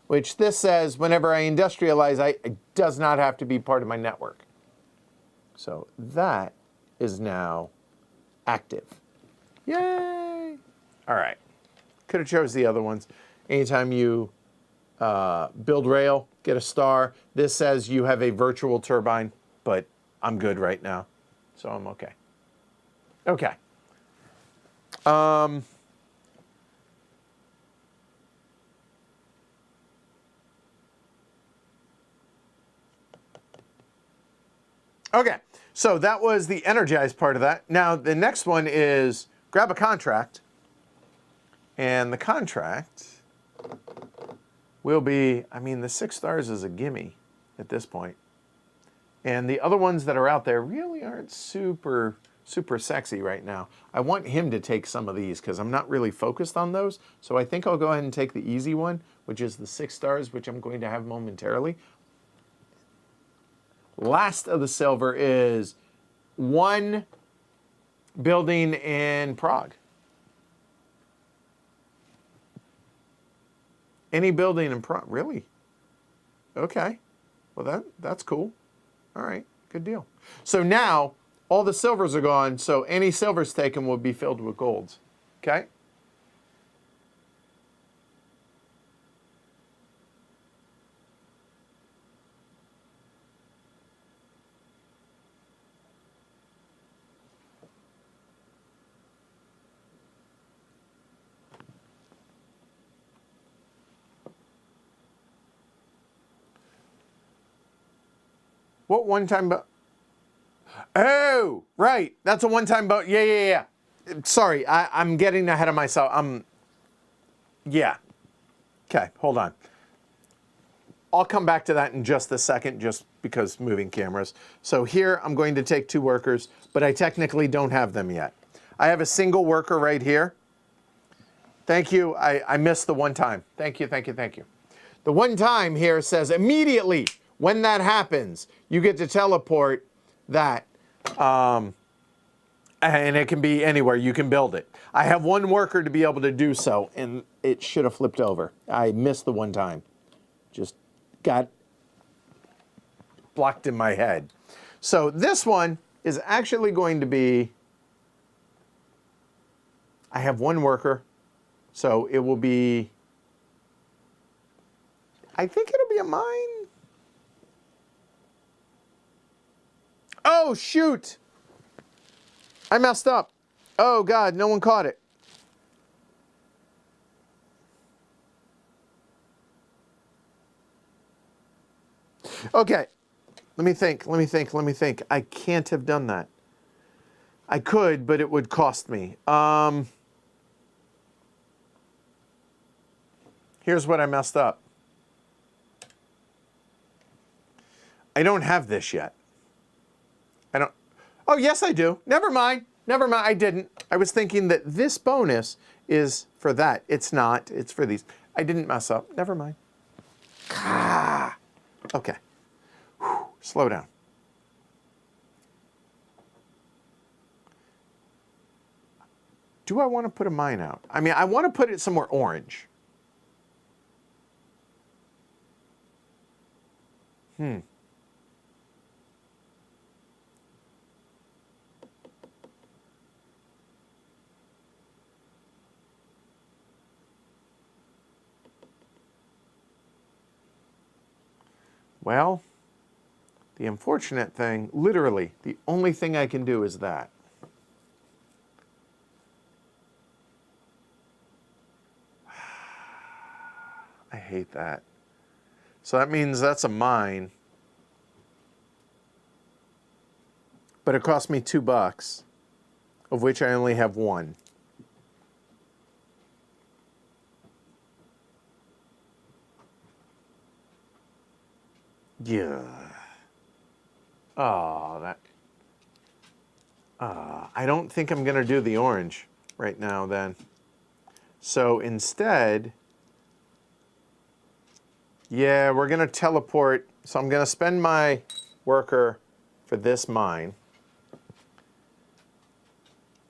which this says whenever I industrialize, it does not have to be part of my network. So that is now active. Yay! All right. Could have chose the other ones. Anytime you build rail, get a star. This says you have a virtual turbine, but I'm good right now, so I'm okay. Okay. Okay, so that was the energized part of that. Now, the next one is grab a contract, and the contract will be, I mean, the 6 stars is a gimme at this point. And the other ones that are out there really aren't super sexy right now. I want him to take some of these because I'm not really focused on those. So I think I'll go ahead and take the easy one, which is the 6 stars, which I'm going to have momentarily. Last of the silver is 1 building in Prague. Any building in Prague, really? Okay, well that's cool. All right, good deal. So now all the silvers are gone, so any silvers taken will be filled with golds. Okay? What one-time boat? Oh, right. That's a one-time boat. Yeah. Sorry, I'm getting ahead of myself. Yeah. Okay, hold on. I'll come back to that in just a second, just because moving cameras. So here, I'm going to take 2 workers, but I technically don't have them yet. I have a single worker right here. Thank you. I missed the one time. Thank you. The one time here says immediately when that happens, you get to teleport that. And it can be anywhere. You can build it. I have 1 worker to be able to do so, and it should have flipped over. I missed the one time. Just got blocked in my head. So this one is actually going to be, I have 1 worker, so it will be, I think it'll be a mine. Oh, shoot. I messed up. Oh, God, no one caught it. Okay, let me think. I can't have done that. I could, but it would cost me. Here's what I messed up. I don't have this yet. Oh, yes, I do. Never mind. I didn't. I was thinking that this bonus is for that. It's not. It's for these. I didn't mess up. Never mind. Okay. Whew. Slow down. Do I want to put a mine out? I mean, I want to put it somewhere orange. Well, the unfortunate thing, literally, the only thing I can do is that. I hate that. So that means that's a mine. But it cost me $2, of which I only have one. Yeah. Oh, that. I don't think I'm going to do the orange right now then. So instead, yeah, we're going to teleport. So I'm going to spend my worker for this mine.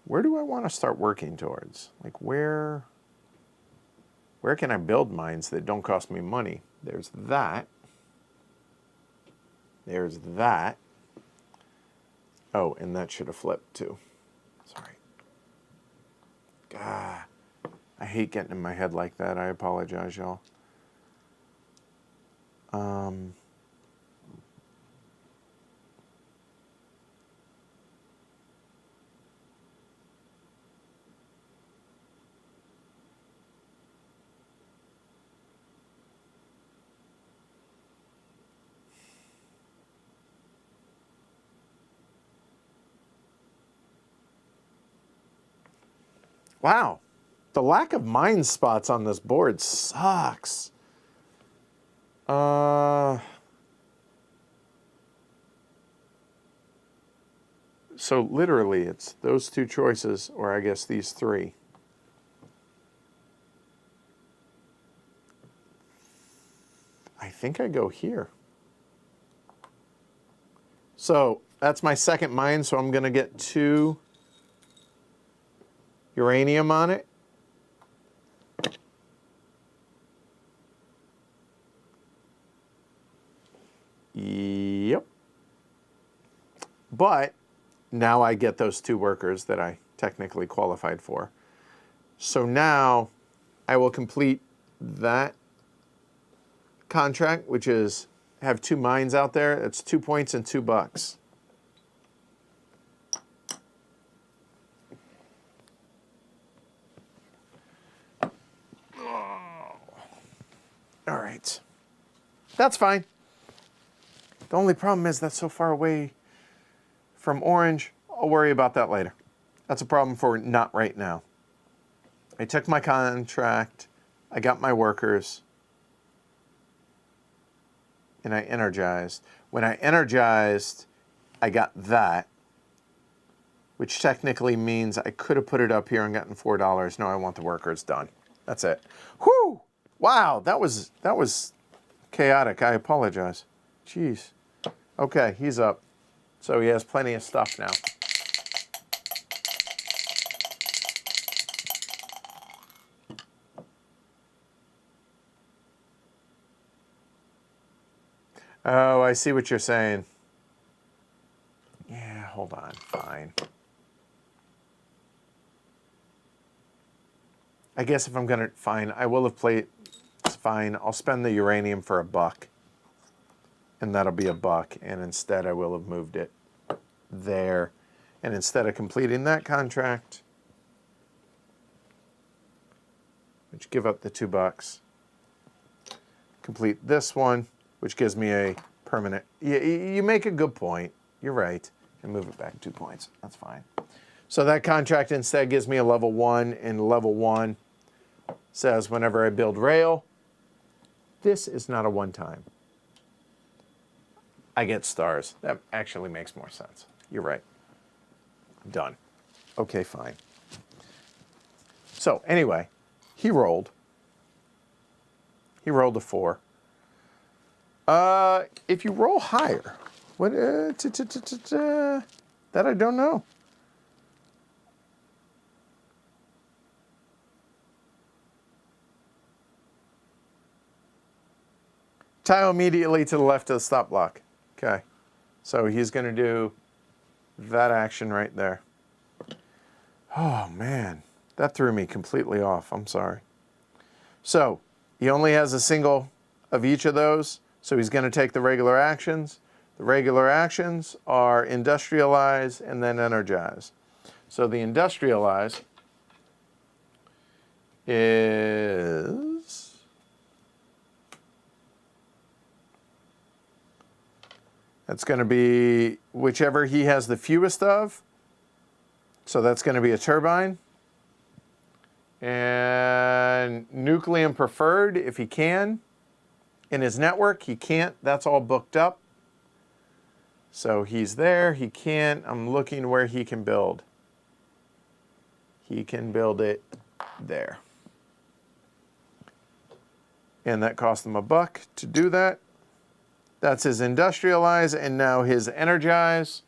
Where do I want to start working towards? Like where can I build mines that don't cost me money? There's that. There's that. Oh, and that should have flipped too. Sorry. God, I hate getting in my head like that. I apologize, y'all. Wow, the lack of mine spots on this board sucks. So literally it's those two choices, or I guess these three. I think I go here. So that's my second mine, so I'm going to get 2 uranium on it. Yep. But now I get those 2 workers that I technically qualified for. So now I will complete that contract, which is have 2 mines out there. It's 2 points and $2. All right. That's fine. The only problem is that's so far away from orange. I'll worry about that later. That's a problem for not right now. I took my contract. I got my workers. And I energized. When I energized, I got that, which technically means I could have put it up here and gotten $4. No, I want the workers done. That's it. Whew! Wow, that was chaotic. I apologize. Jeez. Okay, he's up. So he has plenty of stuff now. Oh, I see what you're saying. Yeah, hold on. Fine. I guess if I'm going to... Fine, I will have played... It's fine. I'll spend the uranium for $1. And that'll be $1. And instead, I will have moved it there. And instead of completing that contract, which give up the $2, complete this one, which gives me a permanent... You make a good point. You're right. And move it back 2 points. That's fine. So that contract instead gives me a level 1, and level 1 says whenever I build rail, this is not a one-time. I get stars. That actually makes more sense. You're right. Done. Okay, fine. So anyway, he rolled. He rolled a 4. If you roll higher, what? That I don't know. Tile immediately to the left of the stop block. Okay. So he's going to do that action right there. Oh, man. That threw me completely off. I'm sorry. So he only has a single of each of those. So he's going to take the regular actions. The regular actions are industrialize and then energize. So the industrialize is that's going to be whichever he has the fewest of. So that's going to be a turbine. And Nucleum preferred if he can. In his network, he can't. That's all booked up. So he's there. He can't. I'm looking where he can build. He can build it there. And that cost him $1 to do that. That's his industrialize and now his energize.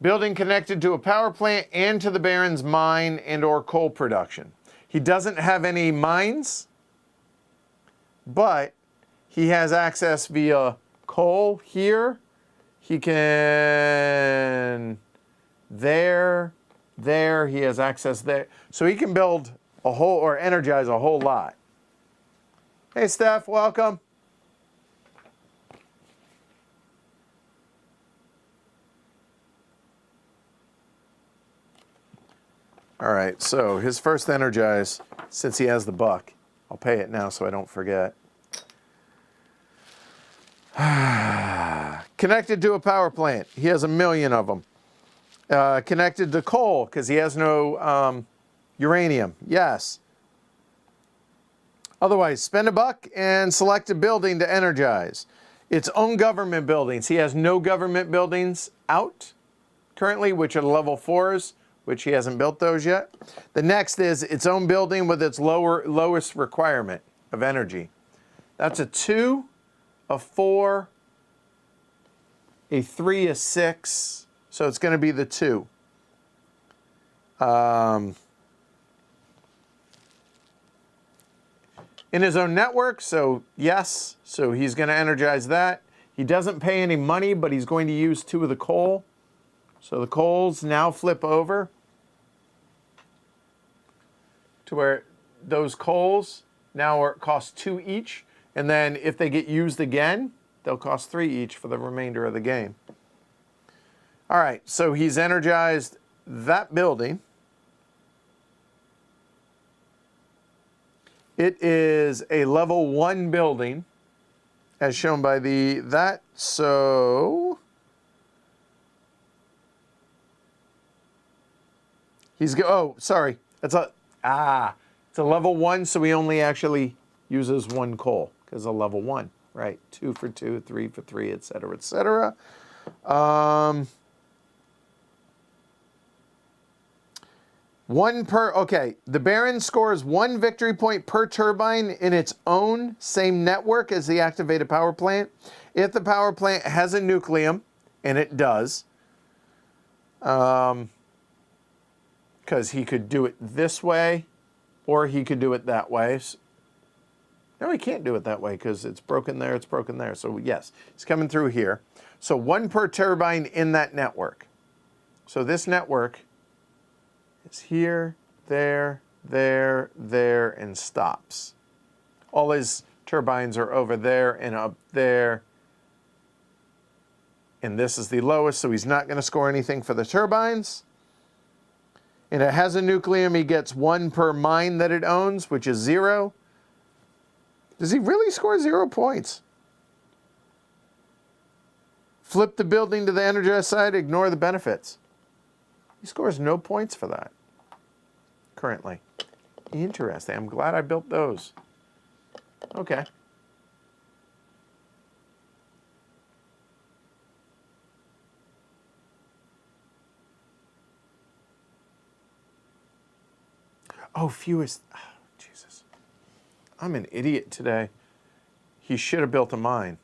Building connected to a power plant and to the Baron's mine and or coal production. He doesn't have any mines, but he has access via coal here. He can there, he has access there. So he can build a whole or energize a whole lot. Hey, Steph, welcome. All right, so his first energize, since he has the $1, I'll pay it now so I don't forget. Connected to a power plant. He has 1 million of them. Connected to coal, because he has no uranium. Yes. Otherwise, spend $1 and select a building to energize. Its own government buildings. He has no government buildings out currently, which are level 4s, which he hasn't built those yet. The next is its own building with its lowest requirement of energy. That's a 2, a 4, a 3, a 6. So it's going to be the 2. In his own network, so yes. So he's going to energize that. He doesn't pay any money, but he's going to use 2 of the coal. So the coals now flip over to where those coals now cost 2 each. And then if they get used again, they'll cost 3 each for the remainder of the game. All right, so he's energized that building. It is a level 1 building, as shown by that. So sorry. It's a level 1, so he only actually uses 1 coal because a level 1, right? 2 for 2, 3 for 3, etc., etc. The Baron scores 1 victory point per turbine in its own same network as the activated power plant. If the power plant has a nucleum, and it does, because he could do it this way, or he could do it that way. No, he can't do it that way because it's broken there, it's broken there. So yes, it's coming through here. So 1 per turbine in that network. So this network is here, there, and stops. All his turbines are over there and up there. And this is the lowest, so he's not going to score anything for the turbines. And it has a nucleum. He gets 1 per mine that it owns, which is 0. Does he really score 0 points? Flip the building to the energized side, ignore the benefits. He scores no points for that currently. Interesting. I'm glad I built those. Okay. Oh, fewest. Oh, Jesus. I'm an idiot today. He should have built a mine.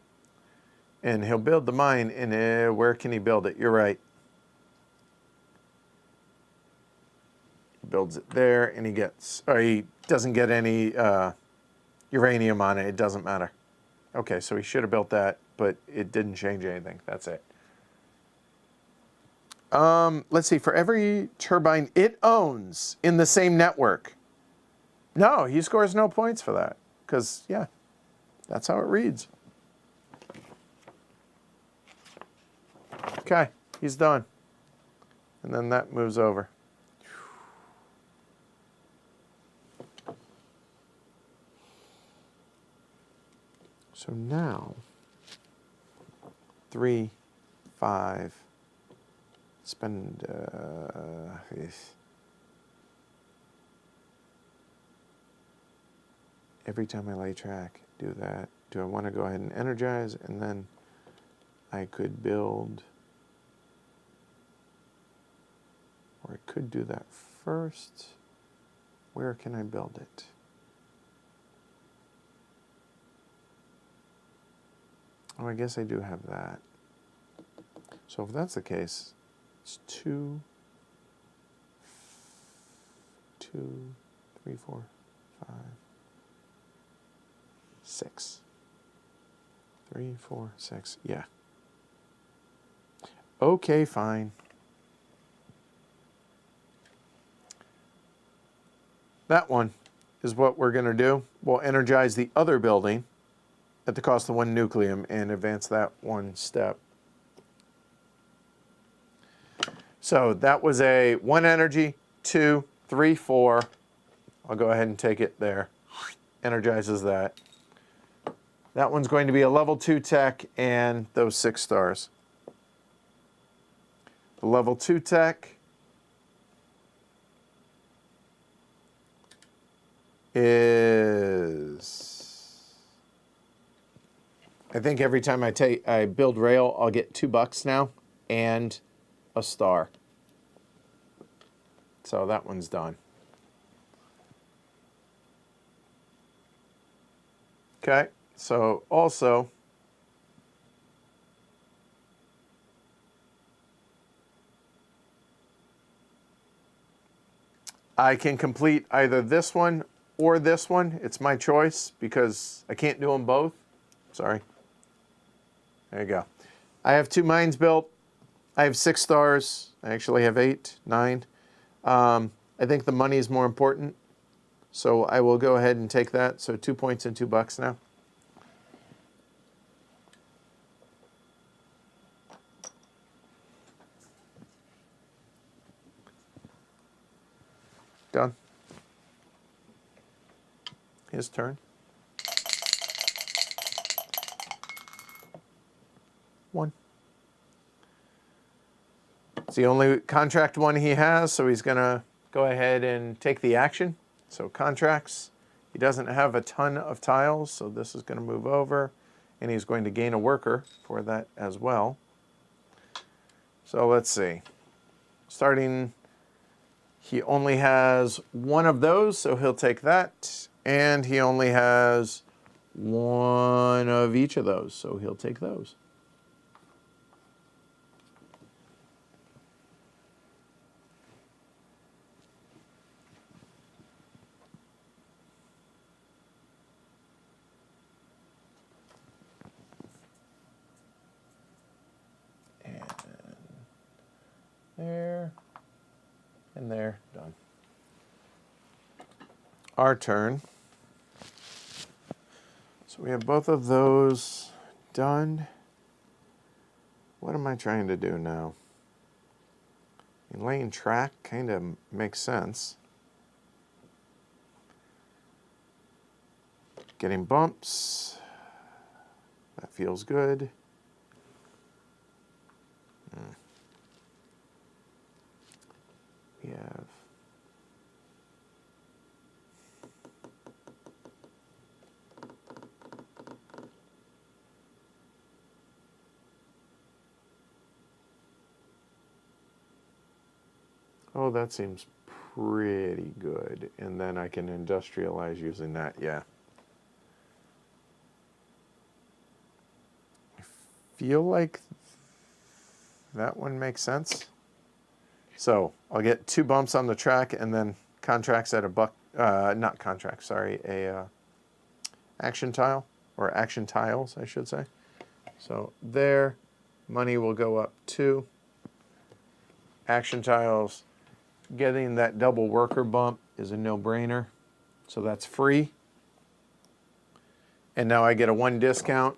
And he'll build the mine, and where can he build it? You're right. He builds it there, and he doesn't get any uranium on it. It doesn't matter. Okay, so he should have built that, but it didn't change anything. That's it. Let's see. For every turbine it owns in the same network. No, he scores no points for that. Because, yeah, that's how it reads. Okay, he's done. And then that moves over. So now, 3, 5, spend, every time I lay track, do that. Do I want to go ahead and energize? And then I could build, or I could do that first. Where can I build it? Oh, I guess I do have that. So if that's the case, it's 2, 3, 4, 5, 6. 3, 4, 6. Yeah. Okay, fine. That one is what we're going to do. We'll energize the other building at the cost of 1 nucleum and advance that 1 step. So that was a 1 energy, 2, 3, 4. I'll go ahead and take it there. Energizes that. That one's going to be a level 2 tech and those 6 stars. The level 2 tech is, I think every time I build rail, I'll get $2 now and a star. So that one's done. Okay, so also, I can complete either this one or this one. It's my choice because I can't do them both. Sorry. There you go. I have 2 mines built. I have 6 stars. I actually have 8, 9. I think the money is more important. So I will go ahead and take that. So 2 points and $2 now. Done. His turn. 1. It's the only contract one he has, so he's going to go ahead and take the action. So contracts. He doesn't have a ton of tiles, so this is going to move over, and he's going to gain a worker for that as well. So let's see. Starting, he only has 1 of those, so he'll take that, and he only has 1 of each of those, so he'll take those. There, and there, done. Our turn. So we have both of those done. What am I trying to do now? I mean, laying track kind of makes sense. Getting bumps. That feels good. We have oh, that seems pretty good. And then I can industrialize using that, yeah. I feel like that one makes sense. So I'll get 2 bumps on the track and then contracts at a not contract, sorry, a action tile. or action tiles, I should say. So there, money will go up 2. Action tiles, getting that double worker bump is a no-brainer. So that's free. And now I get a 1 discount.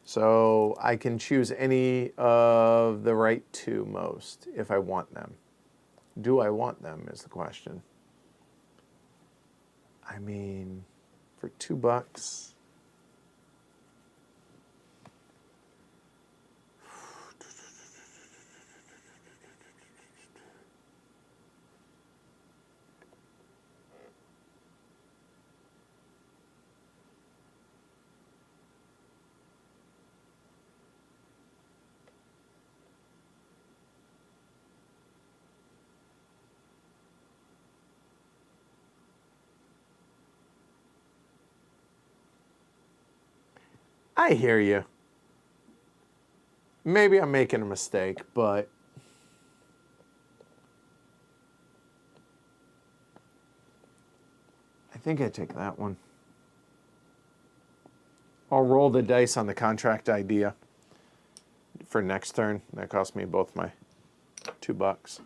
So I can choose any of the right 2 most if I want them. Do I want them is the question. I mean, for $2. I hear you. Maybe I'm making a mistake, but I think I take that one. I'll roll the dice on the contract idea for next turn. That cost me both my $2.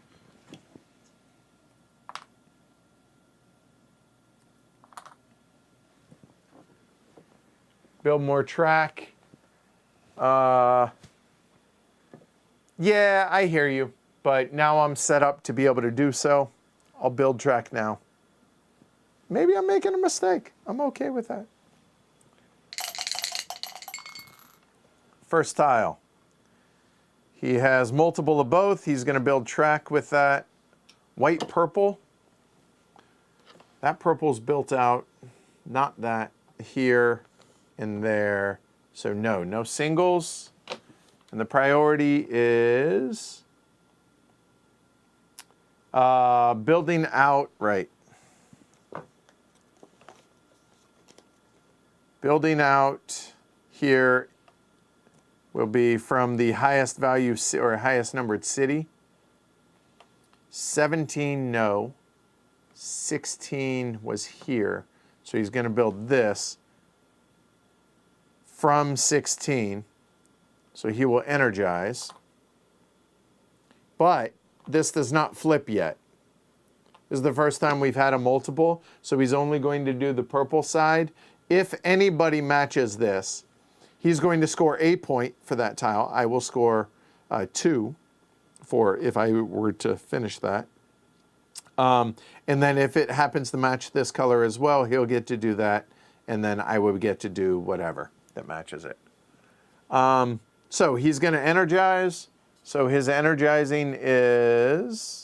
Build more track. Yeah, I hear you, but now I'm set up to be able to do so. I'll build track now. Maybe I'm making a mistake. I'm okay with that. First tile. He has multiple of both. He's going to build track with that white purple. That purple's built out, not that, here and there. So no singles. And the priority is building out, right. Building out here will be from the highest value or highest numbered city. 17, no. 16 was here. So he's going to build this from 16. So he will energize. But this does not flip yet. This is the first time we've had a multiple. So he's only going to do the purple side. If anybody matches this, he's going to score a point for that tile. I will score 2 for if I were to finish that. And then if it happens to match this color as well, he'll get to do that. And then I would get to do whatever that matches it. So he's going to energize. So his energizing is...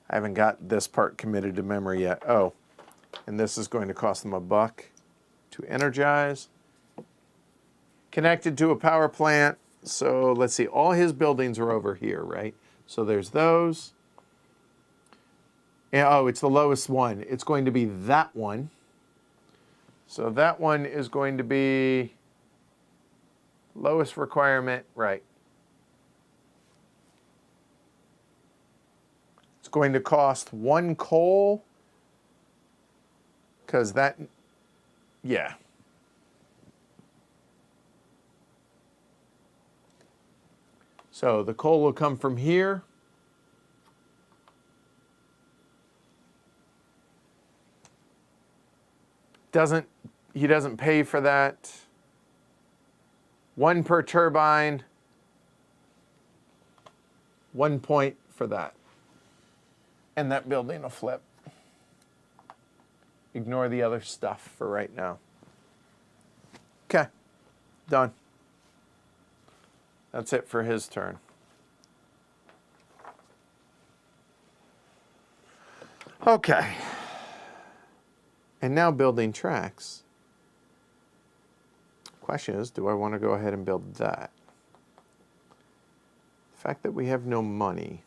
I haven't got this part committed to memory yet. Oh, and this is going to cost them $1 to energize. Connected to a power plant. So let's see, all his buildings are over here, right? So there's those. And, oh, it's the lowest one. It's going to be that one. So that one is going to be lowest requirement, right. It's going to cost 1 coal, because that, yeah. So the coal will come from here. He doesn't pay for that. 1 per turbine. 1 point for that. And that building will flip. Ignore the other stuff for right now. Okay, done. That's it for his turn. Okay. And now building tracks. Question is, do I want to go ahead and build that? The fact that we have no money.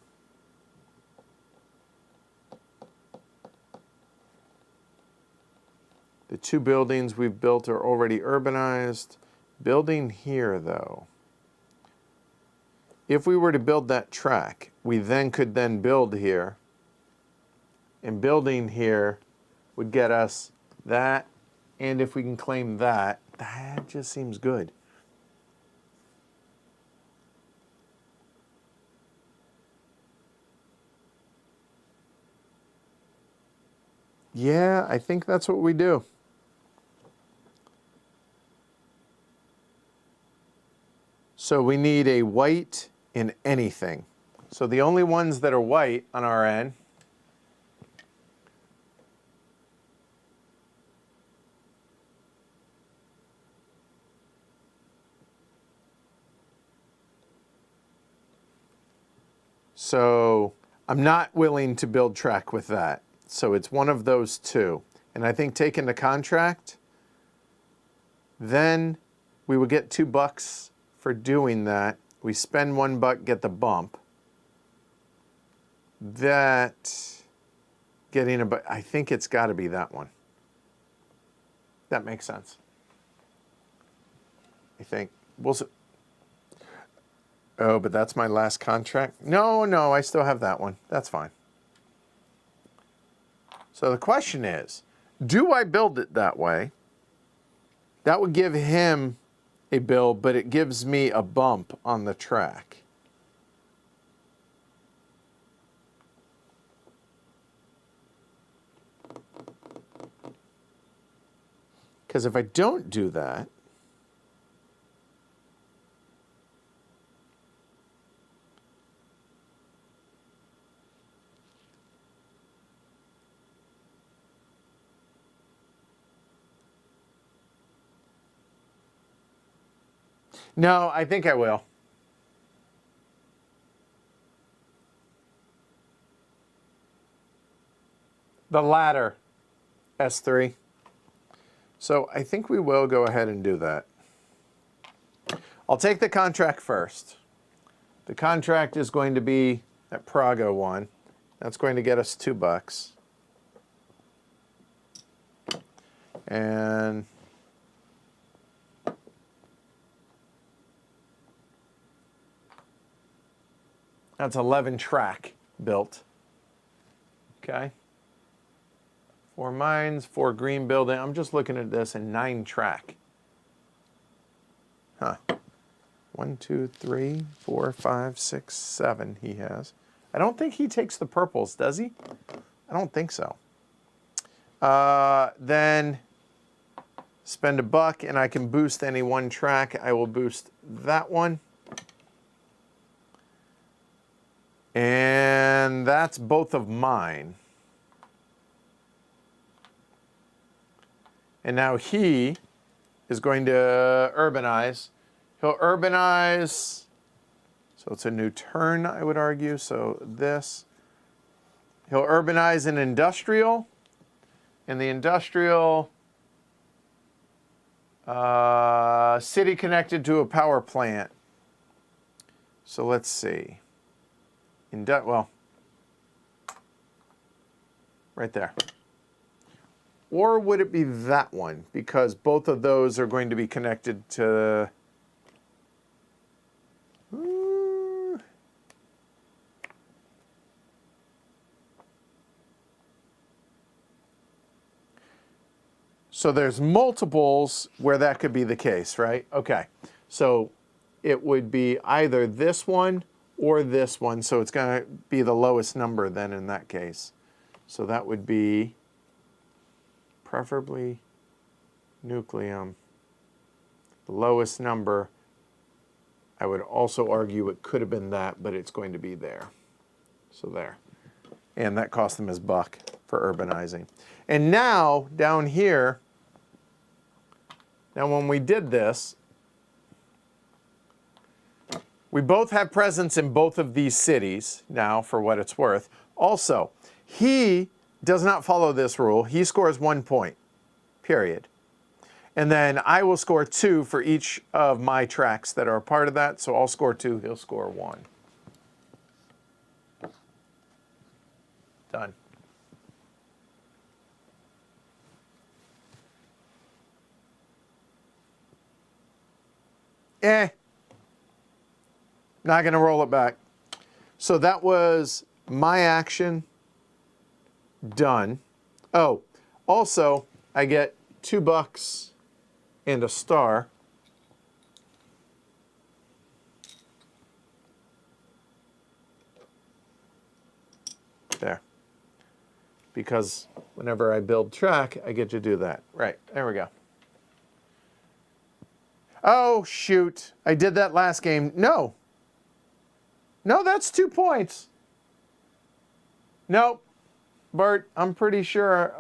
The 2 buildings we've built are already urbanized. Building here, though. If we were to build that track, we then could then build here. And building here would get us that. And if we can claim that, that just seems good. Yeah, I think that's what we do. So we need a white in anything. So the only ones that are white on our end so I'm not willing to build track with that. So it's one of those two. And I think taking the contract, then we would get $2 for doing that. We spend $1, get the bump. That getting a, I think it's got to be that one. That makes sense. I think. Oh, but that's my last contract? No, I still have that one. That's fine. So the question is, do I build it that way? That would give him a build, but it gives me a bump on the track. Because if I don't do that, no, I think I will. The latter, S3. So I think we will go ahead and do that. I'll take the contract first. The contract is going to be at Praga 1. That's going to get us $2. And that's 11 track built. Okay. 4 mines, 4 green building. I'm just looking at this, and 9 track. Huh. 1, 2, 3, 4, 5, 6, 7 he has. I don't think he takes the purples, does he? I don't think so. Then spend $1 and I can boost any one track. I will boost that one. And that's both of mine. And now he is going to urbanize. He'll urbanize, so it's a new turn, I would argue. So this, he'll urbanize an industrial, and the industrial city connected to a power plant. So let's see. Well, right there. Or would it be that one? Because both of those are going to be connected to... So there's multiples where that could be the case, right? Okay. So it would be either this one or this one. So it's going to be the lowest number then in that case. So that would be... preferably Nucleum, the lowest number. I would also argue it could have been that, but it's going to be there. So there. And that cost them his $1 for urbanizing. And now, down here, now when we did this, we both have presence in both of these cities now, for what it's worth. Also, he does not follow this rule. He scores 1 point, period. And then I will score 2 for each of my tracks that are a part of that. So I'll score 2, he'll score 1. Done. Not going to roll it back. So that was my action. Done. Oh, Also, I get $2 and a star. There. Because whenever I build track, I get to do that. Right, there we go. Oh, shoot. I did that last game. No. No, that's 2 points. Nope. Bart, I'm pretty sure.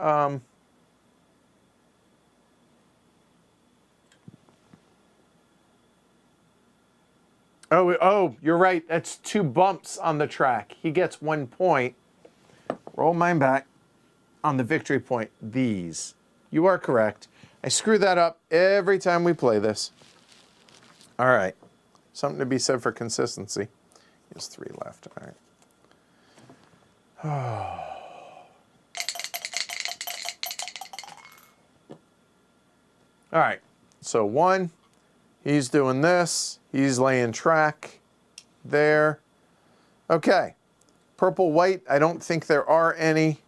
Oh, you're right. That's 2 bumps on the track. He gets 1 point. Roll mine back on the victory point. These. You are correct. I screw that up every time we play this. All right. Something to be said for consistency. There's 3 left. All right. All right. So 1, he's doing this. He's laying track there. Okay. Purple, white, I don't think there are any.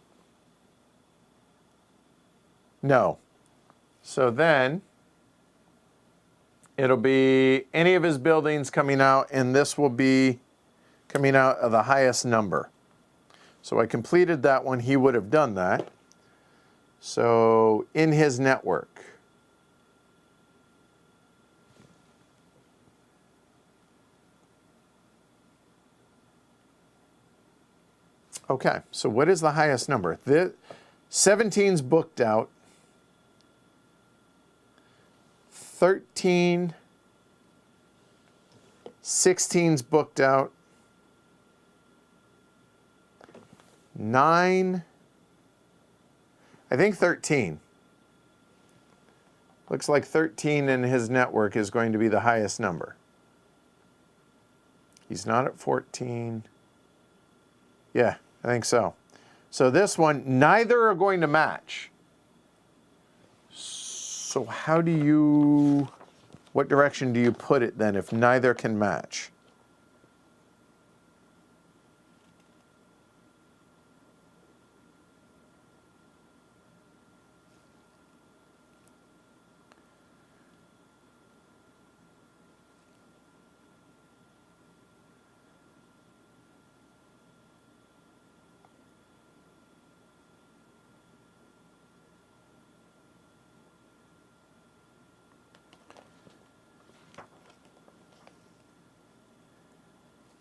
No. So then it'll be any of his buildings coming out, and this will be coming out of the highest number. So I completed that one. He would have done that. So in his network. Okay, so what is the highest number? 17's booked out. 13, 16's booked out. 9, I think 13. Looks like 13 in his network is going to be the highest number. He's not at 14. Yeah, I think so. So this one, neither are going to match. So how do you, what direction do you put it then if neither can match?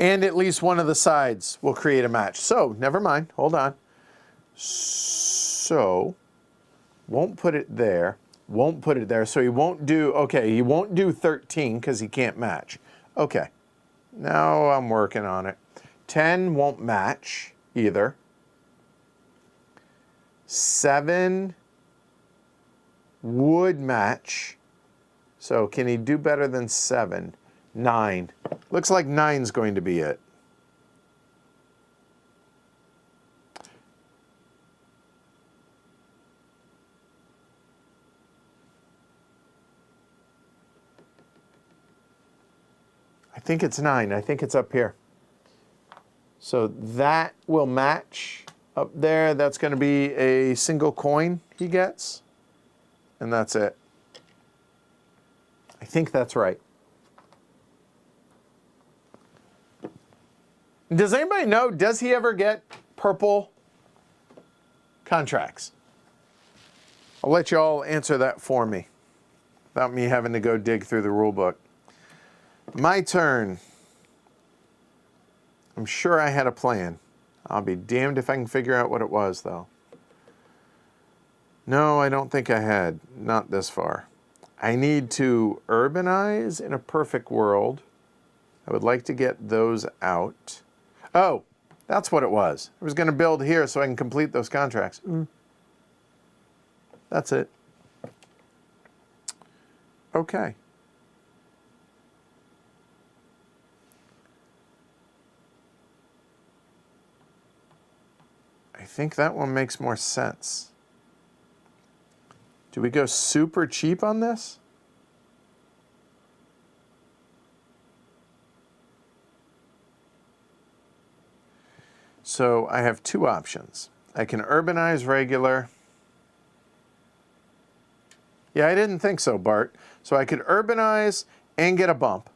And at least one of the sides will create a match. So, never mind, hold on. So, won't put it there, won't put it there. So he won't do, okay, he won't do 13 because he can't match. Okay, now I'm working on it. 10 won't match either. 7 would match. So can he do better than 7? 9. Looks like 9's going to be it. I think it's 9. I think it's up here. So that will match up there. That's going to be a single coin he gets. And that's it. I think that's right. Does anybody know, does he ever get purple contracts? I'll let you all answer that for me without me having to go dig through the rule book. My turn. I'm sure I had a plan. I'll be damned if I can figure out what it was, though. No, I don't think I had. Not this far. I need to urbanize in a perfect world. I would like to get those out. Oh, that's what it was. I was going to build here so I can complete those contracts. That's it. Okay. I think that one makes more sense. Do we go super cheap on this? So I have 2 options. I can urbanize regular, Yeah, I didn't think so, Bart. So I could urbanize and get a bump.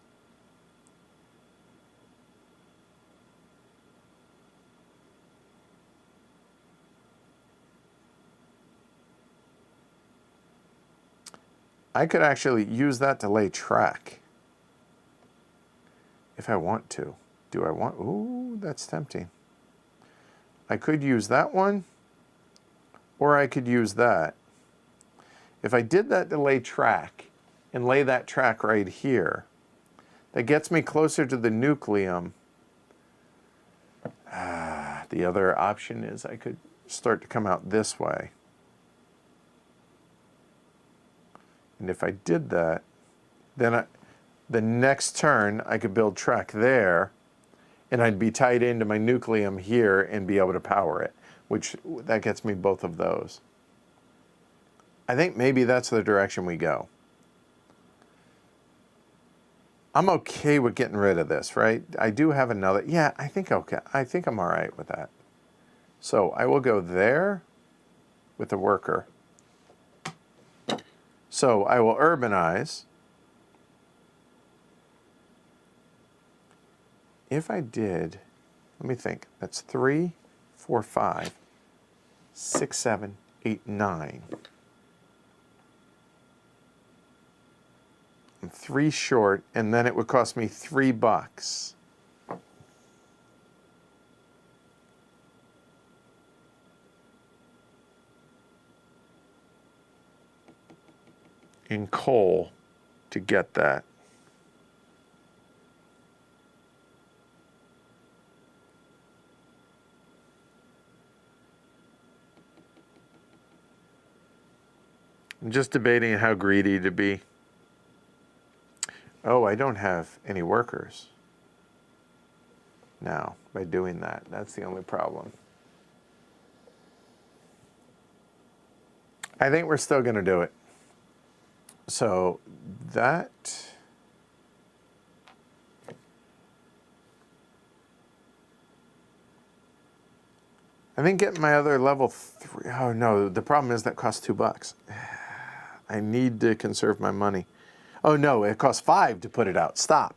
I could actually use that to lay track. If I want to. Do I want? Ooh, that's tempting. I could use that one, or I could use that. If I did that to lay track, and lay that track right here, that gets me closer to the nucleum. The other option is I could start to come out this way. And if I did that, then the next turn I could build track there, and I'd be tied into my nucleum here and be able to power it, which that gets me both of those. I think maybe that's the direction we go. I'm okay with getting rid of this, right? I do have another. Yeah, I think okay. I think I'm all right with that. So I will go there with the worker. So I will urbanize. If I did, let me think. That's 3, 4, 5, 6, 7, 8, 9. I'm 3 short, and then it would cost me $3. In coal to get that. I'm just debating how greedy to be. Oh, I don't have any workers now by doing that. That's the only problem. I think we're still going to do it. So that... I think getting my other level 3... Oh, no, the problem is that costs $2. I need to conserve my money. Oh, no, it costs 5 to put it out. Stop.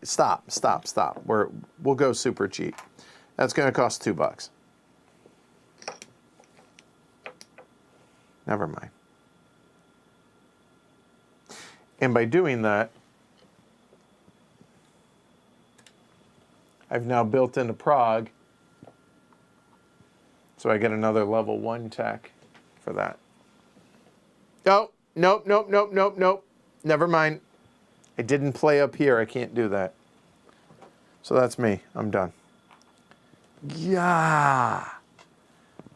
Stop. We'll go super cheap. That's going to cost $2. Never mind. And by doing that, I've now built into Prague, so I get another level 1 tech for that. Oh, nope. Never mind. I didn't play up here. I can't do that. So that's me. I'm done. Yeah.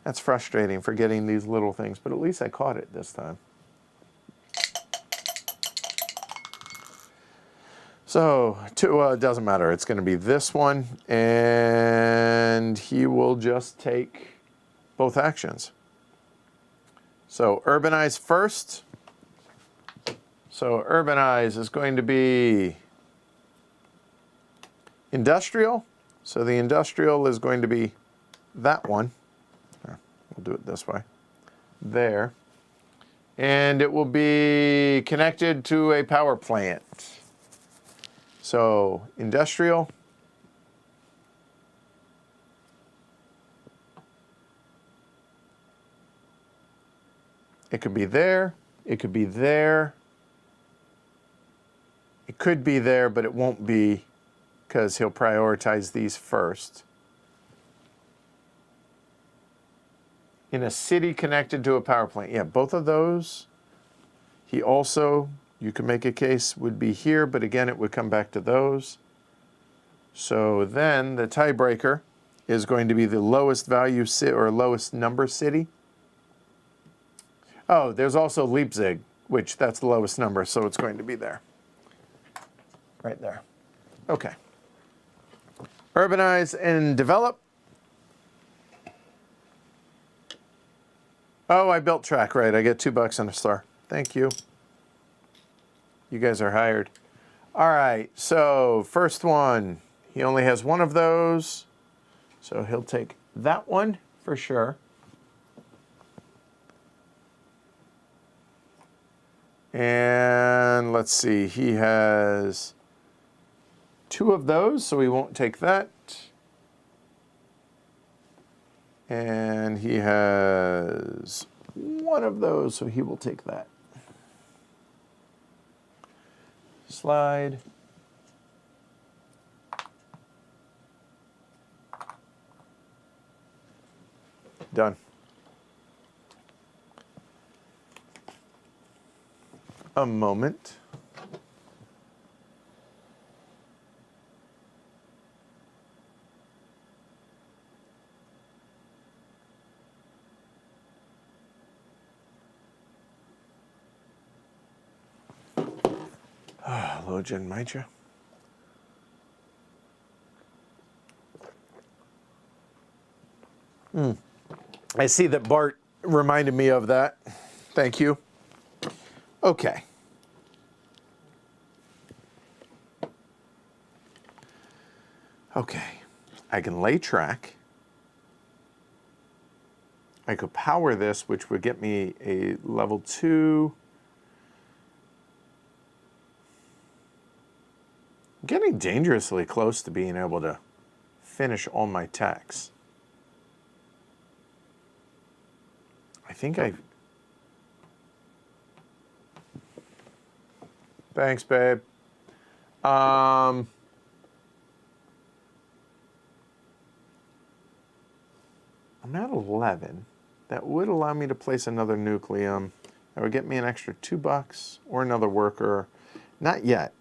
That's frustrating, forgetting these little things, but at least I caught it this time. So, it doesn't matter. It's going to be this one, and he will just take both actions. So, urbanize first. So, urbanize is going to be industrial. So, the industrial is going to be that one. We'll do it this way. There. And it will be connected to a power plant. So, industrial. It could be there. It could be there. It could be there, but it won't be because he'll prioritize these first. In a city connected to a power plant. Yeah, both of those. He also... You can make a case would be here, but again, it would come back to those. So then the tiebreaker is going to be the lowest value city or lowest number city. Oh, there's also Leipzig, which that's the lowest number, so it's going to be there. Right there. Okay. Urbanize and develop. Oh, I built track right. I get $2 and a star. Thank you. You guys are hired. All right, so first one, he only has one of those. So he'll take that one for sure. And let's see, he has 2 of those, so we won't take that. And he has 1 of those, so he will take that. Slide. Done. A moment. Logen Mitra. I see that Bart reminded me of that. Thank you. Okay. Okay. I can lay track. I could power this, which would get me a level 2. I'm getting dangerously close to being able to finish all my techs. I think Thanks, babe. I'm at 11. That would allow me to place another Nucleum. That would get me an extra $2 or another worker. Not yet.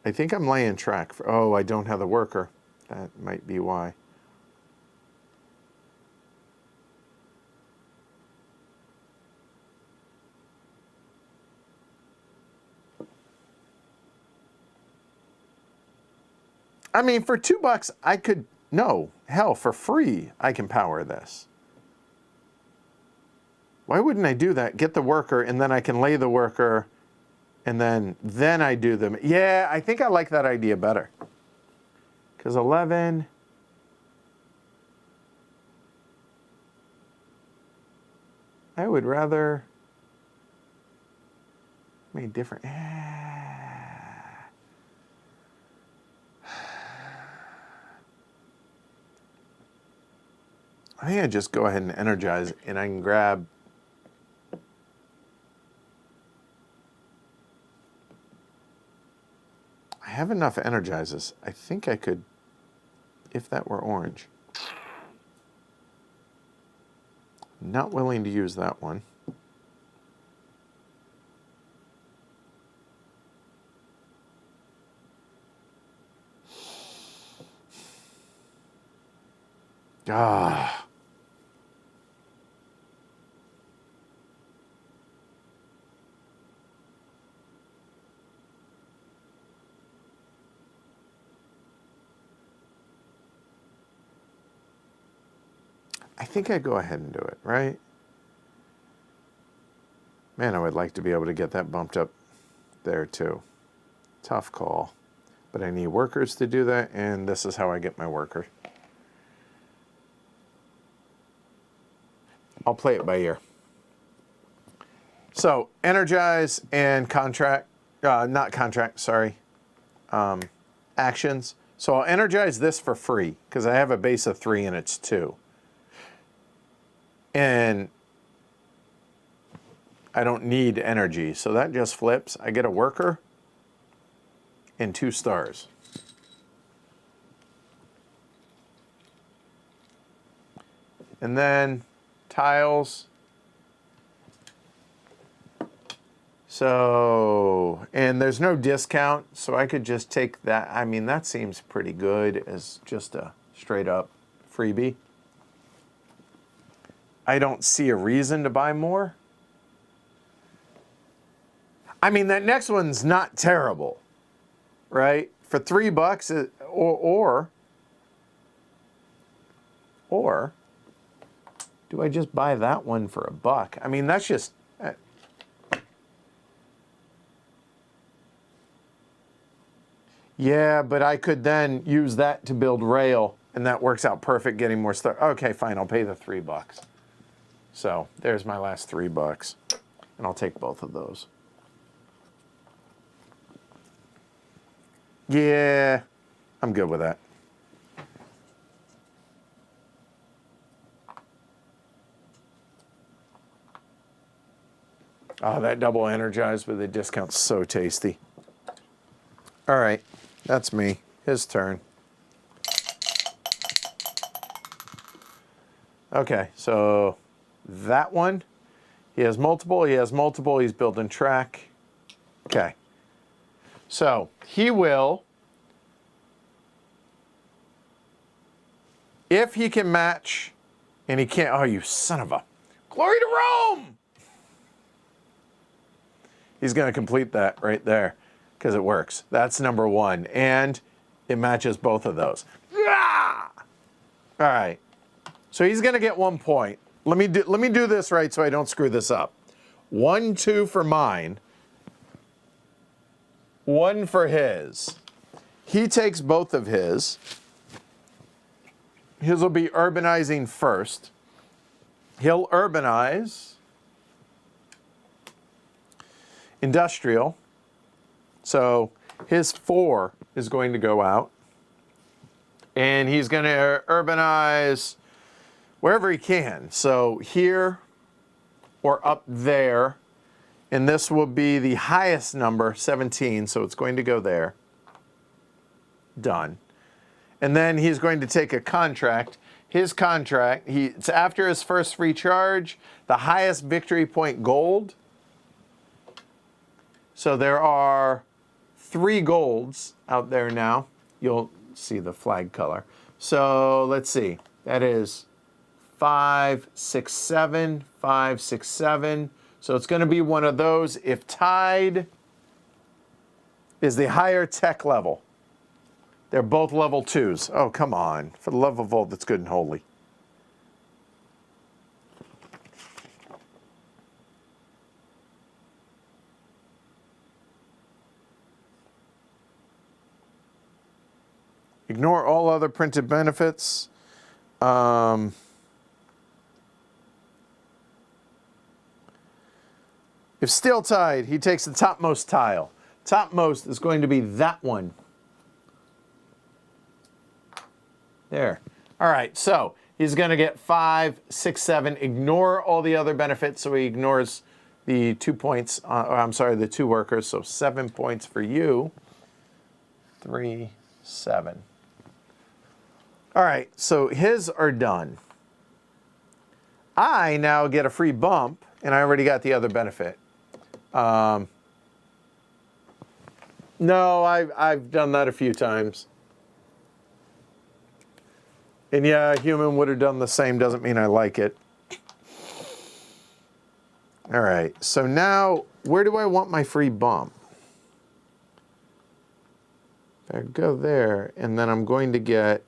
I think I'm laying track for, oh, I don't have the worker. That might be why. I mean, for $2, I could, no, hell, for free, I can power this. Why wouldn't I do that? Get the worker, and then I can lay the worker, and then I do them. Yeah, I think I like that idea better. Because 11, I would rather make different. I think I just go ahead and energize, and I can grab. I have enough energizes. I think I could, if that were orange. Not willing to use that one. Ah. I think I go ahead and do it, right? Man, I would like to be able to get that bumped up there too. Tough call. But I need workers to do that, and this is how I get my worker. I'll play it by ear. So, energize and contract, not contract, sorry, actions. So I'll energize this for free, because I have a base of 3 and it's 2. And I don't need energy, so that just flips. I get a worker and 2 stars. And then tiles. So, and there's no discount, so I could just take that. I mean, that seems pretty good as just a straight up freebie. I don't see a reason to buy more. I mean, that next one's not terrible, right? For $3, or do I just buy that one for $1? I mean, that's just. Yeah, but I could then use that to build rail, and that works out perfect, getting more stuff. Okay, fine, I'll pay the $3. So there's my last $3, and I'll take both of those. Yeah, I'm good with that. Oh, that double energized with a discount's so tasty. All right, that's me. His turn. Okay, so that one, he has multiple, he's building track. Okay, so he will, if he can match, and he can't, oh, you son of a, glory to Rome! He's going to complete that right there because it works. That's number one. And it matches both of those. Ah! All right. So he's going to get 1 point. Let me do this right so I don't screw this up. 1, 2 for mine. 1 for his. He takes both of his. His will be urbanizing first. He'll urbanize. Industrial. So his 4 is going to go out. And he's going to urbanize wherever he can. So here or up there. And this will be the highest number, 17. So it's going to go there. Done. And then he's going to take a contract. His contract, it's after his first free charge, the highest victory point gold. So there are 3 golds out there now. You'll see the flag color. So let's see. That is 5, 6, 7, 5, 6, 7. So it's going to be one of those. If tied is the higher tech level. They're both level 2s. Oh, come on. For the love of all that's good and holy. Ignore all other printed benefits. If still tied, he takes the topmost tile. Topmost is going to be that one. There. All right, so he's going to get 5, 6, 7. Ignore all the other benefits, so he ignores the 2 points. I'm sorry, the 2 workers, so 7 points for you. 3, 7. All right, so his are done. I now get a free bump, and I already got the other benefit. No, I've done that a few times. And yeah, a human would have done the same, doesn't mean I like it. All right, so now, where do I want my free bump? I go there, and then I'm going to get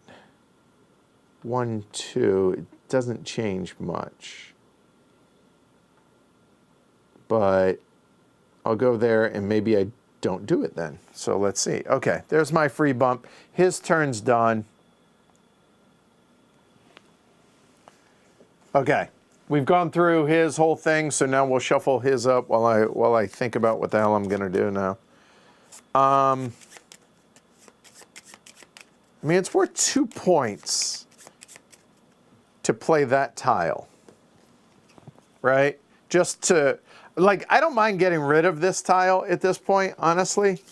1, 2. It doesn't change much. But I'll go there, and maybe I don't do it then. So let's see. Okay, there's my free bump. His turn's done. Okay, we've gone through his whole thing, so now we'll shuffle his up while I think about what the hell I'm going to do now. I mean, it's worth 2 points to play that tile, right? Just to, like, I don't mind getting rid of this tile at this point, honestly.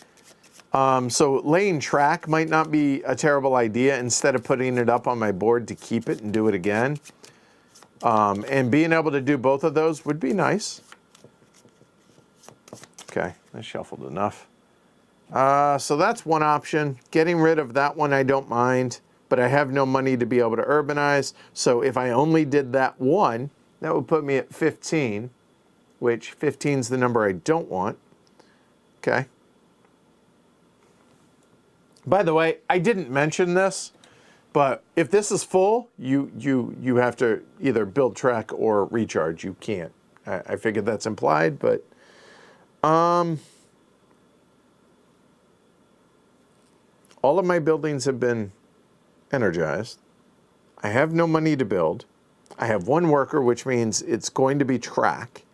So laying track might not be a terrible idea instead of putting it up on my board to keep it and do it again. And being able to do both of those would be nice. Okay, I shuffled enough. So that's one option. Getting rid of that one I don't mind, but I have no money to be able to urbanize. So if I only did that one, that would put me at 15, which 15 is the number I don't want. Okay. By the way, I didn't mention this, but if this is full, you have to either build track or recharge. You can't. I figured that's implied, but all of my buildings have been energized. I have no money to build. I have 1 worker, which means it's going to be track.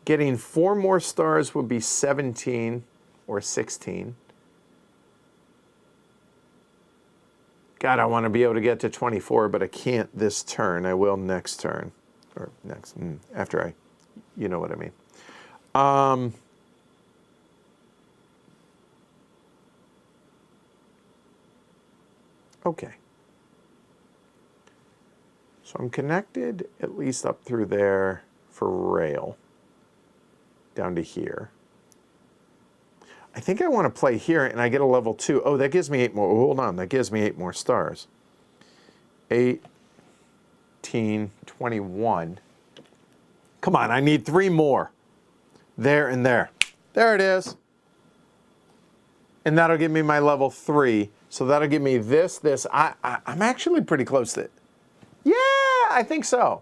Getting 4 more stars would be 17 or 16. God, I want to be able to get to 24, but I can't this turn. I will next turn. Or next, after I, you know what I mean. Okay. So I'm connected at least up through there for rail, down to here. I think I want to play here and I get a level 2. Oh, that gives me 8 more. Hold on, that gives me 8 more stars. 18, 21. Come on, I need 3 more. There and there. There it is. And that'll give me my level 3. So that'll give me this. I'm actually pretty close to it. Yeah, I think so.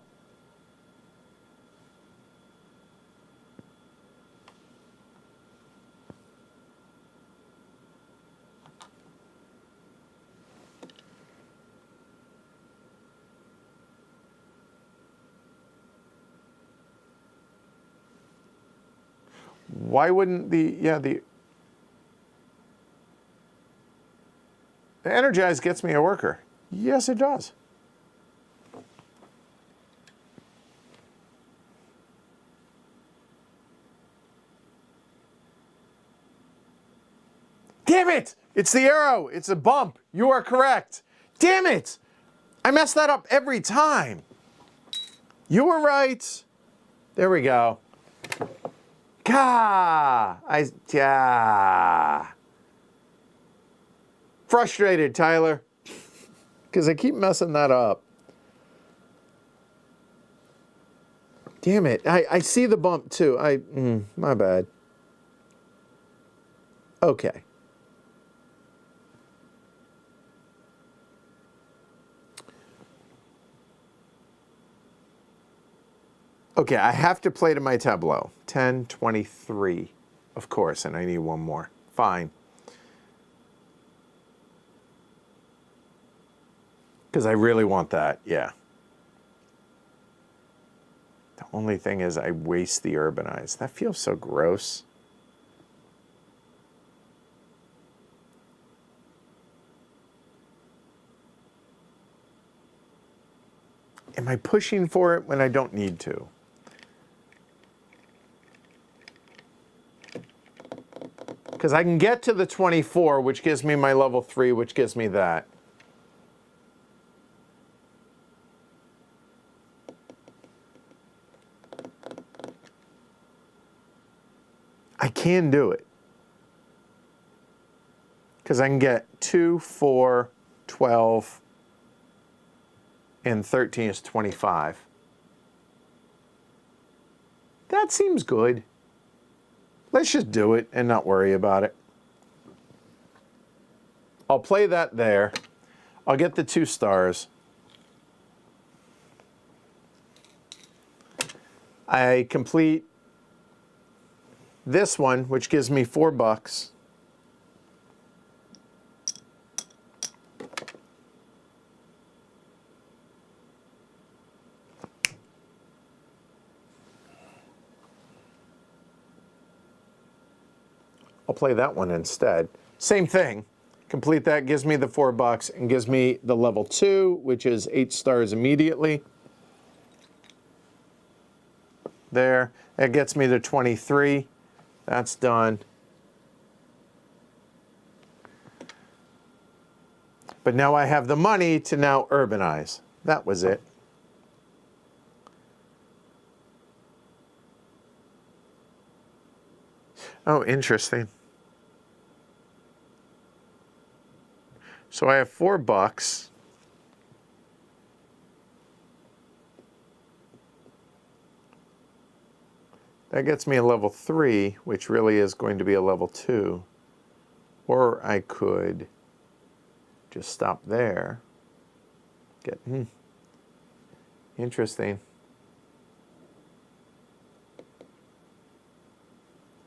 Why wouldn't the Energize gets me a worker? Yes, it does. Damn it! It's the arrow. It's a bump. You are correct. Damn it! I mess that up every time. You were right. There we go. Frustrated, Tyler, because I keep messing that up. Damn it. I see the bump too. My bad. Okay. Okay, I have to play to my tableau. 10, 23, of course, and I need 1 more. Fine. Because I really want that, yeah. The only thing is I waste the urbanize. That feels so gross. Am I pushing for it when I don't need to? Because I can get to the 24, which gives me my level 3, which gives me that. I can do it. Because I can get 2, 4, 12, and 13 is 25. That seems good. Let's just do it and not worry about it. I'll play that there. I'll get the 2 stars. I complete this one, which gives me $4. I'll play that one instead. Same thing. Complete that, gives me the $4 and gives me the level 2, which is 8 stars immediately. There. That gets me to 23. That's done. But now I have the money to now urbanize. That was it. Oh, interesting. So I have $4. That gets me a level 3, which really is going to be a level 2. Or I could just stop there. Get, interesting.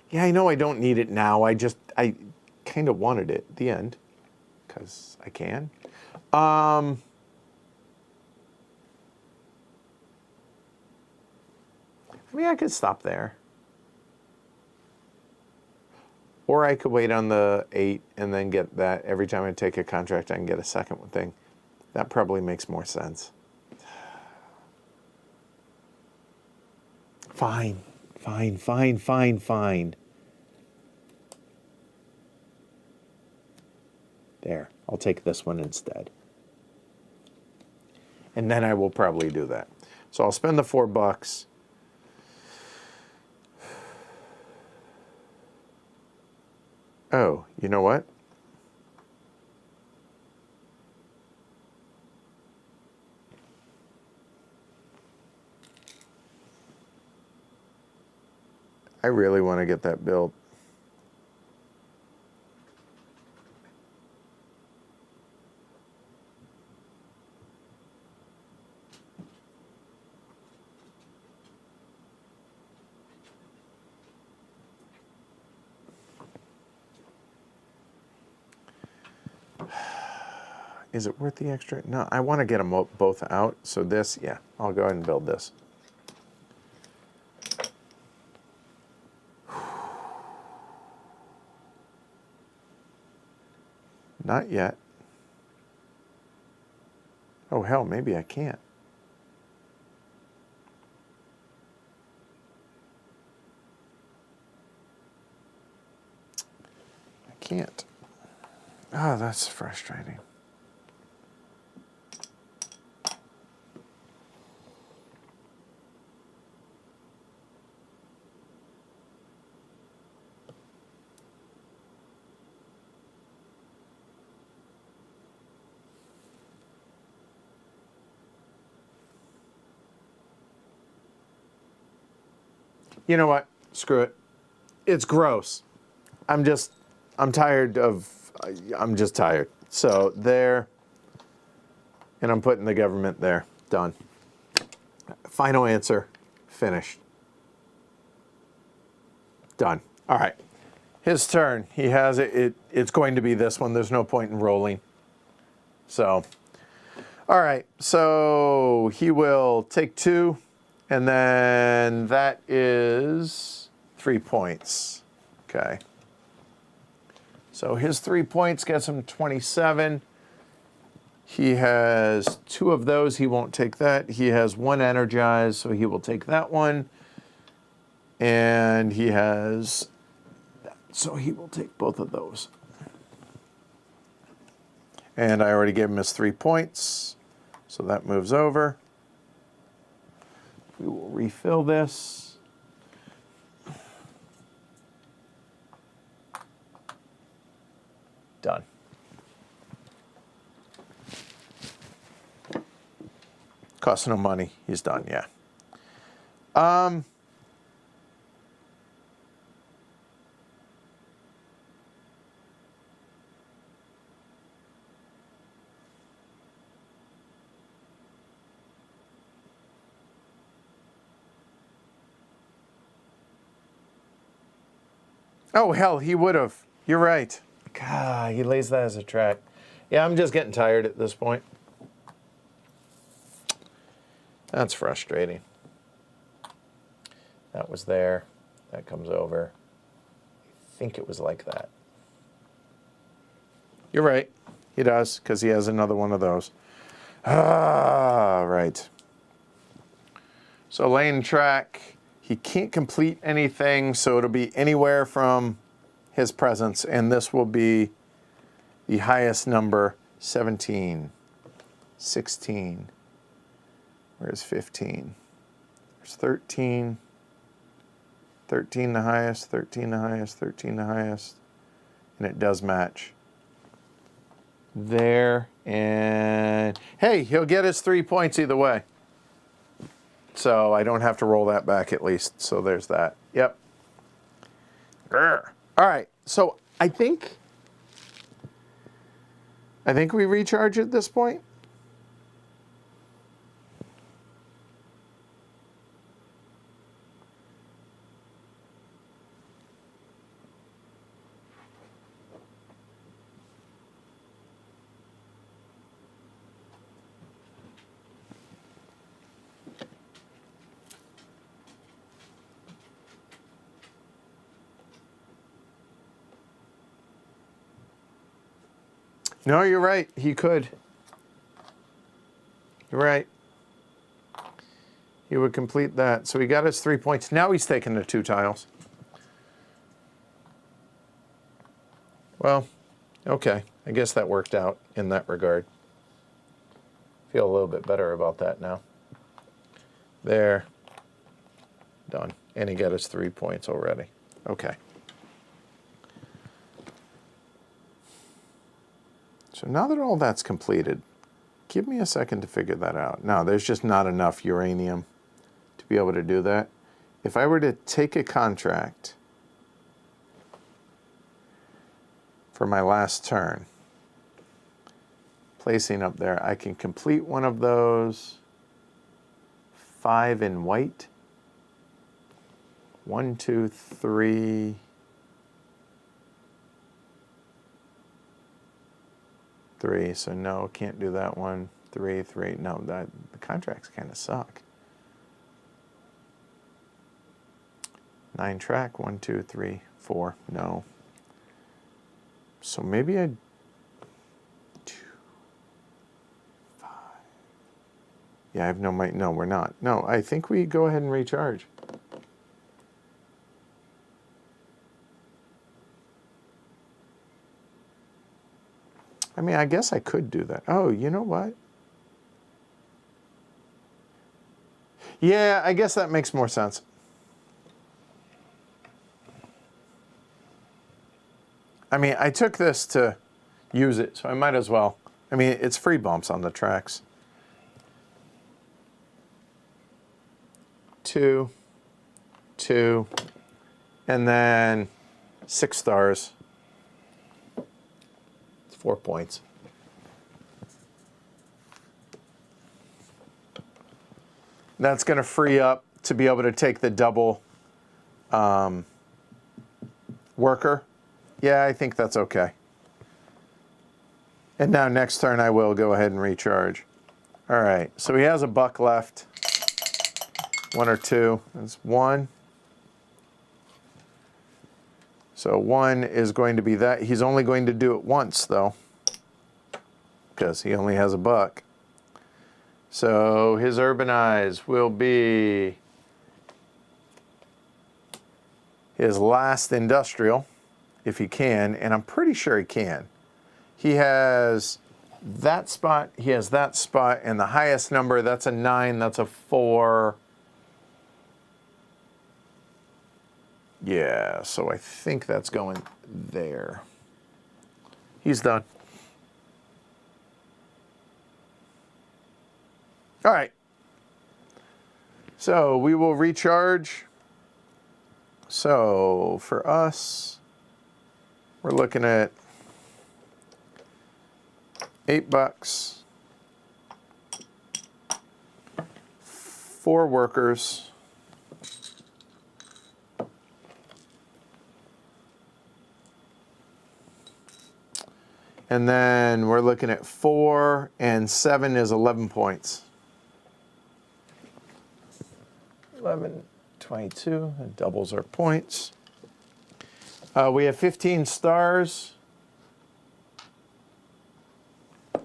Yeah, I know I don't need it now. I kind of wanted it at the end. Because I can. I mean, I could stop there. Or I could wait on the 8 and then get that. Every time I take a contract, I can get a second thing. That probably makes more sense. Fine, fine, fine, fine, fine. There, I'll take this one instead. And then I will probably do that. So I'll spend the $4. Oh, you know what? I really want to get that built. Is it worth the extra? No, I want to get them both out. So this, yeah, I'll go ahead and build this. Not yet. Oh, hell, maybe I can't. I can't. Oh, that's frustrating. You know what? Screw it. It's gross. I'm tired of, I'm just tired. So there, and I'm putting the government there. Done. Final answer, finished. Done. All right. His turn. He has it. It's going to be this one. There's no point in rolling. So, all right. So he will take 2. And then that is 3 points. Okay. So his 3 points gets him 27. He has 2 of those. He won't take that. He has 1 energized, so he will take that one. And he has that, so he will take both of those. And I already gave him his 3 points, so that moves over. We will refill this. Done. Costs no money. He's done, yeah. Oh, hell, he would have. You're right. God, he lays that as a track. Yeah, I'm just getting tired at this point. That's frustrating. That was there. That comes over. I think it was like that. You're right. He does, because he has another one of those. Ah, right. So lane track. He can't complete anything, so it'll be anywhere from his presence, and this will be the highest number, 17, 16. Where's 15? There's 13. 13 the highest, 13 the highest, 13 the highest, and it does match. There, and hey, he'll get his 3 points either way. So I don't have to roll that back at least. So there's that. Yep. Grr. All right. So I think we recharge at this point. No, you're right. He could. You're right. He would complete that. So he got his 3 points. Now he's taking the 2 tiles. Well, okay. I guess that worked out in that regard. Feel a little bit better about that now. There. Done. And he got his 3 points already. Okay. So now that all that's completed, give me a second to figure that out. No, there's just not enough uranium to be able to do that. If I were to take a contract for my last turn, placing up there, I can complete one of those 5 in white. 1, 2, 3. 3, so no, can't do that one. 3, 3, no, the contracts kind of suck. 9 track, 1, 2, 3, 4, no. So maybe I 2, 5. Yeah, I have no might. No, we're not. No, I think we go ahead and recharge. I mean, I guess I could do that. Oh, you know what? Yeah, I guess that makes more sense. I mean, I took this to use it, so I might as well. I mean, it's free bumps on the tracks. 2, 2, and then 6 stars. It's 4 points. That's going to free up to be able to take the double worker. Yeah, I think that's okay. And now next turn I will go ahead and recharge. All right, so he has a buck left. 1 or 2. That's 1. So 1 is going to be that. He's only going to do it once, though, because he only has a buck. So his urbanize will be his last industrial, if he can, and I'm pretty sure he can. He has that spot, he has that spot, and the highest number, that's a 9, that's a 4. Yeah, so I think that's going there. He's done. All right. So we will recharge. So for us, we're looking at $8, 4 workers, and then we're looking at 4 and 7 is 11 points. 11, 22, it doubles our points. We have 15 stars.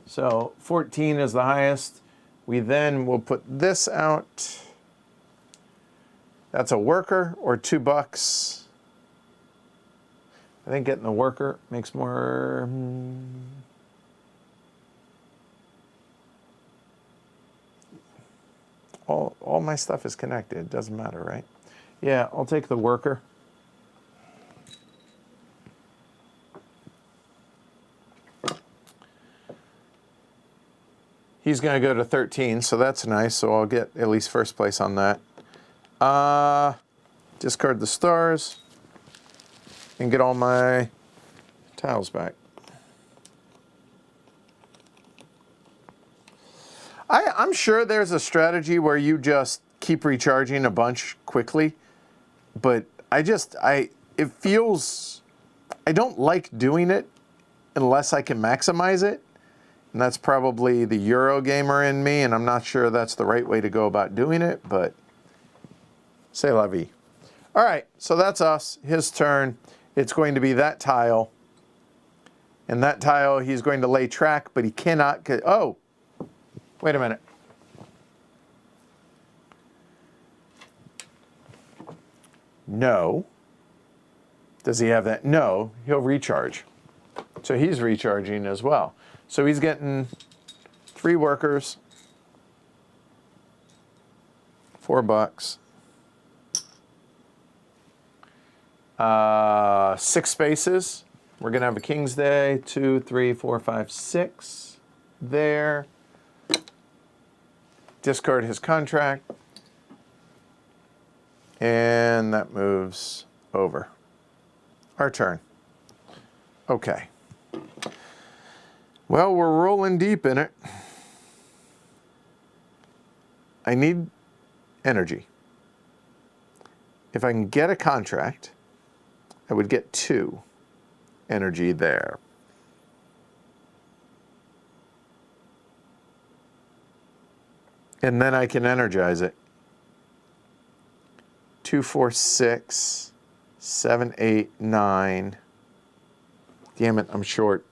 So 14 is the highest. We then will put this out. That's a worker or $2. I think getting the worker makes more. All my stuff is connected. It doesn't matter, right? Yeah, I'll take the worker. He's going to go to 13, so that's nice. So I'll get at least first place on that. Discard the stars and get all my tiles back. I'm sure there's a strategy where you just keep recharging a bunch quickly, but it feels, I don't like doing it unless I can maximize it. And that's probably the Euro gamer in me, and I'm not sure that's the right way to go about doing it, but c'est la vie. All right, so that's us, his turn. It's going to be that tile. And that tile, he's going to lay track, but he cannot, oh, wait a minute. No. Does he have that? No, he'll recharge. So he's recharging as well. So he's getting 3 workers, $4. 6 spaces. We're going to have a King's Day. 2, 3, 4, 5, 6 there. Discard his contract. And that moves over. Our turn. Okay. Well, we're rolling deep in it. I need energy. If I can get a contract, I would get 2 energy there. And then I can energize it. 2, 4, 6, 7, 8, 9. Damn it, I'm short.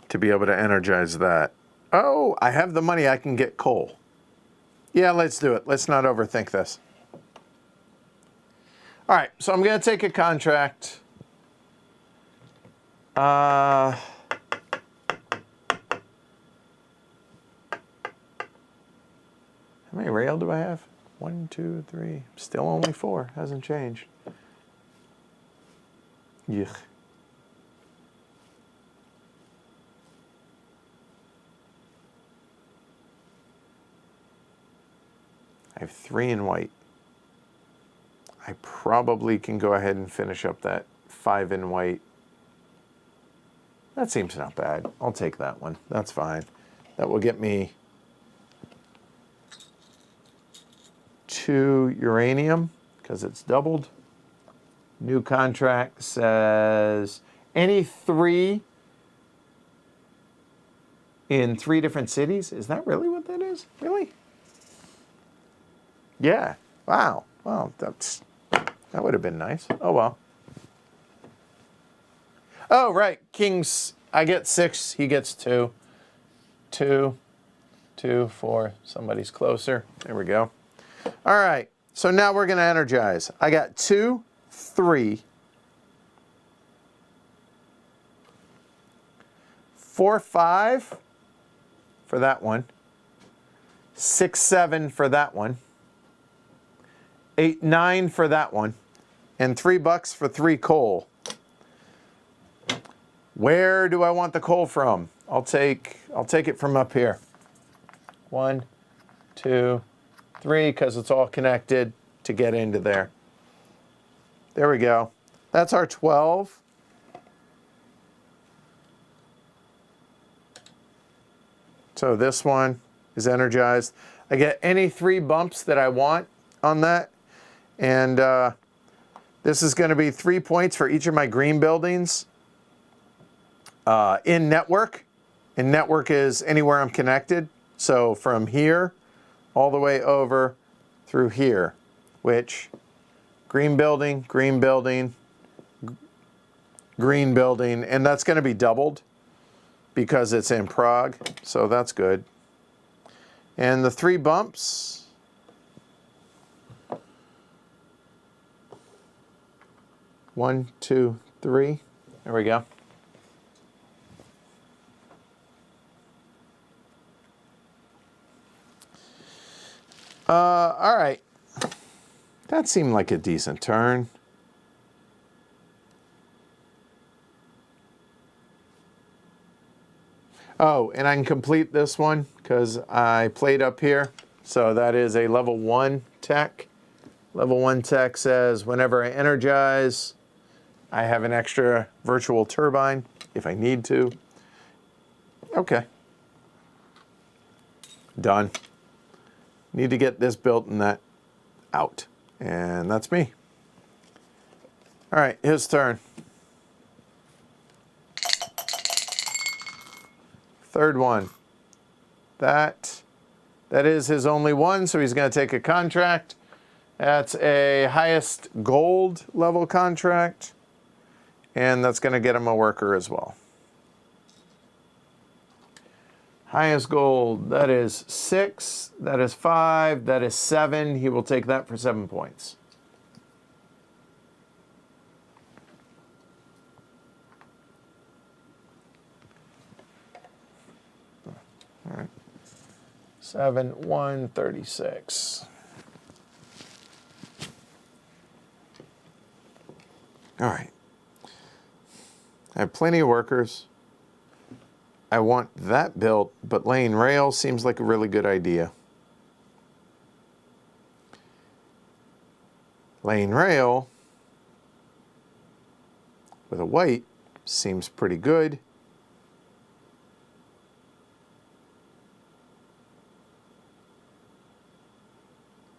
To be able to energize that. Oh, I have the money, I can get coal. Yeah, let's do it. Let's not overthink this. All right, so I'm going to take a contract. How many rail do I have? 1, 2, 3. Still only 4. Hasn't changed. Yuck. I have 3 in white. I probably can go ahead and finish up that 5 in white. That seems not bad. I'll take that one. That's fine. That will get me 2 uranium because it's doubled. New contract says any 3 in 3 different cities. Is that really what that is? Really? Yeah. Wow. Well, that would have been nice. Oh, well. Oh, right. Kings, I get 6. He gets 2. 2, 2, 4. Somebody's closer. There we go. All right. So now we're going to energize. I got 2, 3, 4, 5 for that one. 6, 7 for that one. 8, 9 for that one. And $3 for 3 coal. Where do I want the coal from? I'll take it from up here. 1, 2, 3, because it's all connected to get into there. There we go. That's our 12. So this one is energized. I get any 3 bumps that I want on that. And this is going to be 3 points for each of my green buildings in network. And network is anywhere I'm connected. So from here all the way over through here, which green building, green building, green building, and that's going to be doubled because it's in Prague. So that's good. And the 3 bumps. One, 2, 3. There we go. All right. That seemed like a decent turn. Oh, and I can complete this one because I played up here. So that is a level 1 tech. Level 1 tech says whenever I energize, I have an extra virtual turbine if I need to. Okay. Done. Need to get this built and that out. And that's me. All right, his turn. Third one. That is his only one, so he's going to take a contract. That's a highest gold level contract. And that's going to get him a worker as well. Highest gold, that is 6, that is 5, that is 7. He will take that for 7 points. All right. 7, 1, 36. All right. I have plenty of workers. I want that built, but laying rail seems like a really good idea. Laying rail with a white seems pretty good.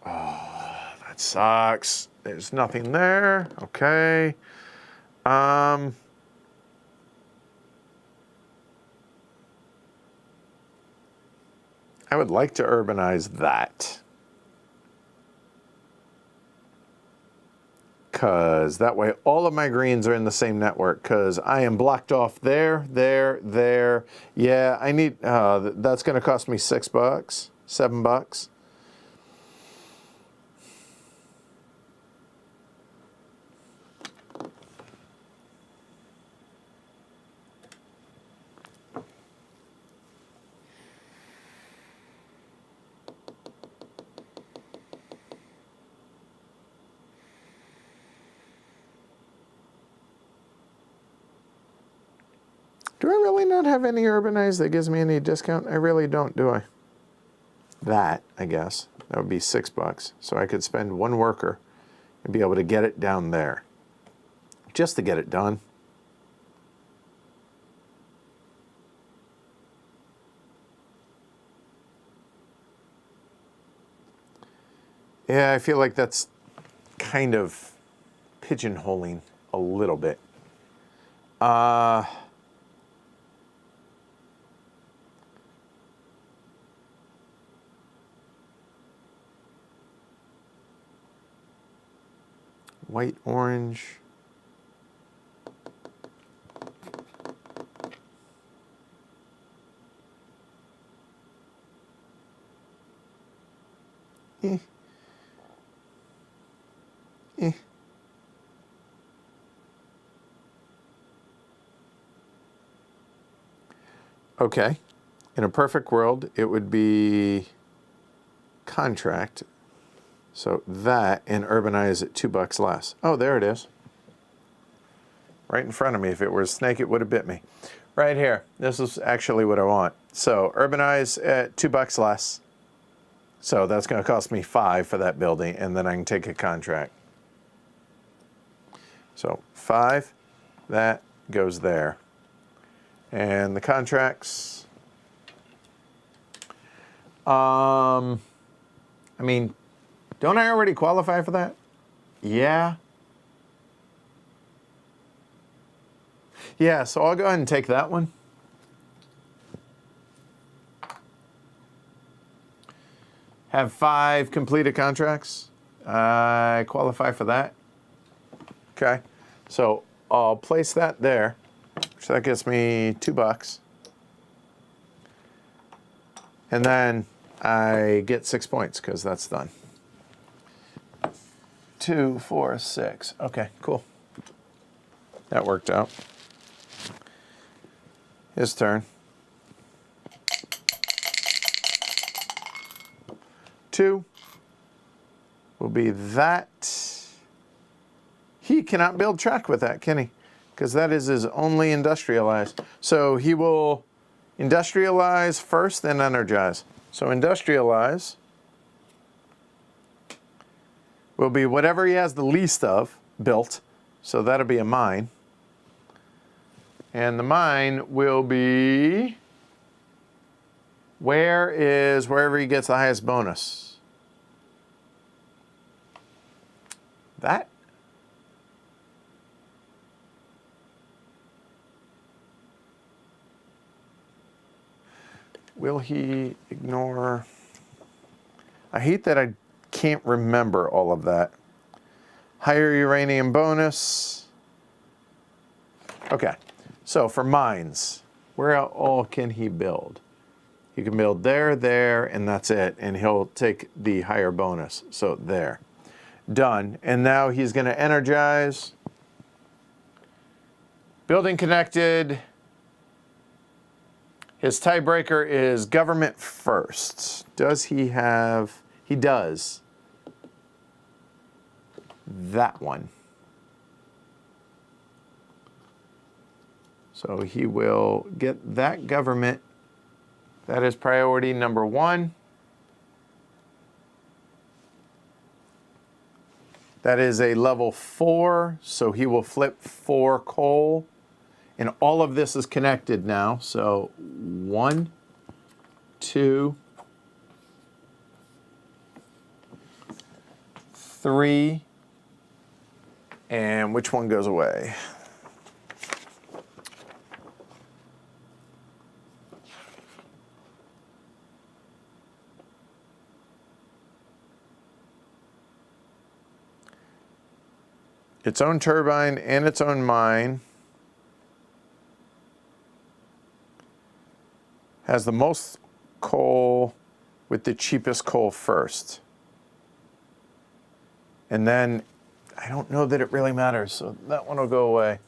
Oh, that sucks. There's nothing there. Okay. I would like to urbanize that. Because that way all of my greens are in the same network, because I am blocked off there, there, there. Yeah, I need, that's going to cost me $6, $7. Do I really not have any urbanized that gives me any discount? I really don't, do I? That, I guess. That would be $6. So I could spend 1 worker and be able to get it down there. Just to get it done. Yeah, I feel like that's kind of pigeonholing a little bit. White, orange. Eh. Eh. Okay. In a perfect world, it would be contract. So that and urbanize at $2 less. Oh, there it is. Right in front of me. If it were a snake, it would have bit me. Right here. This is actually what I want. So urbanize at $2 less. So that's going to cost me $5 for that building, and then I can take a contract. So 5, that goes there. And the contracts, I mean, don't I already qualify for that? Yeah. Yeah, so I'll go ahead and take that one. Have 5 completed contracts. I qualify for that. Okay, so I'll place that there. So that gets me $2. And then I get 6 points because that's done. 2, 4, 6. Okay, cool. That worked out. His turn. 2 will be that. He cannot build track with that, can he? Because that is his only industrialize. So he will industrialize first, then energize. So industrialize will be whatever he has the least of built. So that'll be a mine. And the mine will be wherever he gets the highest bonus. That. Will he ignore? I hate that I can't remember all of that. Higher uranium bonus. Okay, so for mines, where all can he build? He can build there, there, and that's it. And he'll take the higher bonus. So there. Done. And now he's going to energize. Building connected. His tiebreaker is government first. Does he have... He does. That one. So he will get that government. That is priority number 1. That is a level 4, so he will flip 4 coal. And all of this is connected now. So 1, 2, 3, and which one goes away? Its own turbine and its own mine. Has the most coal with the cheapest coal first. And then, I don't know that it really matters, so that one will go away.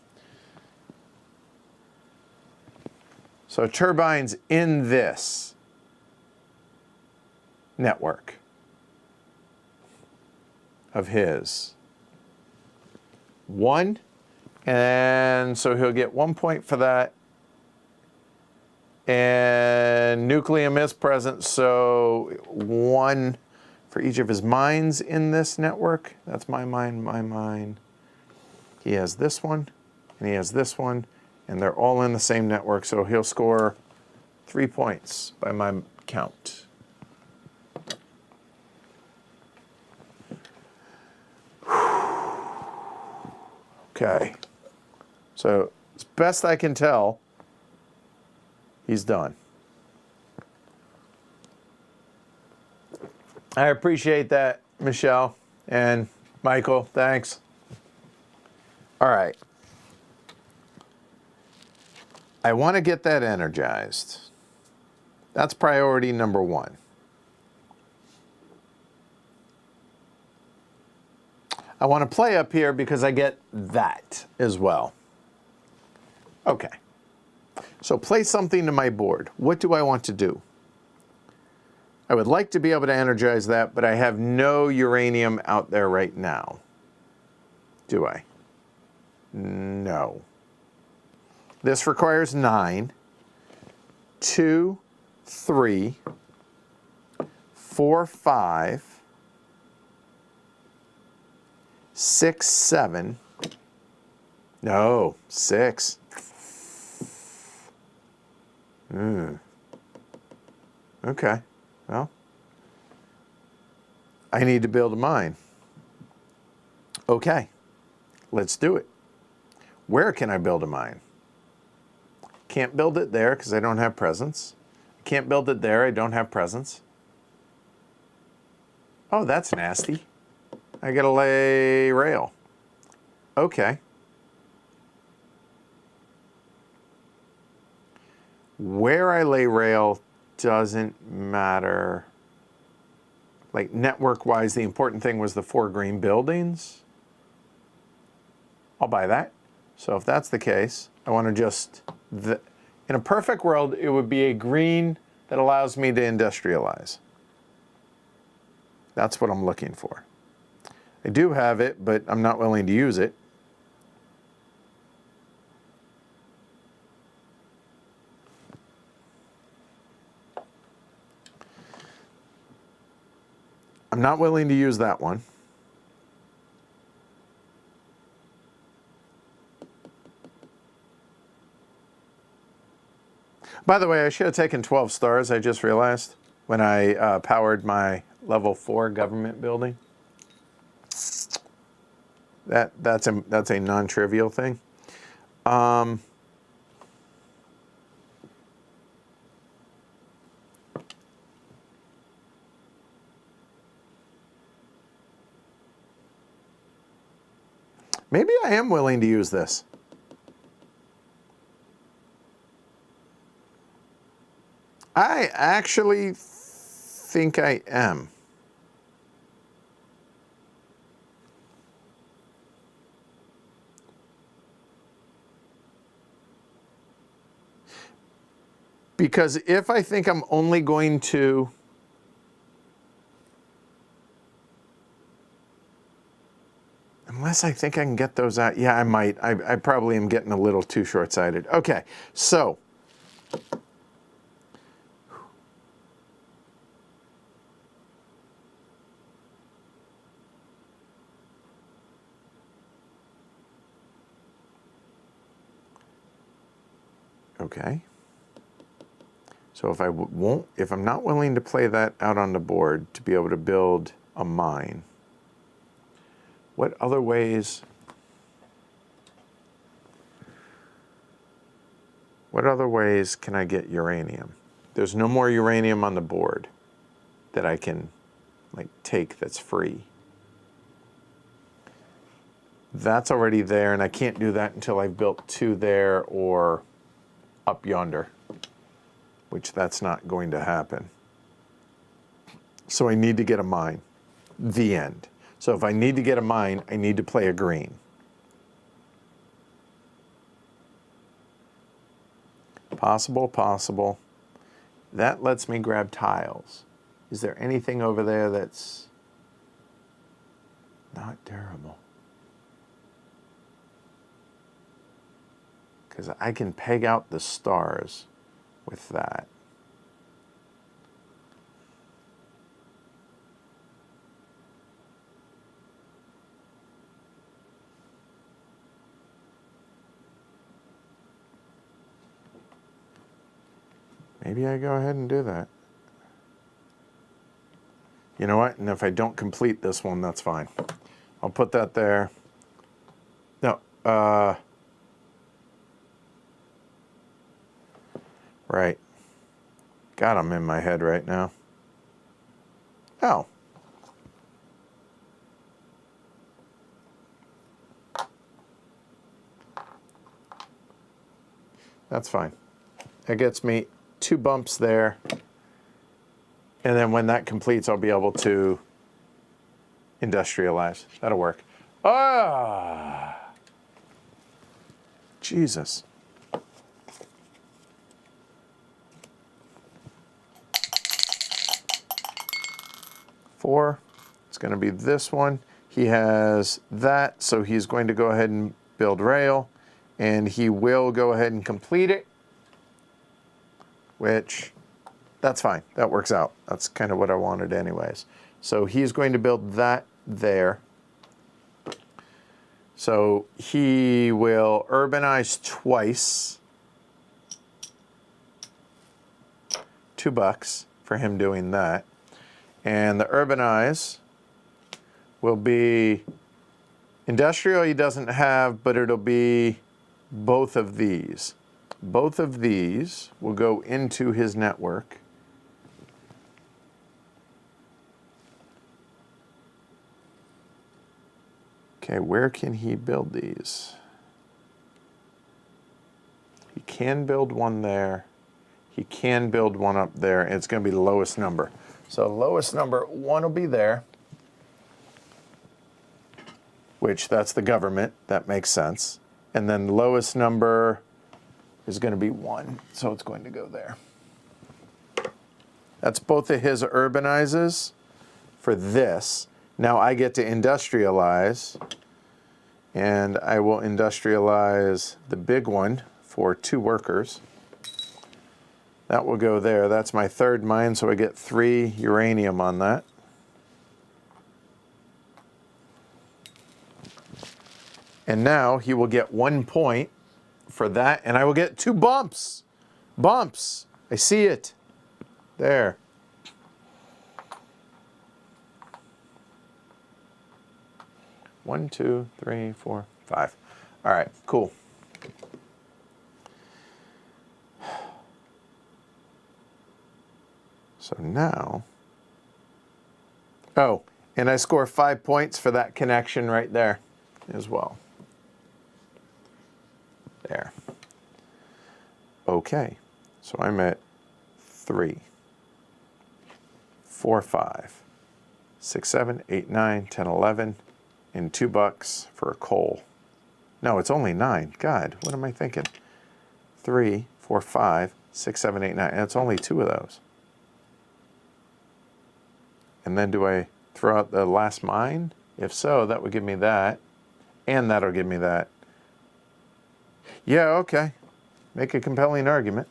So turbines in this network of his. 1, and so he'll get 1 point for that. And Nucleum is present, so 1 for each of his mines in this network. That's my mine, my mine. He has this one, and he has this one, and they're all in the same network, so he'll score 3 points by my count. Okay, so as best I can tell, he's done. I appreciate that, Michelle and Michael. Thanks. All right. I want to get that energized. That's priority number 1. I want to play up here because I get that as well. Okay. So play something to my board. What do I want to do? I would like to be able to energize that, but I have no uranium out there right now. Do I? No. This requires 9. 2, 3, 4, 5, 6, 7. No, 6. Okay, well, I need to build a mine. Okay, let's do it. Where can I build a mine? Can't build it there because I don't have presence. Can't build it there, I don't have presence. Oh, that's nasty. I gotta lay rail. Okay. Where I lay rail doesn't matter. Like network-wise, the important thing was the 4 green buildings. I'll buy that. So if that's the case, I want to just... in a perfect world, it would be a green that allows me to industrialize. That's what I'm looking for. I do have it, but I'm not willing to use it. I'm not willing to use that one. By the way, I should have taken 12 stars, I just realized, when I powered my level 4 government building. That's a non-trivial thing. Maybe I am willing to use this. I actually think I am. Because if I think I'm only going to unless I think I can get those out. Yeah, I might. I probably am getting a little too short-sighted. Okay, so okay. So if if I'm not willing to play that out on the board to be able to build a mine, what other ways? What other ways can I get uranium? There's no more uranium on the board that I can like take that's free. That's already there, and I can't do that until I've built 2 there or up yonder, which that's not going to happen. So I need to get a mine. The end. So if I need to get a mine, I need to play a green. Possible, possible. That lets me grab tiles. Is there anything over there that's not terrible? Because I can peg out the stars with that. Maybe I go ahead and do that. You know what? And if I don't complete this one, that's fine. I'll put that there. No. Right. God, I'm in my head right now. Oh. That's fine. That gets me 2 bumps there. And then when that completes, I'll be able to industrialize. That'll work. Ah! Jesus. Four. It's going to be this one. He has that, so he's going to go ahead and build rail. And he will go ahead and complete it, which, that's fine. That works out. That's kind of what I wanted anyways. So he's going to build that there. So he will urbanize twice. $2 for him doing that. And the urbanize will be industrial he doesn't have, but it'll be both of these. Both of these will go into his network. Okay, where can he build these? He can build one there. He can build one up there, and it's going to be the lowest number. So lowest number, 1 will be there, which that's the government. That makes sense. And then the lowest number is going to be 1, so it's going to go there. That's both of his urbanizes for this. Now I get to industrialize, and I will industrialize the big one for 2 workers. That will go there. That's my 3rd mine, so I get 3 uranium on that. And now he will get 1 point for that, and I will get 2 bumps. Bumps. I see it. There. One, 2, 3, 4, 5. All right, cool. So now, oh, and I score 5 points for that connection right there as well. There. Okay, so I'm at 3, 4, 5, 6, 7, 8, 9, 10, 11, and $2 for a coal. No, it's only 9. God, what am I thinking? 3, 4, 5, 6, 7, 8, 9. And it's only 2 of those. And then do I throw out the last mine? If so, that would give me that. And that'll give me that. Yeah, okay. Make a compelling argument.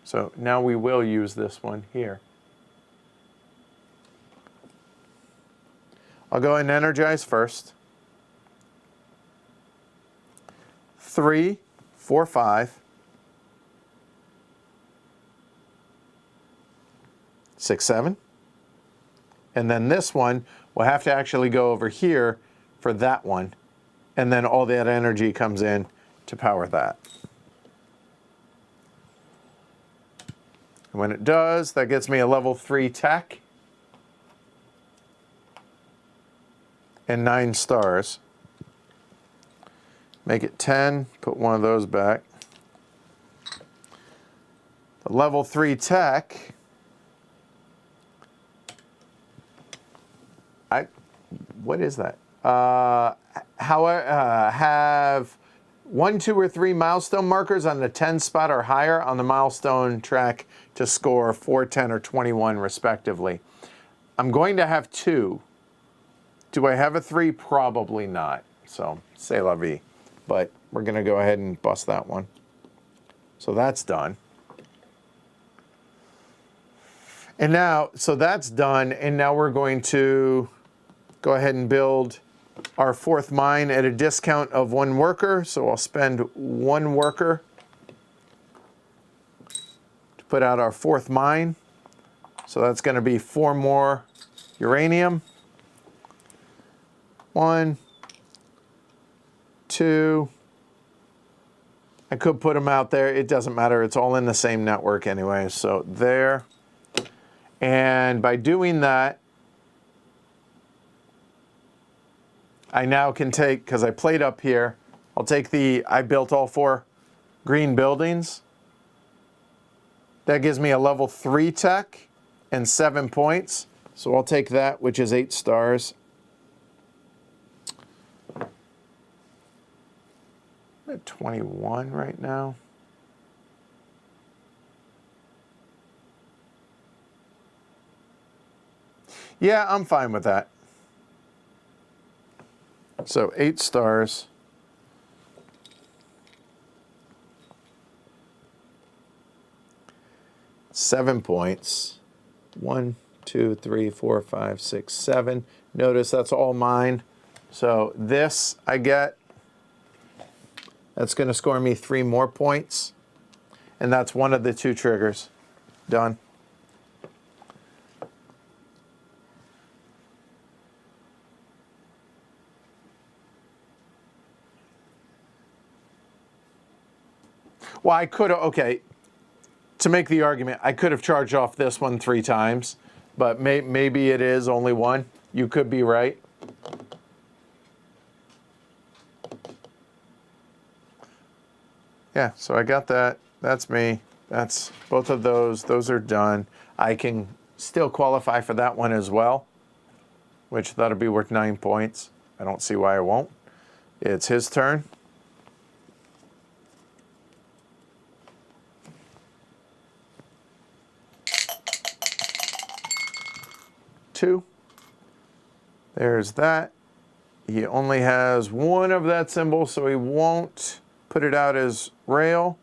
So now we will use this one here. I'll go and energize first. 3, 4, 5, 6, 7. And then this one will have to actually go over here for that one. And then all that energy comes in to power that. And when it does, that gets me a level 3 tech and 9 stars. Make it 10, put one of those back. The level 3 tech, what is that? Have 1, 2, or 3 milestone markers on the 10 spot or higher on the milestone track to score 4, 10, or 21 respectively. I'm going to have 2. Do I have a 3? Probably not. So, c'est la vie. But we're going to go ahead and bust that one. So that's done. And now, so that's done. And now we're going to go ahead and build our 4th mine at a discount of 1 worker. So I'll spend 1 worker to put out our 4th mine. So that's going to be 4 more uranium. 1, 2. I could put them out there. It doesn't matter. It's all in the same network anyway. So there. And by doing that, I now can take, because I played up here, I'll take I built all 4 green buildings. That gives me a level 3 tech and 7 points. So I'll take that, which is 8 stars. I'm at 21 right now. Yeah, I'm fine with that. So 8 stars. $7 points. 1, 2, 3, 4, 5, 6, 7. Notice that's all mine. So this I get. That's going to score me 3 more points. And that's one of the 2 triggers. Done. Well, I could have, okay, to make the argument, I could have charged off this one 3 times, but maybe it is only 1. You could be right. Yeah, so I got that. That's me. That's both of those. Those are done. I can still qualify for that one as well, which that'll be worth 9 points. I don't see why I won't. It's his turn. Two. There's that. He only has 1 of that symbol, so he won't put it out as rail.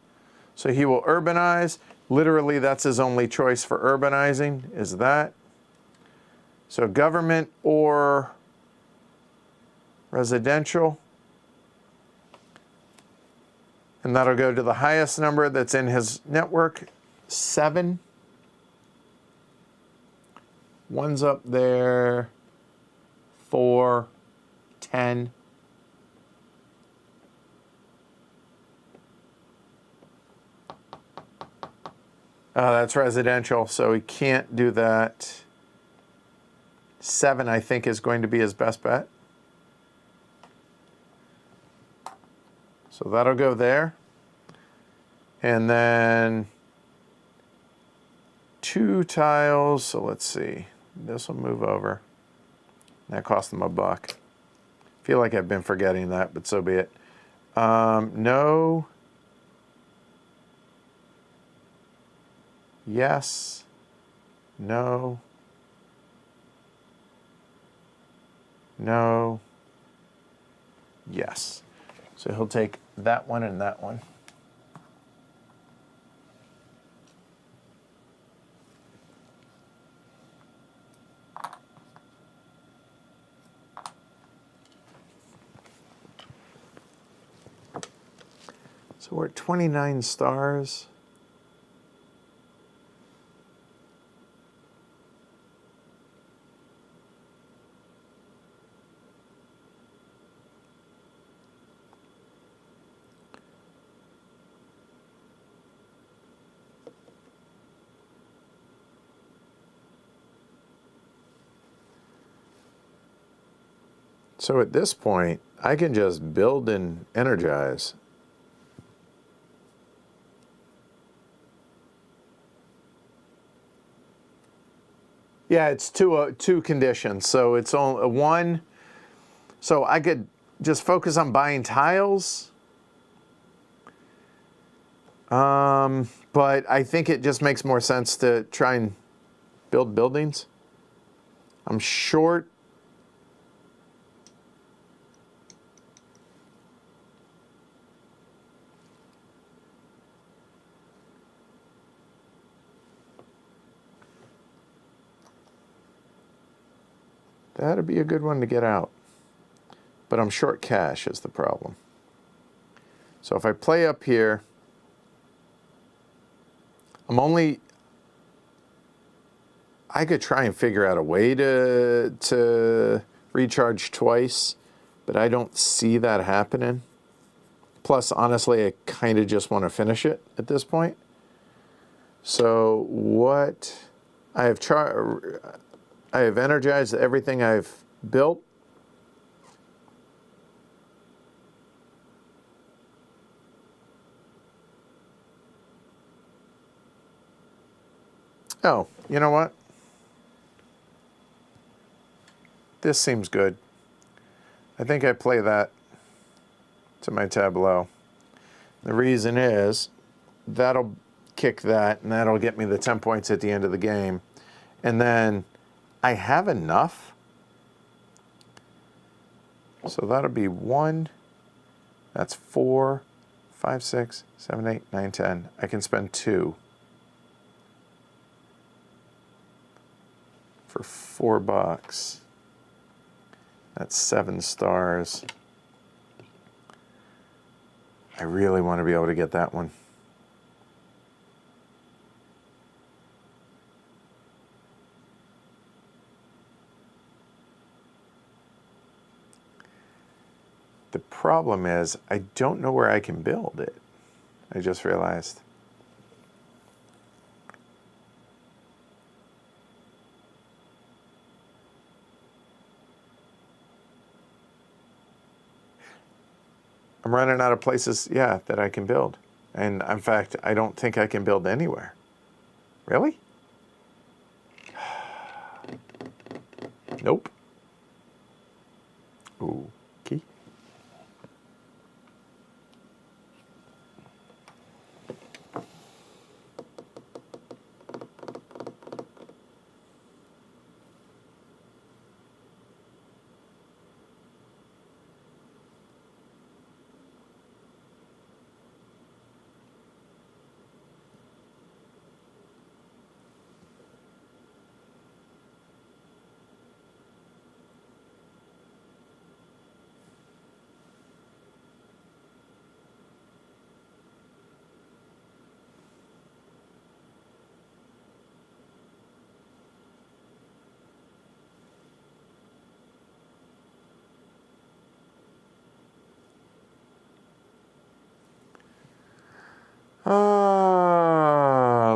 So he will urbanize. Literally, that's his only choice for urbanizing, is that. So government or residential. And that'll go to the highest number that's in his network, 7. 1's up there, 4, 10. That's residential, so he can't do that. 7, I think, is going to be his best bet. So that'll go there. And then 2 tiles, so let's see. This will move over. That cost them $1. Feel like I've been forgetting that, but so be it. No. Yes. No. No. Yes. So he'll take that one and that one. So we're at 29 stars. So at this point, I can just build and energize. Yeah, it's two conditions. So it's only one. So I could just focus on buying tiles. But I think it just makes more sense to try and build buildings. I'm short. That'd be a good one to get out. But I'm short cash is the problem. So if I play up here, I could try and figure out a way to recharge twice, but I don't see that happening. Plus, honestly, I kind of just want to finish it at this point. So what I have energized everything I've built. Oh, you know what? This seems good. I think I play that to my tableau. The reason is that'll kick that, and that'll get me the 10 points at the end of the game. And then I have enough. So that'll be 1, that's 4, 5, 6, 7, 8, 9, 10. I can spend 2 for $4. That's 7 stars. I really want to be able to get that one. The problem is I don't know where I can build it. I just realized. I'm running out of places, yeah, that I can build. And in fact, I don't think I can build anywhere. Really? Nope. Ooh, key.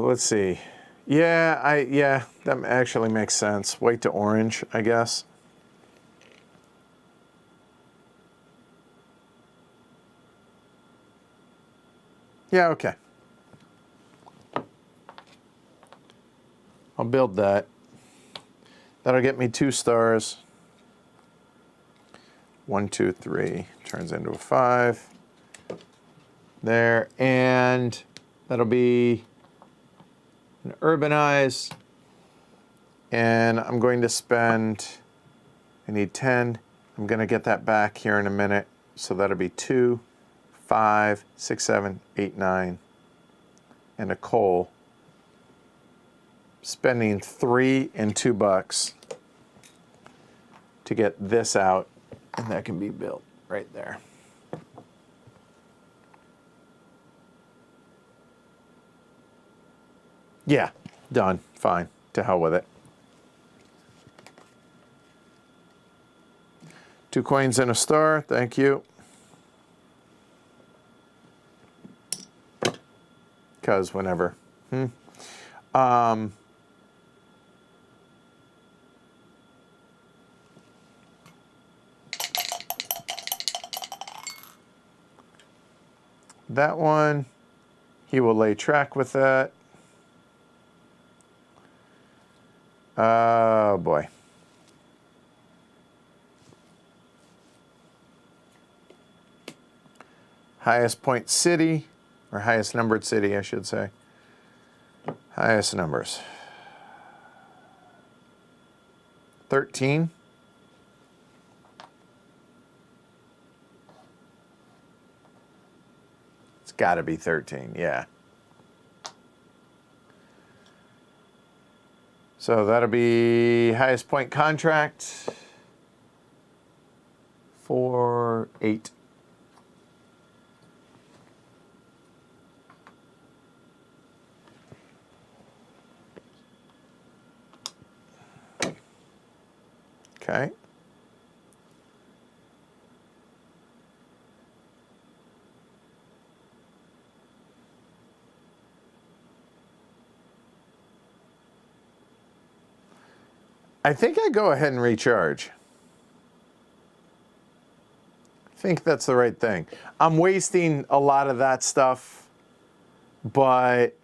Let's see. Yeah, that actually makes sense. White to orange, I guess. Yeah, okay. I'll build that. That'll get me 2 stars. 1, 2, 3 turns into a 5. There, and that'll be an urbanize. And I'm going to spend, I need 10. I'm going to get that back here in a minute. So that'll be 2, 5, 6, 7, 8, 9. And a coal. Spending 3 and $2 to get this out, and that can be built right there. Yeah, done. Fine. To hell with it. 2 coins and a star. Thank you. Because whenever. That one, he will lay track with that. Oh boy. Highest point city, or highest numbered city, I should say. Highest numbers. 13. It's got to be 13, yeah. So that'll be highest point contract. 4, 8. Okay. I think I go ahead and recharge. I think that's the right thing. I'm wasting a lot of that stuff, but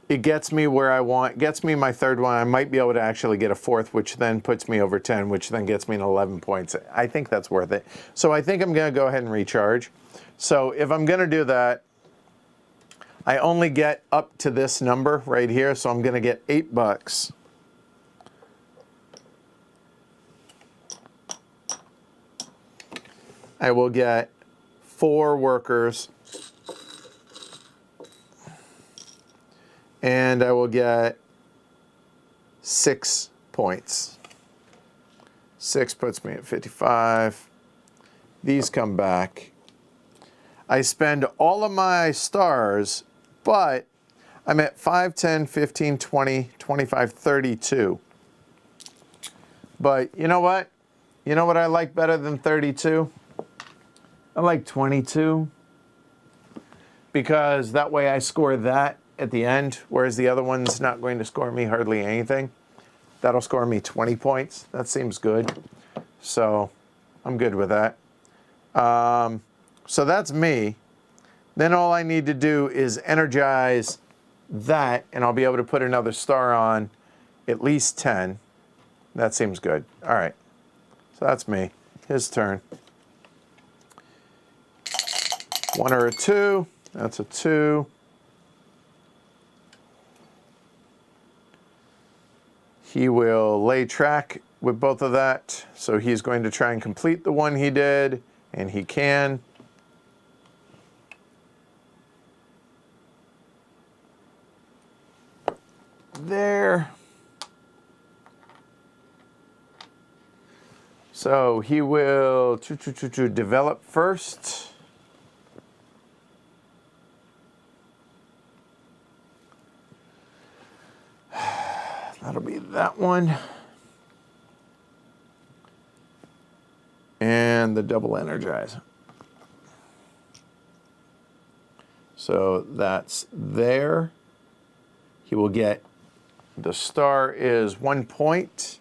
it gets me where I want, gets me my 3rd one. I might be able to actually get a 4th, which then puts me over 10, which then gets me an 11 points. I think that's worth it. So I think I'm going to go ahead and recharge. So if I'm going to do that, I only get up to this number right here, so I'm going to get $8. I will get 4 workers. And I will get 6 points. 6 puts me at 55. These come back. I spend all of my stars, but I'm at 5, 10, 15, 20, 25, 32. But you know what? You know what I like better than 32? I like 22. Because that way I score that at the end, whereas the other one's not going to score me hardly anything. That'll score me 20 points. That seems good. So I'm good with that. So that's me. Then all I need to do is energize that, and I'll be able to put another star on at least 10. That seems good. All right. So that's me. His turn. 1 or a 2. That's a 2. He will lay track with both of that. So he's going to try and complete the one he did, and he can. There. So he will develop first. That'll be that one. And the double energize. So that's there. He will get, the star is 1 point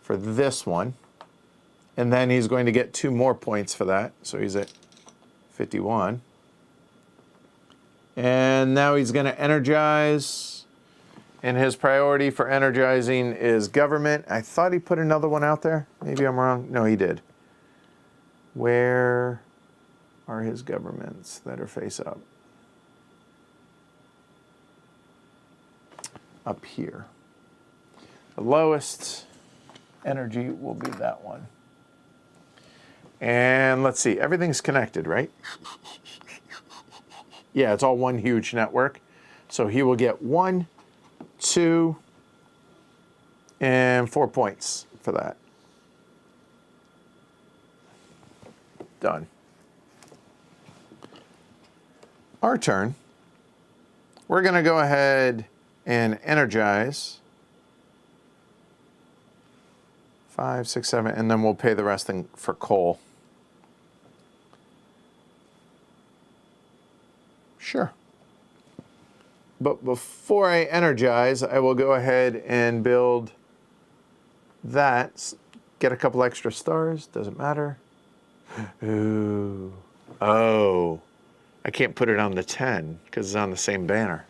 for this one. And then he's going to get 2 more points for that. So he's at 51. And now he's going to energize. And his priority for energizing is government. I thought he put another one out there. Maybe I'm wrong. No, he did. Where are his governments that are face up? Up here. The lowest energy will be that one. And let's see, everything's connected, right? Yeah, it's all one huge network. So he will get 1, 2, and 4 points for that. Done. Our turn. We're going to go ahead and energize 5, 6, 7, and then we'll pay the rest for coal. Sure. But before I energize, I will go ahead and build that. Get a couple extra stars, doesn't matter. Ooh. Oh. I can't put it on the 10 because it's on the same banner.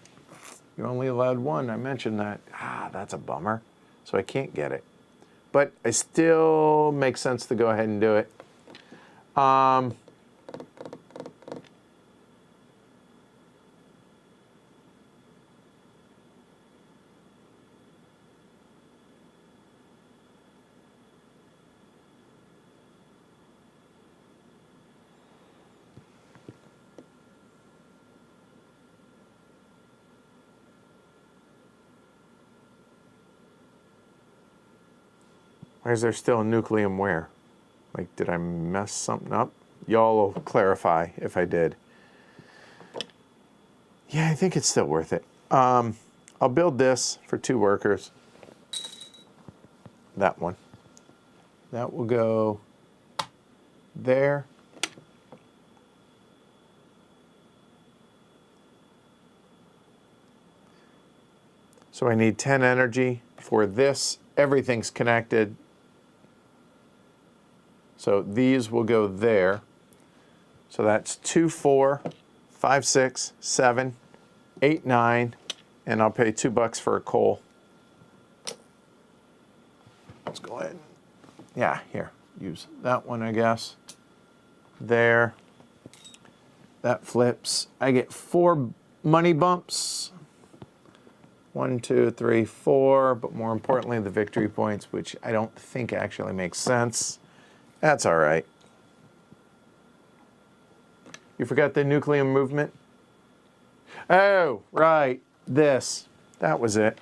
You're only allowed 1, I mentioned that. That's a bummer. So I can't get it. But it still makes sense to go ahead and do it. Why is there still a Nucleum where? Like, did I mess something up? Y'all will clarify if I did. Yeah, I think it's still worth it. I'll build this for 2 workers. That one. That will go there. So I need 10 energy for this. Everything's connected. So these will go there. So that's 2, 4, 5, 6, 7, 8, 9, and I'll pay $2 for a coal. Let's go ahead. Yeah, here, use that one, I guess. There. That flips. I get 4 money bumps. 1, 2, 3, 4, but more importantly, the victory points, which I don't think actually makes sense. That's all right. You forgot the Nucleum movement? Oh, right, this. That was it.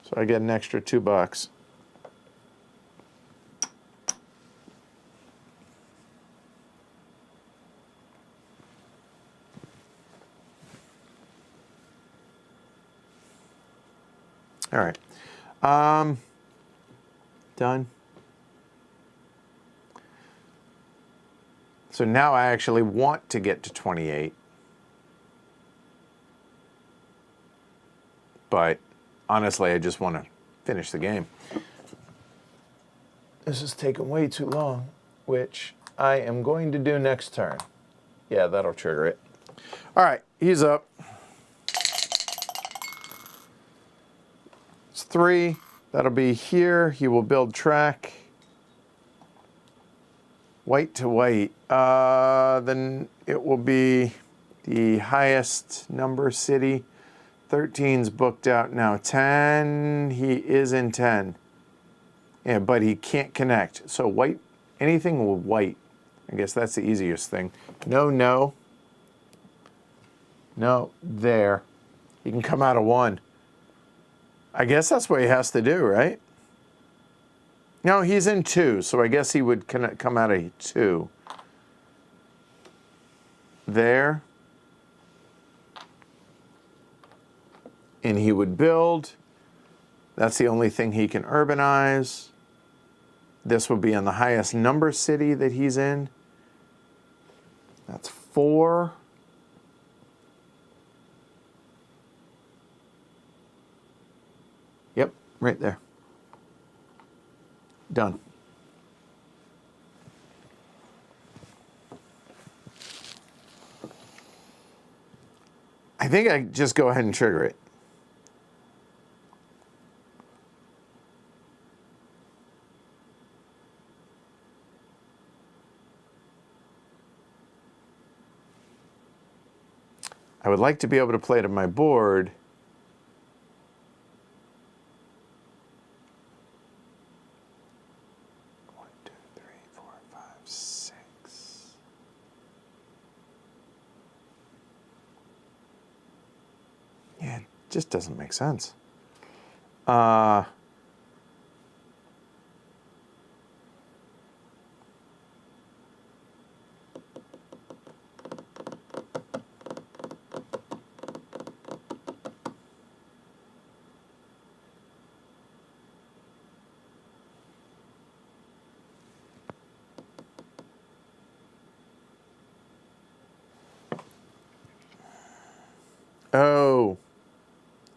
So I get an extra $2. All right. Done. So now I actually want to get to 28. But honestly, I just want to finish the game. This is taking way too long, which I am going to do next turn. Yeah, that'll trigger it. All right, he's up. It's 3. That'll be here. He will build track. White to white. Then it will be the highest number city. 13's booked out now. 10, he is in 10. Yeah, but he can't connect. So white, anything with white. I guess that's the easiest thing. No, no. No, there. He can come out of 1. I guess that's what he has to do, right? No, he's in 2, so I guess he would come out of 2. There. And he would build. That's the only thing he can urbanize. This would be in the highest number city that he's in. That's 4. Yep, right there. Done. I think I just go ahead and trigger it. I would like to be able to play to my board. One, two, three, four, five, six. Yeah, it just doesn't make sense. Oh,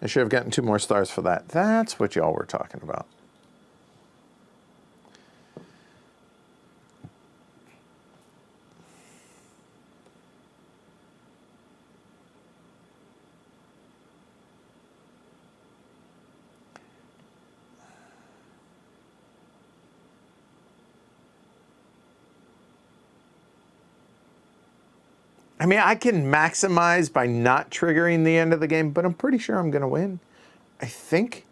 I should have gotten 2 more stars for that. That's what y'all were talking about. I mean, I can maximize by not triggering the end of the game, but I'm pretty sure I'm going to win. I think.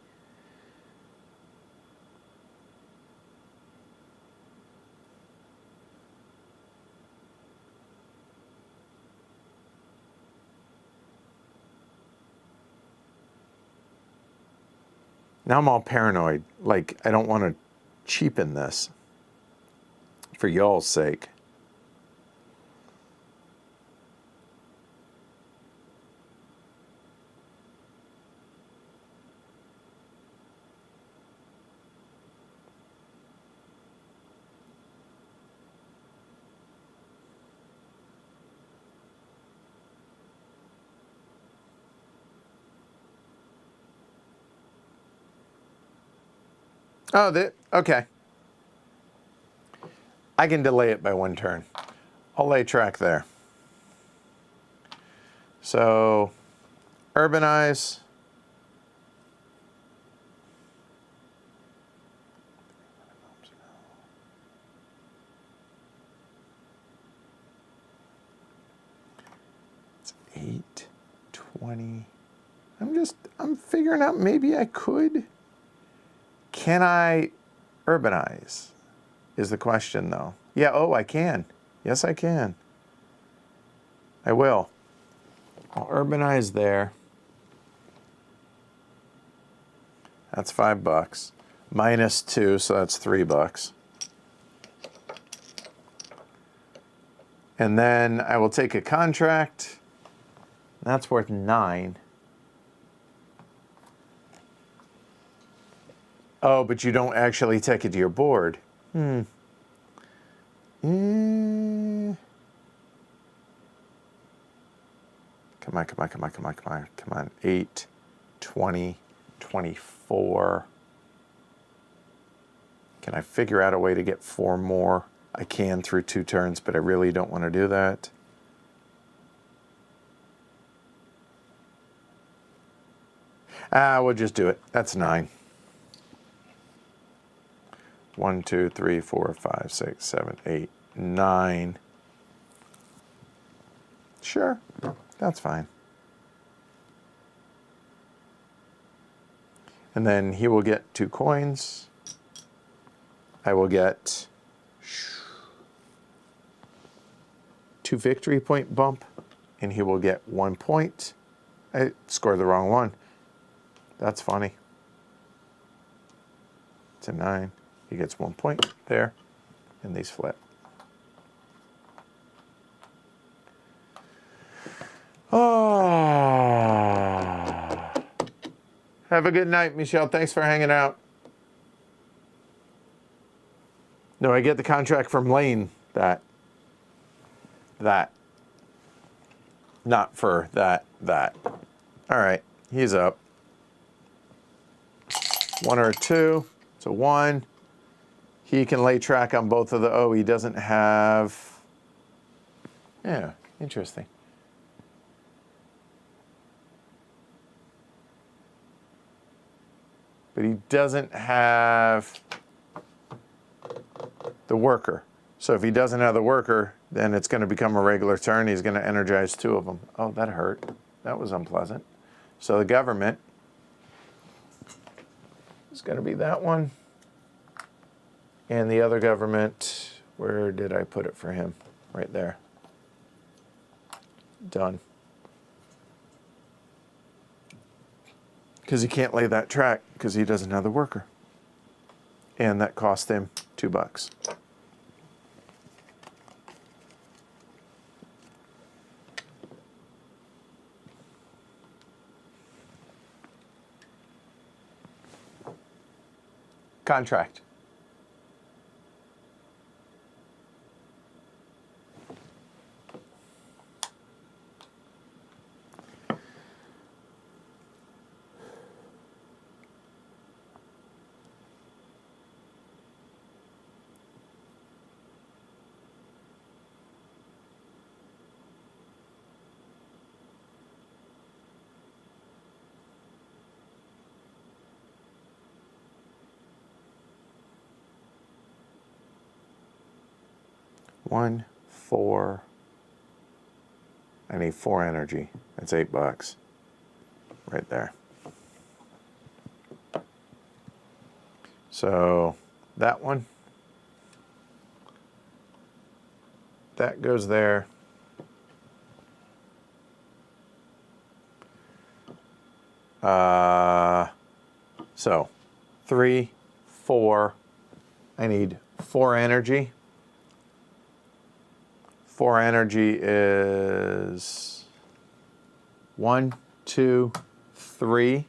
Now I'm all paranoid. Like, I don't want to cheapen this for y'all's sake. Oh, okay. I can delay it by 1 turn. I'll lay track there. So, urbanize. It's 8, 20. I'm figuring out maybe I could. Can I urbanize? Is the question, though. Yeah, oh, I can. Yes, I can. I will. I'll urbanize there. That's $5. Minus 2, so that's $3. And then I will take a contract. That's worth 9. Oh, but you don't actually take it to your board. Come on, come on. 8, 20, 24. Can I figure out a way to get 4 more? I can through 2 turns, but I really don't want to do that. We'll just do it. That's 9. 1, 2, 3, 4, 5, 6, 7, 8, 9. Sure, that's fine. And then he will get 2 coins. I will get 2 victory point bump, and he will get 1 point. I scored the wrong one. That's funny. It's a 9. He gets 1 point there, and these flip. Oh. Have a good night, Michelle. Thanks for hanging out. No, I get the contract from Lane. That. Not for that. All right, he's up. 1 or 2. It's a 1. He can lay track on both of the... Oh, he doesn't have... Yeah, interesting. But he doesn't have the worker. So if he doesn't have the worker, then it's going to become a regular turn. He's going to energize 2 of them. Oh, that hurt. that was unpleasant. So the government is going to be that one. And the other government, where did I put it for him? Right there. Done. Because he can't lay that track because he doesn't have the worker. And that cost him $2. Contract. One, 4. I need 4 energy. That's $8. Right there. So that one. That goes there. So 3, 4. I need 4 energy. 4 energy is 1, 2, 3.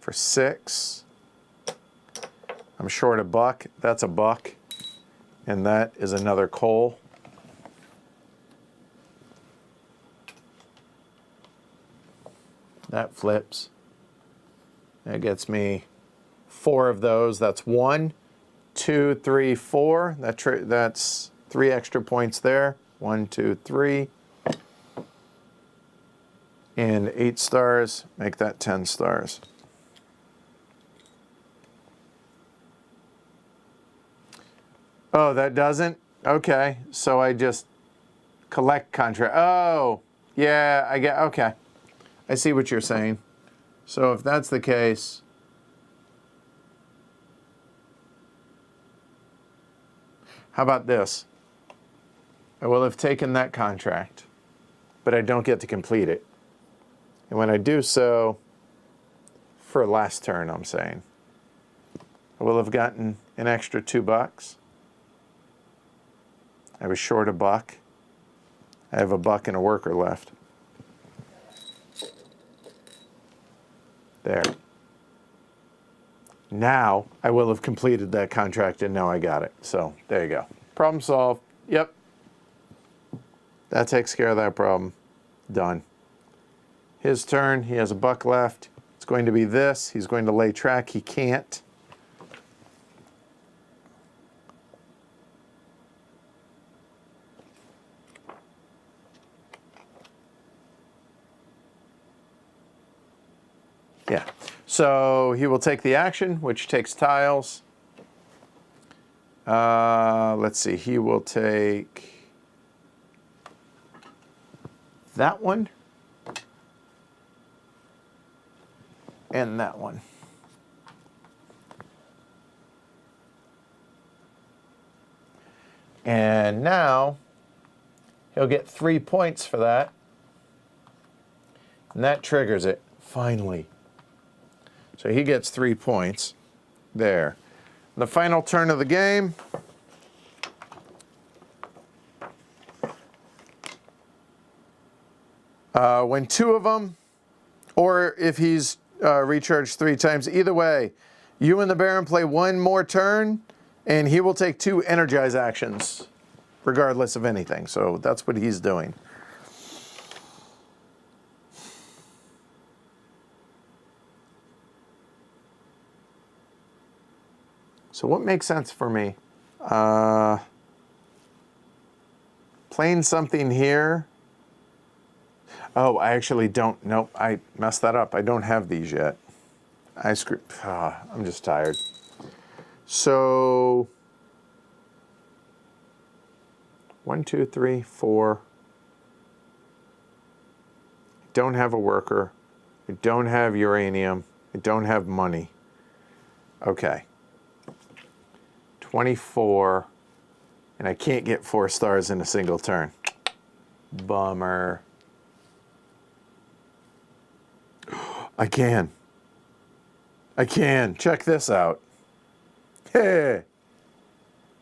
For 6. I'm short $1. That's $1. And that is another coal. That flips. That gets me 4 of those. That's 1, 2, 3, 4. That's 3 extra points there. 1, 2, 3. And 8 stars. Make that 10 stars. Oh, that doesn't? Okay. So I just collect contract. Oh, yeah, I get, okay. I see what you're saying. So if that's the case, how about this? I will have taken that contract, but I don't get to complete it. And when I do so, for last turn, I'm saying, I will have gotten an extra $2. I was short $1. I have $1 and a worker left. There. Now I will have completed that contract and now I got it. So there you go. Problem solved. Yep. That takes care of that problem. Done. His turn. He has $1 left. It's going to be this. He's going to lay track. He can't. Yeah. So he will take the action, which takes tiles. Let's see. He will take that one and that one. And now he'll get 3 points for that. And that triggers it, finally. So he gets 3 points there. The final turn of the game. When 2 of them, or if he's recharged 3 times, either way, you and the Baron play 1 more turn, and he will take 2 energize actions, regardless of anything. So that's what he's doing. So what makes sense for me? Playing something here. Oh, I actually don't. Nope, I messed that up. I don't have these yet. I'm just tired. So 1, 2, 3, 4. don't have a worker. I don't have uranium. I don't have money. Okay. 24. And I can't get 4 stars in a single turn. Bummer. I can. I can. Check this out. Hey.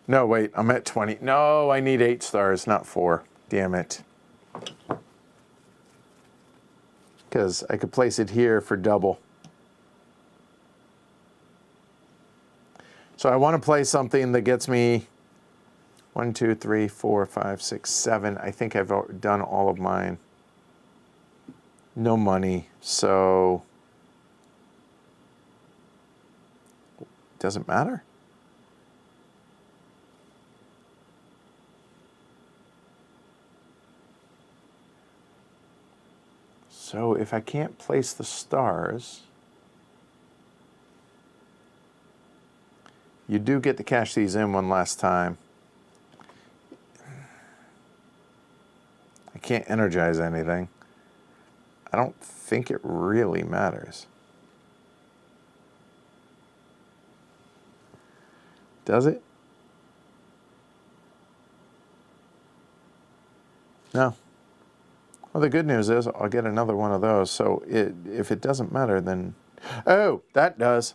No, wait. I'm at 20. No, I need 8 stars, not 4. Damn it. Because I could place it here for double. So I want to play something that gets me 1, 2, 3, 4, 5, 6, 7. I think I've done all of mine. No money, so doesn't matter. So if I can't place the stars, you do get to cash these in one last time. I can't energize anything. I don't think it really matters. Does it? No. Well, the good news is I'll get another one of those. So if it doesn't matter, then... Oh, that does.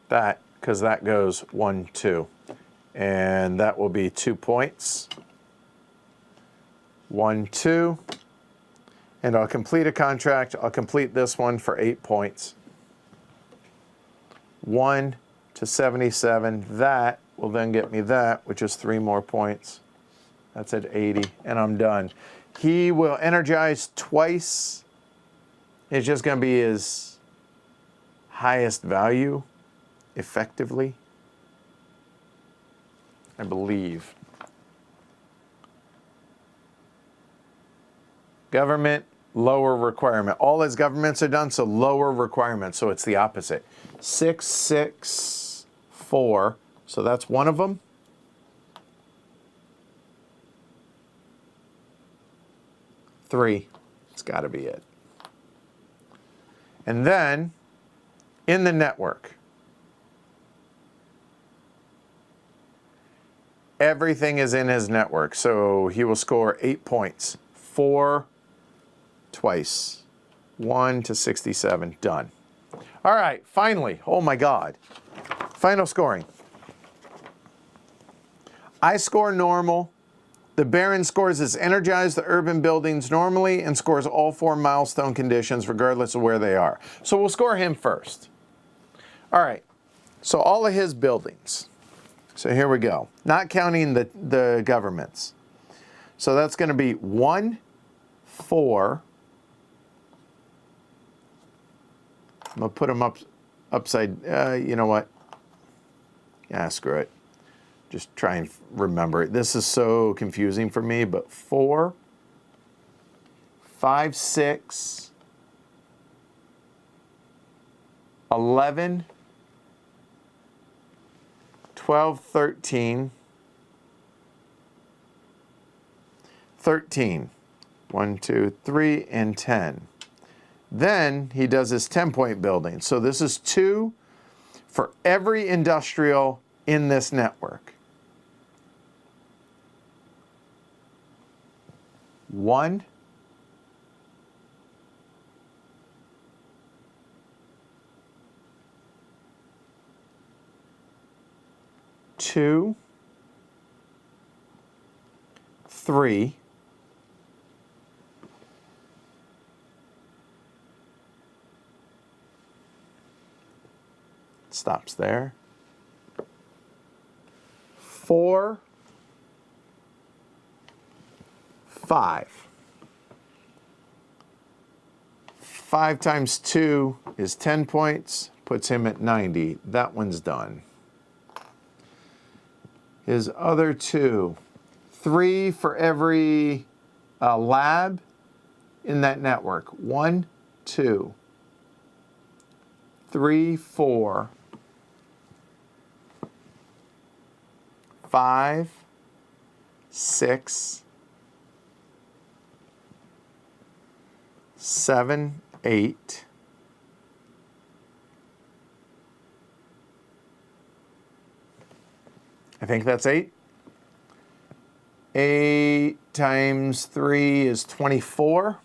That, because that goes 1, 2. And that will be 2 points. 1, 2. And I'll complete a contract. I'll complete this one for 8 points. 1 to 77. That will then get me that, which is 3 more points. That's at 80, and I'm done. He will energize twice. It's just going to be his highest value, effectively, I believe. Government, lower requirement. All his governments are done, so lower requirement. So it's the opposite. 6, 6, 4. So that's one of them. 3. It's got to be it. And then, in the network, everything is in his network. So he will score 8 points. 4 twice. 1 to 67. Done. All right, finally. Oh my God. Final scoring. I score normal. The Baron scores as energized the urban buildings normally and scores all 4 milestone conditions regardless of where they are. So we'll score him first. All right, so all of his buildings. So here we go, not counting the governments. So that's going to be 1, 4. I'm going to put them upside, you know what? Yeah, screw it. Just try and remember it. This is so confusing for me, but 4, 5, 6, 11, 12, 13, 13. 1, 2, 3, and 10. Then he does his 10-point building. So this is 2 for every industrial in this network. 1, 2, 3, 4, 5. 5 times 2 is 10 points, puts him at 90. That one's done. His other 2, 3 for every lab in that network. 1, 2, 3, 4, 5, 6, 7, 8. I think that's 8. 8 times 3 is 24.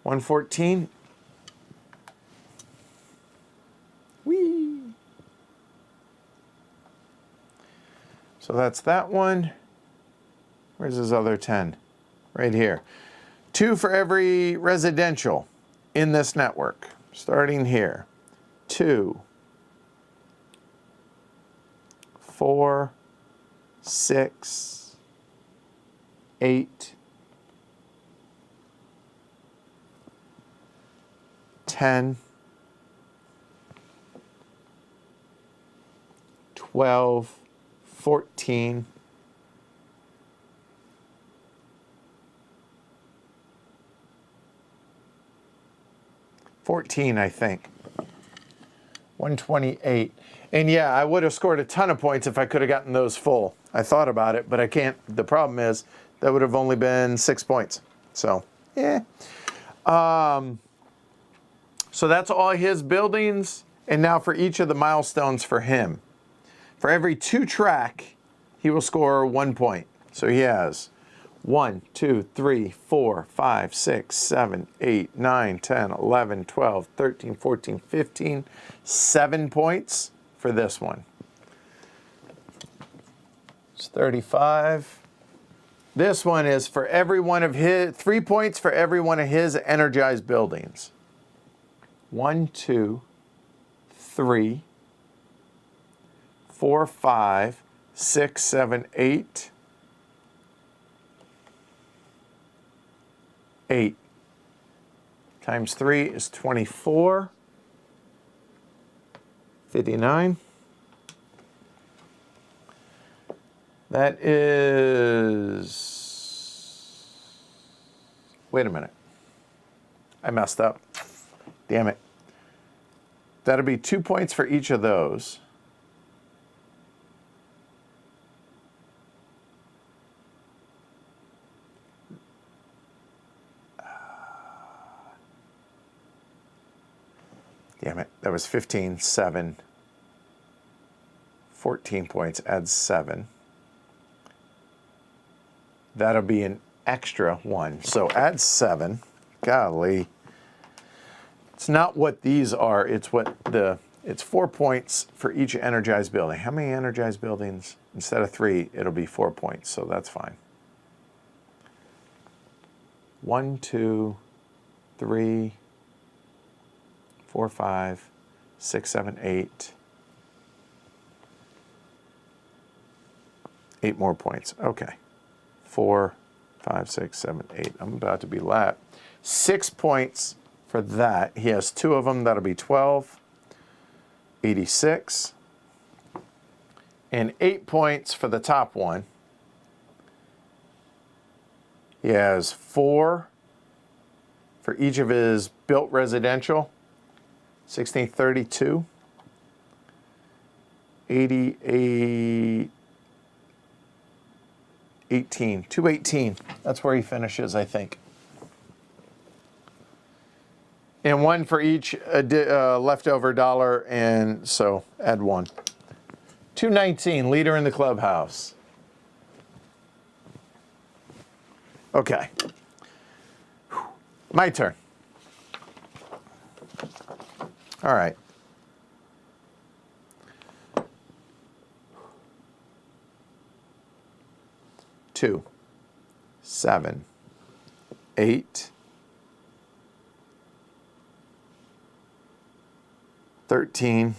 114. Whee! So that's that one. Where's his other 10? Right here. 2 for every residential in this network. Starting here. 2, 4, 6, 8, 10, 12, 14, 14, I think. 128. And yeah, I would have scored a ton of points if I could have gotten those full. I thought about it, but I can't. The problem is that would have only been 6 points. So, yeah. So that's all his buildings. And now for each of the milestones for him. For every 2 track, he will score 1 point. So he has 1, 2, 3, 4, 5, 6, 7, 8, 9, 10, 11, 12, 13, 14, 15, 7 points for this one. It's 35. This one is for every one of his, 3 points for every one of his energized buildings. 1, 2, 3, 4, 5, 6, 7, 8. 8 times 3 is 24. 59. That is... Wait a minute. I messed up. Damn it. That'll be 2 points for each of those. Damn it. That was 15, 7. 14 points, add 7. That'll be an extra 1. So add 7. Golly. It's not what these are. It's what it's 4 points for each energized building. How many energized buildings? Instead of 3, it'll be 4 points. So that's fine. 1, 2, 3, 4, 5, 6, 7, 8. 8 more points. Okay. 4, 5, 6, 7, 8. I'm about to be lapped. 6 points for that. He has 2 of them. That'll be 12. 86. And 8 points for the top one. He has 4 for each of his built residential. 1632. 88. 18. 218. That's where he finishes, I think. And 1 for each leftover dollar, and so add 1. 219, leader in the clubhouse. Okay. My turn. All right. Two, 7, 8, 13,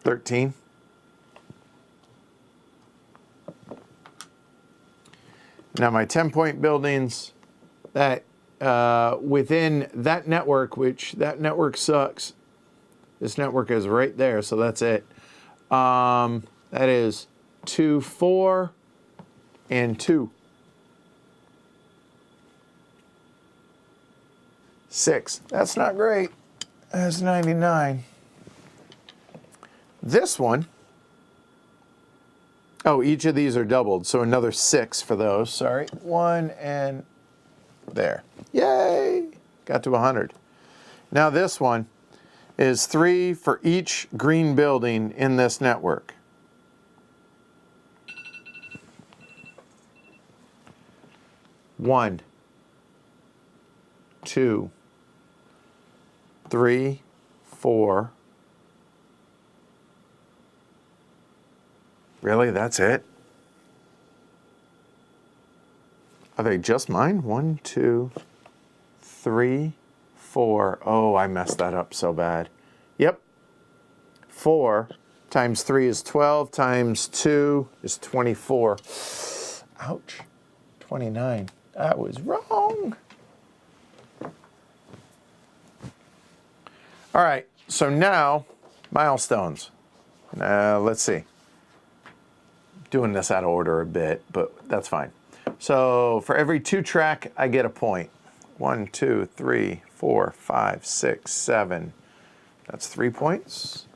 13. Now my 10-point buildings that within that network, which that network sucks. This network is right there, so that's it. That is 2, 4, and 2. 6. That's not great. That's 99. This one, oh, each of these are doubled, so another 6 for those. Sorry, 1 and there. Yay! Got to 100. Now this one is 3 for each green building in this network. One, 2, 3, 4. Really? That's it? Are they just mine? 1, 2, 3, 4. Oh, I messed that up so bad. Yep. 4 times 3 is 12, times 2 is 24. Ouch. 29. That was wrong. All right, so now milestones. Let's see. Doing this out of order a bit, but that's fine. So for every 2 track, I get a point. 1, 2, 3, 4, 5, 6, 7. That's 3 points.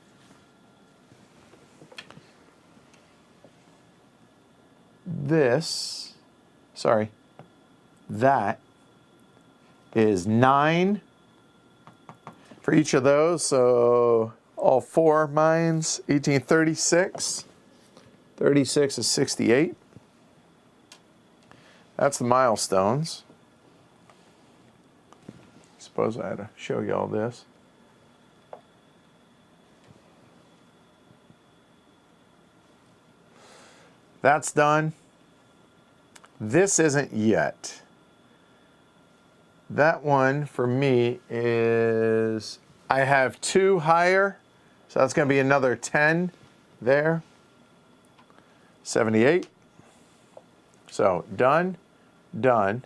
That is 9 for each of those. So all 4 mines, 18, 36. 36 is 68. That's the milestones. Suppose I had to show you all this. That's done. This isn't yet. That one for me is, I have 2 higher, so that's going to be another 10 there. 78. So done, done,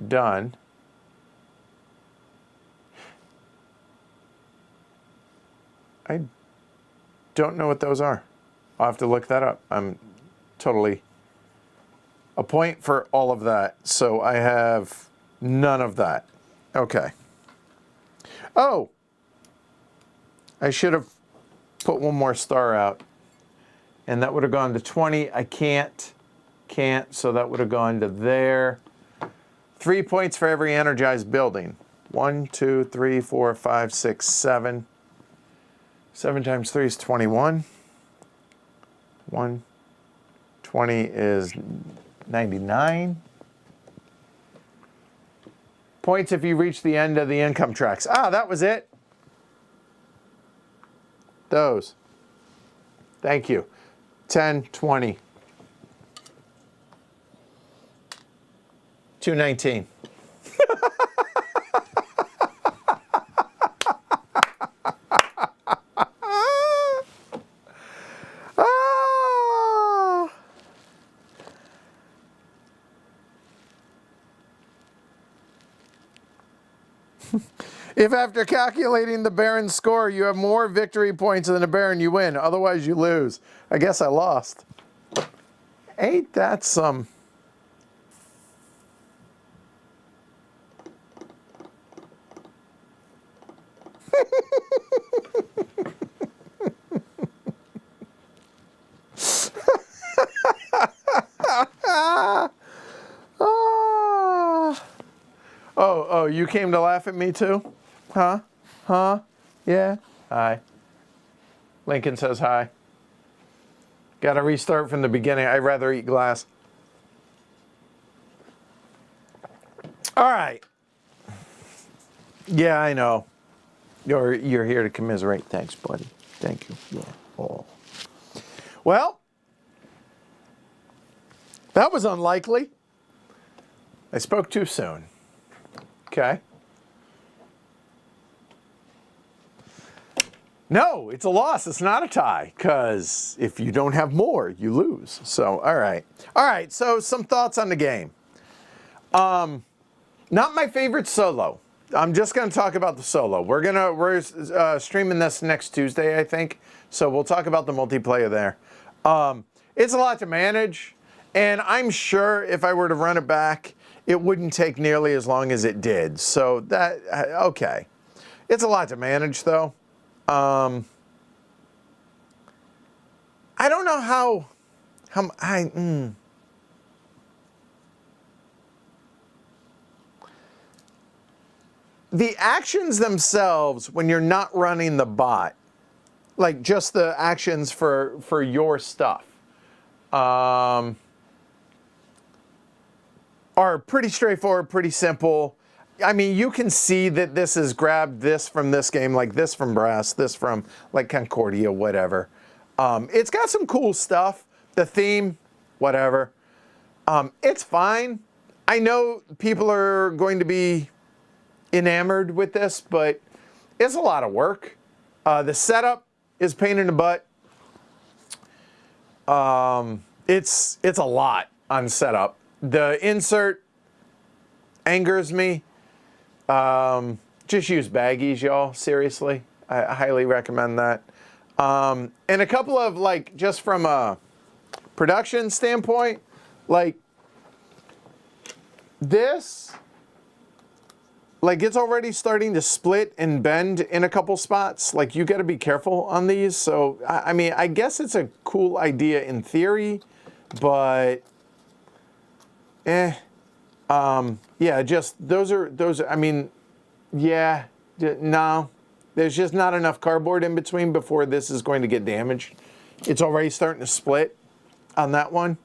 done. I don't know what those are. I'll have to look that up. I'm totally a point for all of that. So I have none of that. Okay. Oh, I should have put one more star out. And that would have gone to 20. I can't. So that would have gone to there. 3 points for every energized building. 1, 2, 3, 4, 5, 6, 7. 7 times 3 is 21. 20 is 99. Points if you reach the end of the income tracks. Ah, that was it. Those. Thank you. 10, 20. 219. If after calculating the Baron's score, you have more victory points than the Baron, you win. Otherwise, you lose. I guess I lost. Ain't that some... Oh, you came to laugh at me too? Huh? Huh? Yeah? Hi. Lincoln says hi. Got to restart from the beginning. I'd rather eat glass. All right. Yeah, I know. You're here to commiserate. Thanks, buddy. Thank you. Yeah. Oh. Well, that was unlikely. I spoke too soon. Okay. No, it's a loss. It's not a tie, because if you don't have more, you lose. So, all right. All right, so some thoughts on the game. Not my favorite solo. I'm just going to talk about the solo. We're streaming this next Tuesday, I think. So we'll talk about the multiplayer there. It's a lot to manage, and I'm sure if I were to run it back, it wouldn't take nearly as long as it did. So that, okay. It's a lot to manage, though. I don't know how the actions themselves, when you're not running the bot, like just the actions for your stuff, are pretty straightforward, pretty simple. I mean, you can see that this is grabbed this from this game, like this from Brass, this from like Concordia, whatever. It's got some cool stuff. The theme, whatever. It's fine. I know people are going to be enamored with this, but it's a lot of work. The setup is pain in the butt. It's a lot on setup. The insert angers me. Just use baggies, y'all. Seriously, I highly recommend that. And a couple of, like, just from a production standpoint, like this, like it's already starting to split and bend in a couple spots. Like, you got to be careful on these. So, I mean, I guess it's a cool idea in theory, but yeah, just those are, I mean, yeah, no, there's just not enough cardboard in between before this is going to get damaged. It's already starting to split on that one.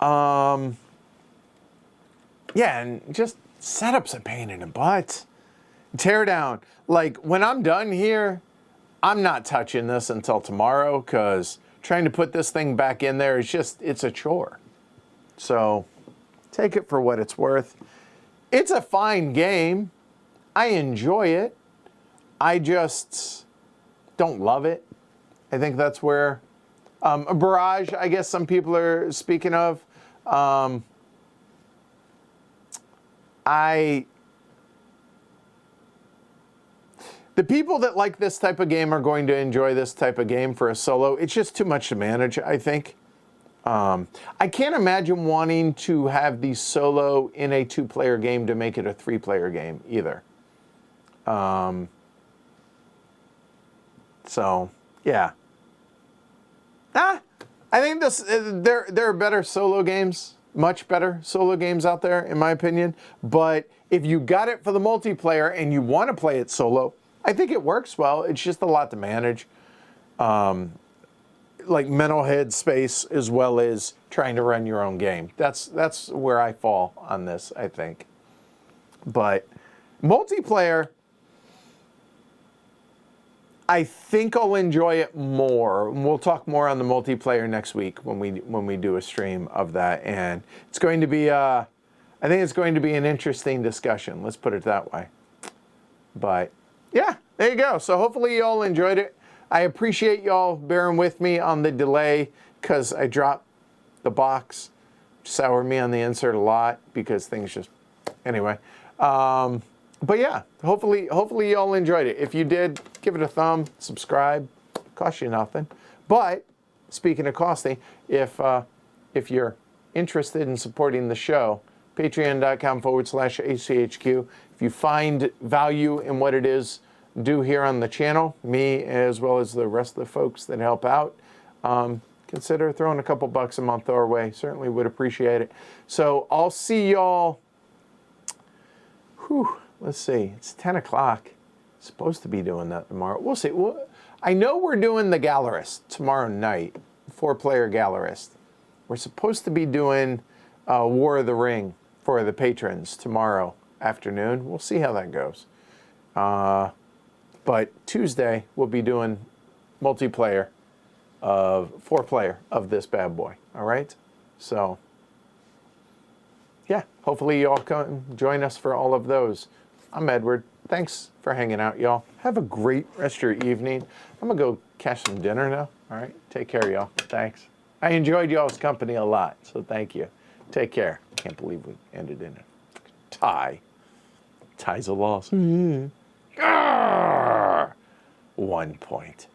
Yeah, and just setup's a pain in the butt. Tear down. Like, when I'm done here, I'm not touching this until tomorrow, because trying to put this thing back in there is just, it's a chore. So take it for what it's worth. It's a fine game. I enjoy it. I just don't love it. I think that's where a Barrage, I guess some people are speaking of. The people that like this type of game are going to enjoy this type of game for a solo. It's just too much to manage, I think. I can't imagine wanting to have the solo in a 2-player game to make it a 3-player game either. So, yeah. I think there are better solo games, much better solo games out there, in my opinion. But if you got it for the multiplayer and you want to play it solo, I think it works well. It's just a lot to manage. Like mental head space, as well as trying to run your own game. That's where I fall on this, I think. But multiplayer, I think I'll enjoy it more. We'll talk more on the multiplayer next week when we do a stream of that, and it's going to be I think it's going to be an interesting discussion. Let's put it that way. But yeah, there you go. So hopefully you all enjoyed it. I appreciate y'all bearing with me on the delay, because I dropped the box. Soured me on the insert a lot because things just, anyway. But yeah, hopefully y'all enjoyed it. If you did, give it a thumb, subscribe. Cost you nothing. But speaking of costing, if you're interested in supporting the show, patreon.com/ACHQ. If you find value in what it is do here on the channel, me as well as the rest of the folks that help out, consider throwing a couple bucks a month our way. Certainly would appreciate it. So I'll see y'all. Let's see. It's 10 o'clock. Supposed to be doing that tomorrow. We'll see. I know we're doing the Gallerist tomorrow night, 4-player Gallerist. We're supposed to be doing War of the Ring for the patrons tomorrow afternoon. We'll see how that goes. But Tuesday, we'll be doing multiplayer of 4-player of this bad boy. All right? So, yeah, hopefully you all come join us for all of those. I'm Edward. Thanks for hanging out, y'all. Have a great rest of your evening. I'm going to go catch some dinner now. All right? Take care, y'all. Thanks. I enjoyed y'all's company a lot, so thank you. Take care. Can't believe we ended in a tie. Tie's a loss. 1 point.